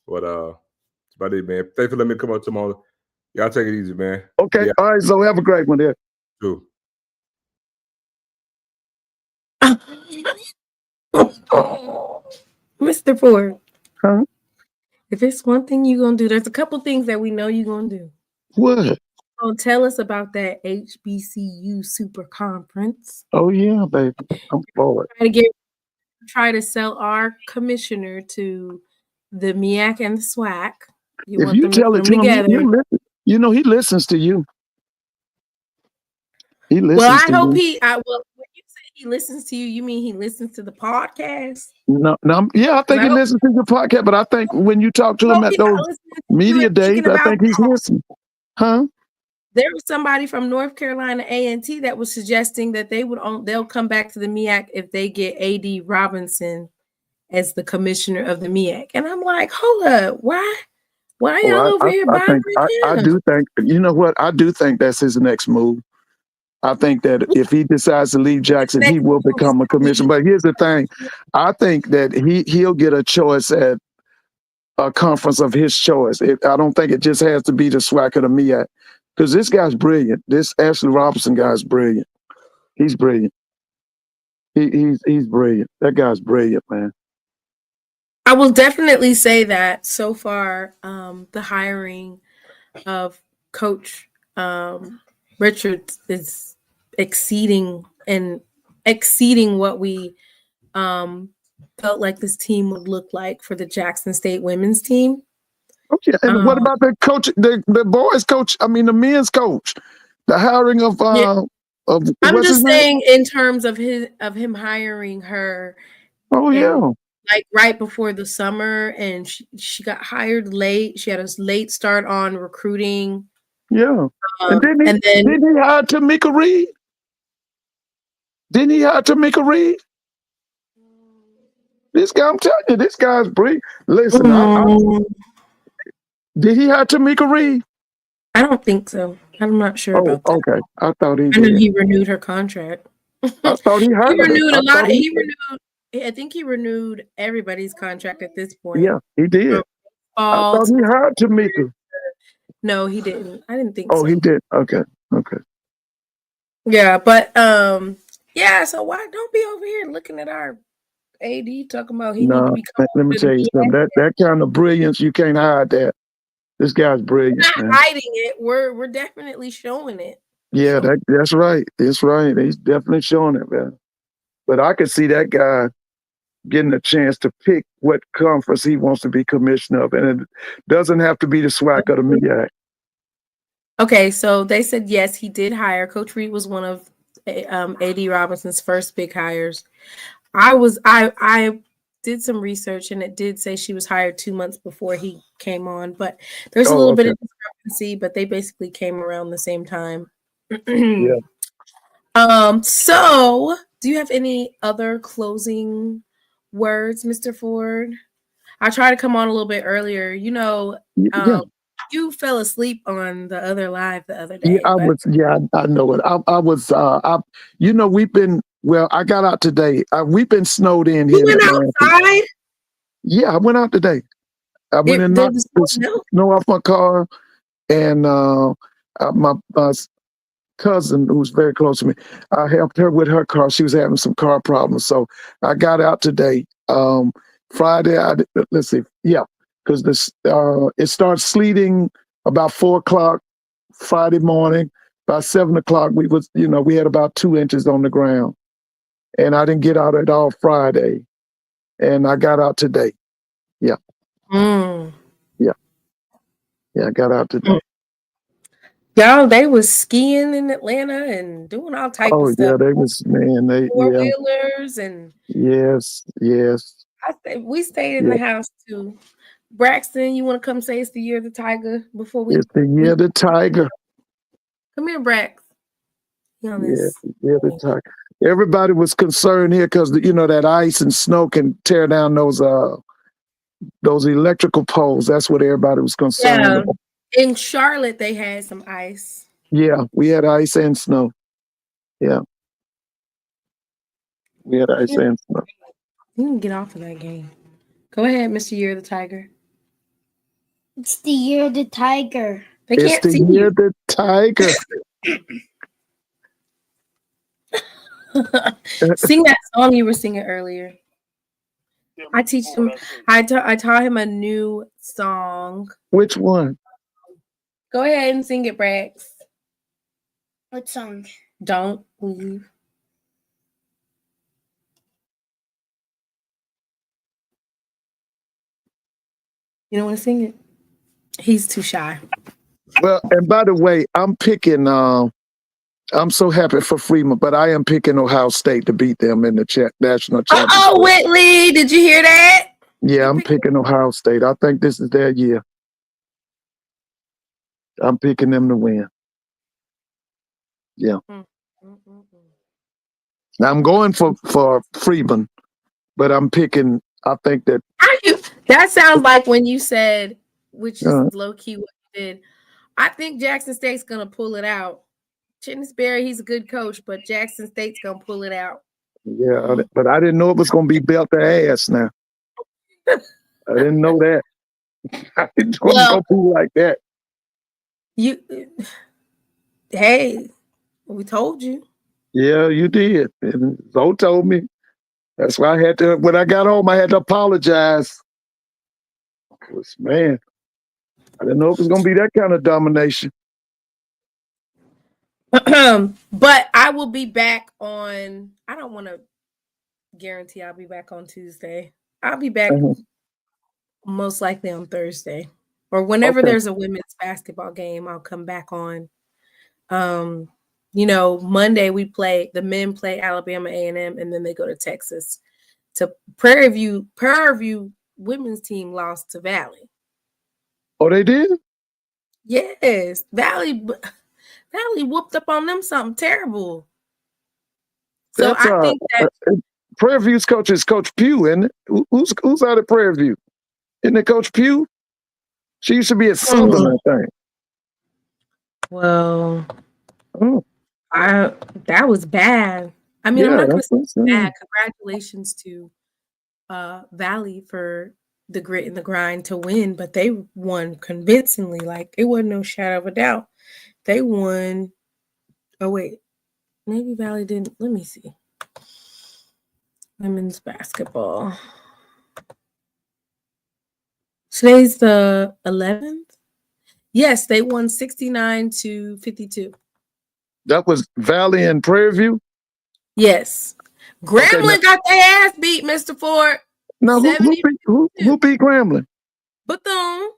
But that's about it, man. Thanks for letting me come up tomorrow. Y'all take it easy, man. Okay. Yeah. All right. So have a great one there. Too. Mr. Ford. Huh? If it's one thing you're going to do, there's a couple things that we know you're going to do. What? So tell us about that HBCU Super Conference. Oh, yeah, baby. I'm forward. Try to sell our commissioner to the MEAC and the SWAC. If you tell it to him, he listens to you. He listens. Well, I hope when you say he listens to you, you mean he listens to the podcast? No, yeah, I think I he hope, listens to your podcast, but I think when you talk to him hope at he's those not listening to you media and days, thinking I about think he's that. listening. Huh? There was somebody from North Carolina A&T that was suggesting that they'll come back to the MEAC if they get AD Robinson as the commissioner of the MEAC. And I'm like, hold up, why y'all Oh, over here I think bothering I him? do think, you know what? I do think that's his next move. I think that if he decides to leave Jackson, he will become a commissioner. But here's the thing. I think that he'll get a choice at a conference of his choice. I don't think it just has to be the SWAC or the MEAC. Because this guy's brilliant. This Ashley Robinson guy's brilliant. He's brilliant. He's brilliant. That guy's brilliant, man. I will definitely say that so far, the hiring of Coach Richards is exceeding what we felt like this team would look like for the Jackson State women's team. Okay, and what about the coach, the boys coach? I mean, the men's coach, the hiring of I'm just saying in terms of him hiring her. Oh yeah, like right before the summer, and she got hired late. She had a late start on recruiting. Yeah, and then didn't he hire Tamika Reed? Didn't he hire Tamika Reed? This guy, I'm telling you, this guy's brilliant. Listen, did he hire Tamika Reed? I don't think so. I'm not sure about that. Okay, I thought he did. I knew he renewed her contract. I thought he hired he renewed a lot. He renewed. I think he renewed everybody's contract at this point. Yeah, he did. I thought he hired Tamika. No, he didn't. I didn't think so. Oh, he did. Okay. Yeah, but yeah. So why don't be over here looking at our AD talking about he need to be. Let me tell you something. That kind of brilliance, you can't hide that. This guy's brilliant. We're not hiding it. We're definitely showing it. Yeah, that's right. That's right. He's definitely showing it, man. But I could see that guy getting a chance to pick what conference he wants to be commissioner of, and it doesn't have to be the SWAC or the MEAC. Okay, so they said yes, he did hire. Coach Reed was one of AD Robinson's first big hires. I did some research, and it did say she was hired 2 months before he came on, but there's a little bit of discrepancy, but they basically came around the same time. Yeah. So do you have any other closing words, Mr. Ford? I tried to come on a little bit earlier. You know, you fell asleep on the other live the other day. Yeah, I know it. I was you know, I got out today. We've been snowed in here. You went outside? Yeah, I went out today. I went and knocked the snow off my car, and my cousin, who's very close to me, I helped her with her car. She was having some car problems, so I got out today. Friday, let's see, yeah, because it starts sleeting about 4:00 Friday morning. By 7:00, we had about 2 inches on the ground, and I didn't get out at all Friday, and I got out today. Yeah. Yeah, I got out today. Y'all, they was skiing in Atlanta and doing all types of stuff. Oh yeah, they was, man. Four-wheelers and yes. We stayed in the house too. Braxton, you want to come say it's the year of the tiger before we? It's the year of the tiger. Come here, Brax. Yeah, the tiger. Everybody was concerned here because that ice and snow can tear down those electrical poles. That's what everybody was concerned about. In Charlotte, they had some ice. Yeah, we had ice and snow. Yeah. We had ice and snow. You can get off of that game. Go ahead, Mr. Year of the Tiger. It's the year of the tiger. It's the year of the tiger. Sing that song you were singing earlier. I teach him. I taught him a new song. Which one? Go ahead and sing it, Brax. What song? Don't Leave. You don't want to sing it? He's too shy. Well, and by the way, I'm picking I'm so happy for Freeman, but I am picking Ohio State to beat them in the national championship. Oh, Whitley, did you hear that? Yeah, I'm picking Ohio State. I think this is their year. I'm picking them to win. Yeah. Now I'm going for Freeman, but I'm picking. I think that. That sounds like when you said, which is low key what you did. I think Jackson State's gonna pull it out. Chinsbury, he's a good coach, but Jackson State's gonna pull it out. Yeah, but I didn't know it was gonna be belt to ass. Now I didn't know that. I didn't know it was gonna be like that. Hey, we told you. Yeah, you did. And Zoe told me. That's why I had to. When I got home, I had to apologize. Man, I didn't know it was gonna be that kind of domination. But I will be back on. I don't want to guarantee I'll be back on Tuesday. I'll be back most likely on Thursday or whenever there's a women's basketball game. I'll come back on. Monday the men play Alabama A&M, and then they go to Texas. To Prairie View women's team lost to Valley. Oh, they did? Yes, Valley whooped up on them something terrible. So I think that Prairie View's coach is Coach Pugh, isn't it? Who's out of Prairie View? Isn't it Coach Pugh? She used to be at Southern, I think. Well, that was bad. I mean, I'm not going to say bad. Congratulations to Valley for the grit and the grind to win, but they won convincingly. Like, it wasn't no shadow of a doubt. They won. Oh, wait. Maybe Valley didn't. Let me see. Women's basketball. Today's the 11th. Yes, they won 69-52. That was Valley and Prairie View? Yes. Grambling got their ass beat, Mr. Ford. No, who beat Grambling? Bethune.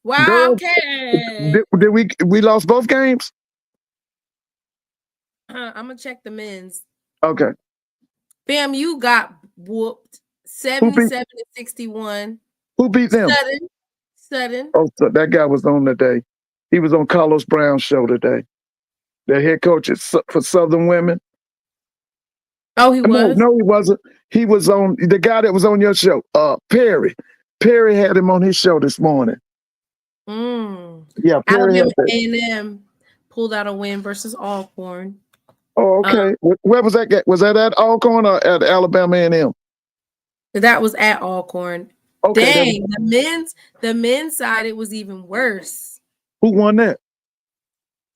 Wildcat. Did we lost both games? I'm gonna check the men's. Okay. FAMU got whooped 77-61. Who beat them? Sudden. Oh, so that guy was on today. He was on Carlos Brown's show today. The head coach for Southern Women. Oh, he was? No, he wasn't. He was on the guy that was on your show, Perry. Perry had him on his show this morning. Yeah, Perry. Alabama A&M pulled out a win versus Alcorn. Oh, okay. Where was that? Was that at Alcorn or at Alabama A&M? That was at Alcorn. Okay. Dang, the men's side, it was even worse. Who won that?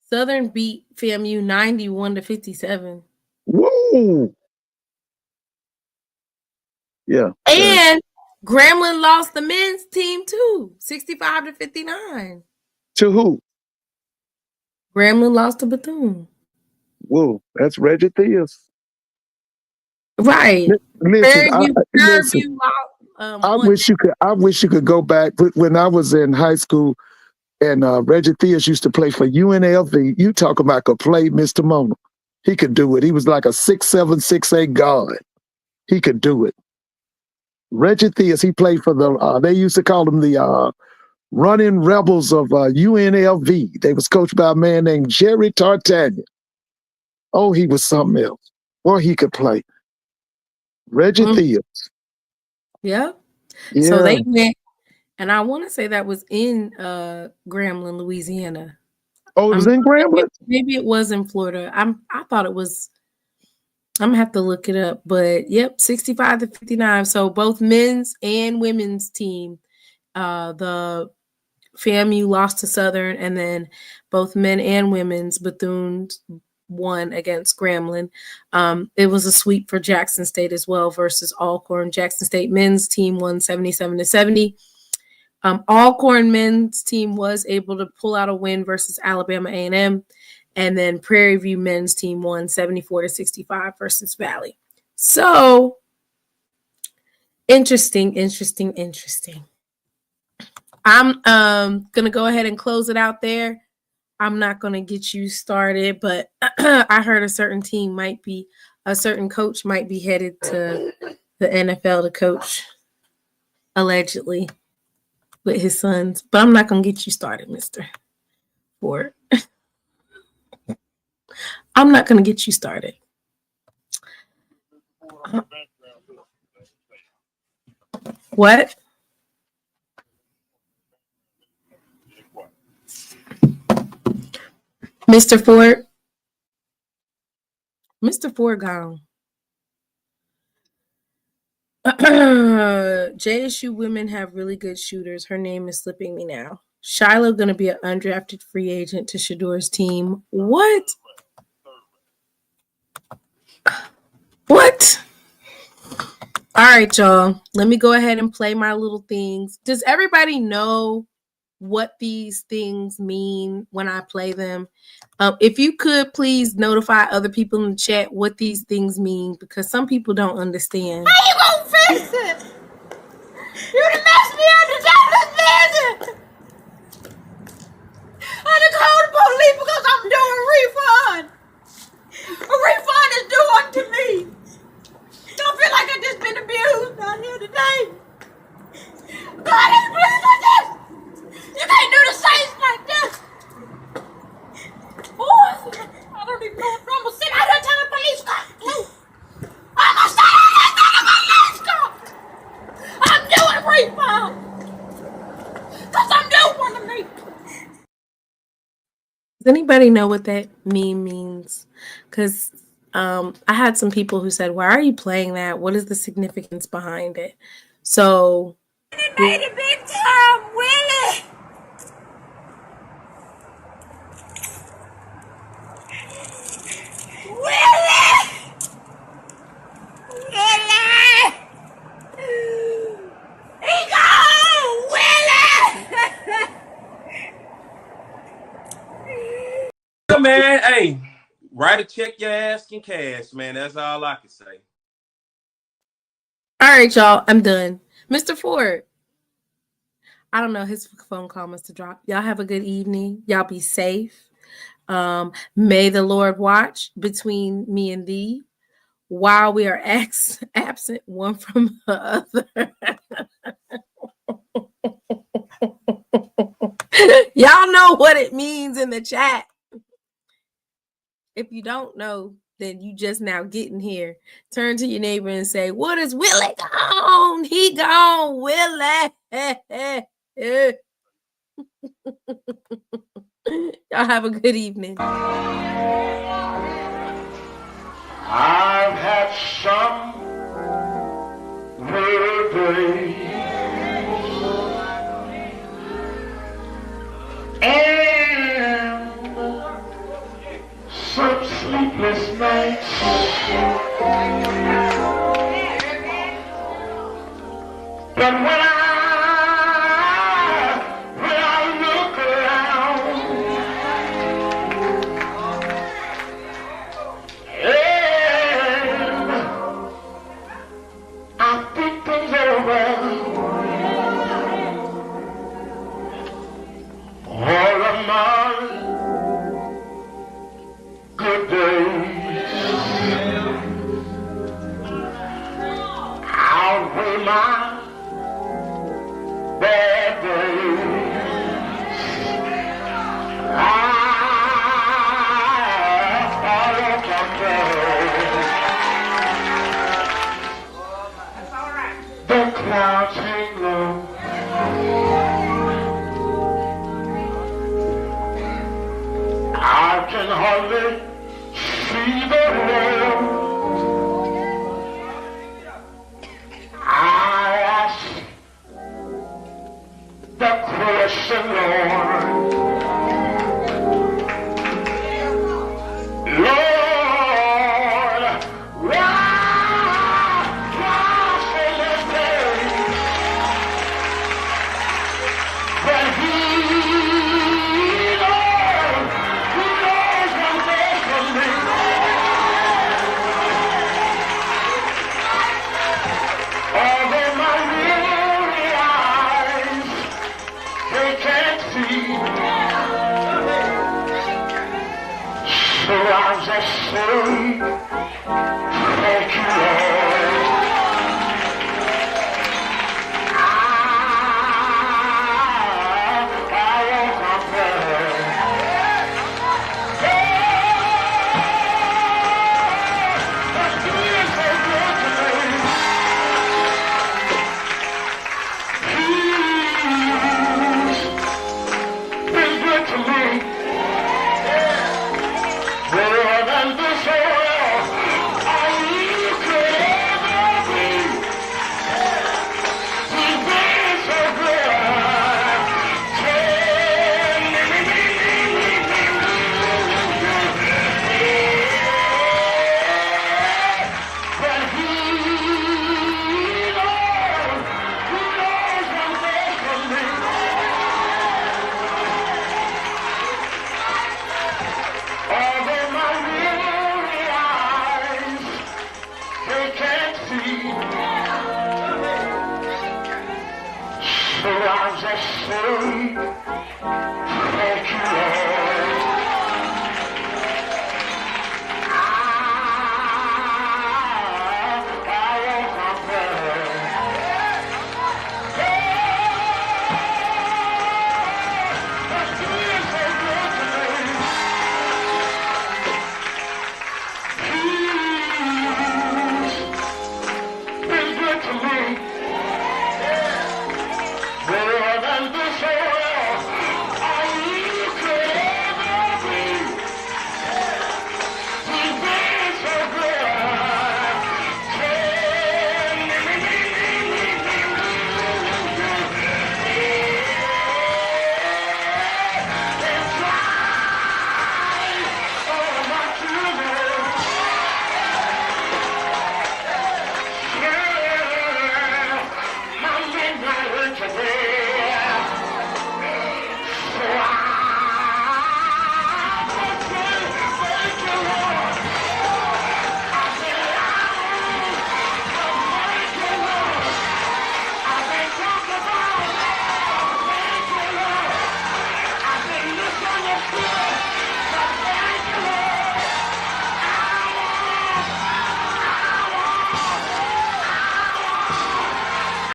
Southern beat FAMU 91-57. Woo! Yeah. And Grambling lost the men's team too, 65-59. To who? Grambling lost to Bethune. Whoa, that's Reggie Theus. Right. Listen, I wish you could go back when I was in high school and Reggie Theus used to play for UNLV. You talk about could play Mr. Mona. He could do it. He was like a 6'7", 6'8" guard. He could do it. Reggie Theus, he played for they used to call him the Running Rebels of UNLV. They was coached by a man named Jerry Tartaglia. Oh, he was something else. Boy, he could play. Reggie Theus. Yeah. So they went, and I want to say that was in Grambling, Louisiana. Oh, it was in Grambling? Maybe it was in Florida. I thought it was. I'm gonna have to look it up, but yep, 65-59. So both men's and women's team, the FAMU lost to Southern, and then both men and women's Bethune won against Grambling. It was a sweep for Jackson State as well versus Alcorn. Jackson State men's team won 77-70. Alcorn men's team was able to pull out a win versus Alabama A&M. And then Prairie View men's team won 74-65 versus Valley. So interesting. I'm gonna go ahead and close it out there. I'm not going to get you started, but I heard a certain coach might be headed to the NFL to coach, allegedly, with his sons. But I'm not going to get you started, Mr. Ford. I'm not going to get you started. What? Mr. Ford? Mr. Ford gone. JSU women have really good shooters. Her name is slipping me now. Shiloh going to be an undrafted free agent to Shador's team. What? What? All right, y'all. Let me go ahead and play my little things. Does everybody know what these things mean when I play them? If you could please notify other people in the chat what these things mean, because some people don't understand. How you gonna fix it? You done messed me up the jobless vision. I done called the police because I'm doing a refund. A refund is due unto me. Don't feel like I just been abused out here today. God ain't pleased with this. You can't do the Saints like this. Boy, I don't even know what I'm gonna sit out here telling the police car. I'm gonna sit out here telling the police car. I'm doing a refund. Because I'm doing one of me. Does anybody know what that meme means? Because I had some people who said, why are you playing that? What is the significance behind it? So It made a big time, Willie. Willie! Willie! He gone! Willie! Man, hey, write a check your ass in cash, man. That's all I can say. all right, y'all, I'm done. Mr. Ford, I don't know, his phone call must have dropped. Y'all have a good evening. Y'all be safe. May the Lord watch between me and thee while we are absent one from the other. Y'all know what it means in the chat. If you don't know, then you just now getting here. Turn to your neighbor and say, what is Willie gone? He gone, Willie. Y'all have a good evening. I've had some weary days and some sleepless nights, but when I look around, and I think things over, all of my good days outweigh my bad days. I follow the clouds hang low. I can hardly see the road. I ask the question, Lord. Lord, why so this day? But He knows what's best for me. Although my weary eyes, they can't see, So I'll just say thank you, Lord.